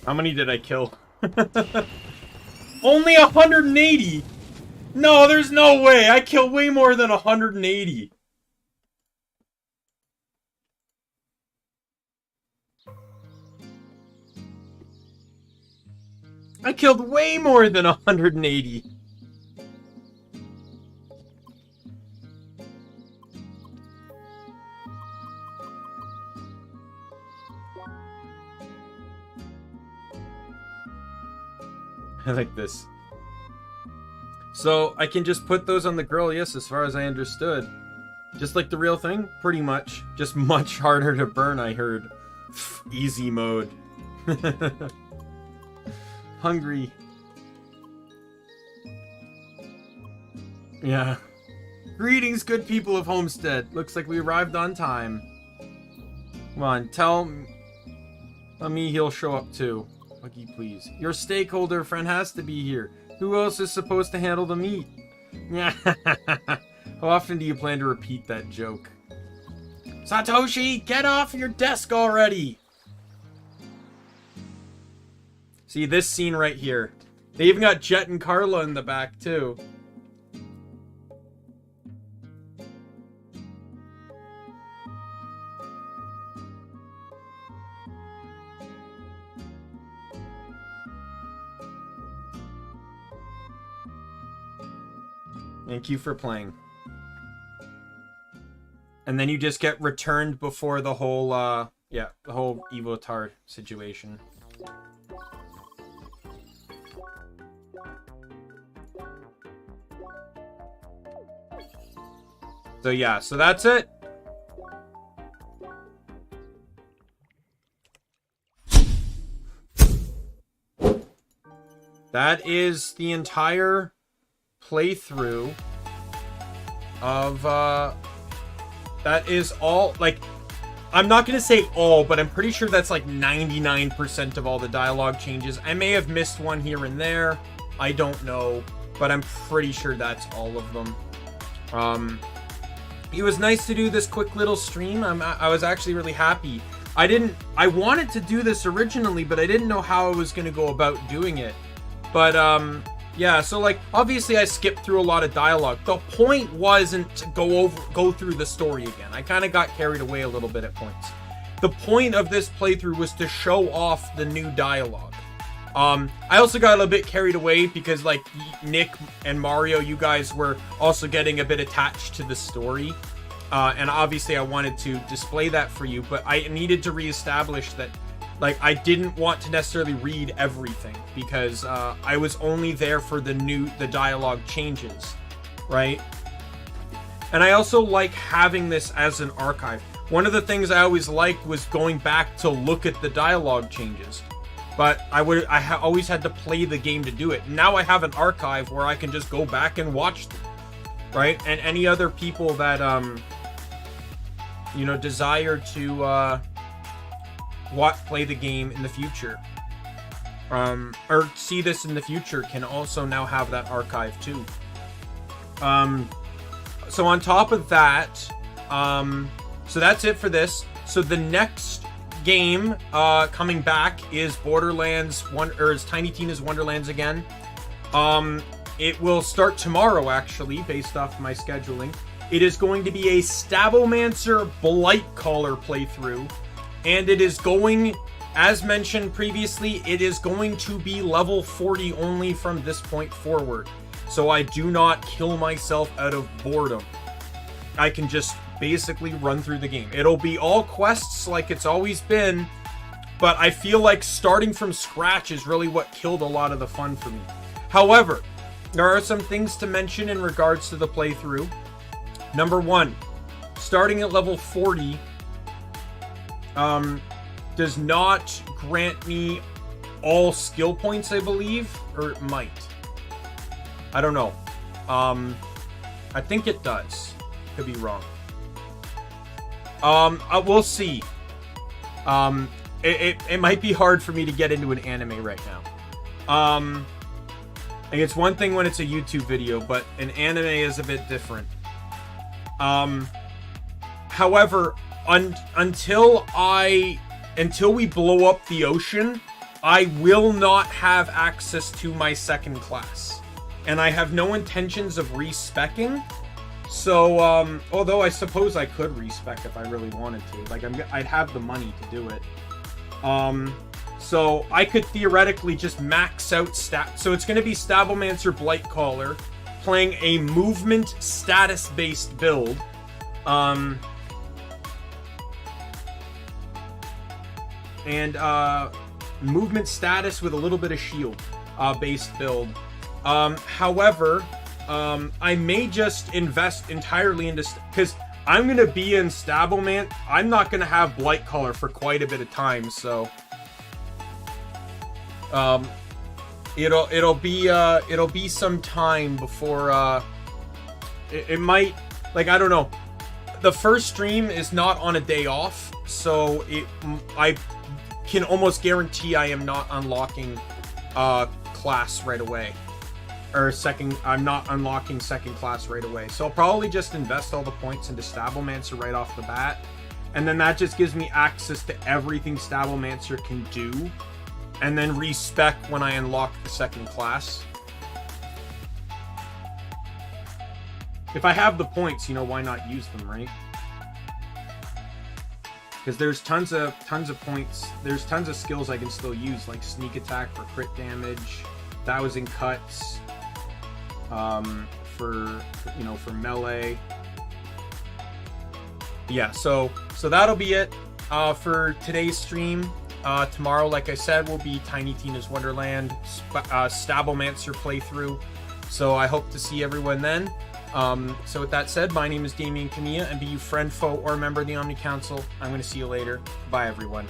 How many did I kill? Only 180! No, there's no way! I killed way more than 180. I killed way more than 180. I like this. So, I can just put those on the girl, yes, as far as I understood. Just like the real thing? Pretty much. Just much harder to burn, I heard. Easy mode. Hungry. Yeah. Greetings, good people of Homestead. Looks like we arrived on time. Come on, tell me he'll show up too. Lucky, please. Your stakeholder friend has to be here. Who else is supposed to handle the meat? How often do you plan to repeat that joke? Satoshi, get off your desk already! See, this scene right here. They even got Jet and Carla in the back, too. Thank you for playing. And then you just get returned before the whole, the whole Evotard situation. So yeah, so that's it. That is the entire playthrough of that is all. Like, I'm not gonna say all, but I'm pretty sure that's like 99% of all the dialogue changes. I may have missed one here and there, I don't know, but I'm pretty sure that's all of them. It was nice to do this quick little stream. I was actually really happy. I wanted to do this originally, but I didn't know how I was gonna go about doing it. But yeah, so like, obviously I skipped through a lot of dialogue. The point wasn't to go through the story again. I kind of got carried away a little bit at points. The point of this playthrough was to show off the new dialogue. I also got a little bit carried away because, like, Nick and Mario, you guys were also getting a bit attached to the story. And obviously I wanted to display that for you, but I needed to reestablish that, like, I didn't want to necessarily read everything because I was only there for the dialogue changes, right? And I also like having this as an archive. One of the things I always liked was going back to look at the dialogue changes. but always had to play the game to do it. Now I have an archive where I can just go back and watch them, right? And any other people that you know, desire to play the game in the future, or see this in the future, can also now have that archive too. So on top of that, so that's it for this. So the next game coming back is Borderlands is Tiny Tina's Wonderlands again. It will start tomorrow, actually, based off my scheduling. It is going to be a Stabomancer Blightcaller playthrough, and it is going, as mentioned previously, it is going to be level 40 only from this point forward. So I do not kill myself out of boredom. I can just basically run through the game. It'll be all quests like it's always been, but I feel like starting from scratch is really what killed a lot of the fun for me. However, there are some things to mention in regards to the playthrough. Number one, starting at level 40 does not grant me all skill points, I believe, or it might. I don't know. I think it does. Could be wrong. We'll see. It might be hard for me to get into an anime right now. Like, it's one thing when it's a YouTube video, but an anime is a bit different. However, until we blow up the ocean, I will not have access to my second class. And I have no intentions of respecking. So, although I suppose I could respec if I really wanted to. Like, I'd have the money to do it. So I could theoretically just max out stat. So it's going to be Stabomancer Blightcaller, playing a movement status-based build. Movement status with a little bit of shield based build. However, I may just invest entirely into, because I'm gonna be in Staboman. I'm not gonna have Blightcaller for quite a bit of time, so it'll be some time before it might, like, I don't know. The first stream is not on a day off, so I can almost guarantee I am not unlocking class right away. I'm not unlocking second class right away. So I'll probably just invest all the points into Stabomancer right off the bat. And then that just gives me access to everything Stabomancer can do. And then respec when I unlock the second class. If I have the points, you know, why not use them, right? Because there's tons of points. There's tons of skills I can still use, like sneak attack for crit damage, 1,000 cuts, for melee. Yeah, so that'll be it for today's stream. Tomorrow, like I said, will be Tiny Tina's Wonderland Stabomancer playthrough. So I hope to see everyone then. So with that said, my name is Daimien Kamiya, and be you friend, foe, or member of the Omni Council, I'm going to see you later. Bye, everyone.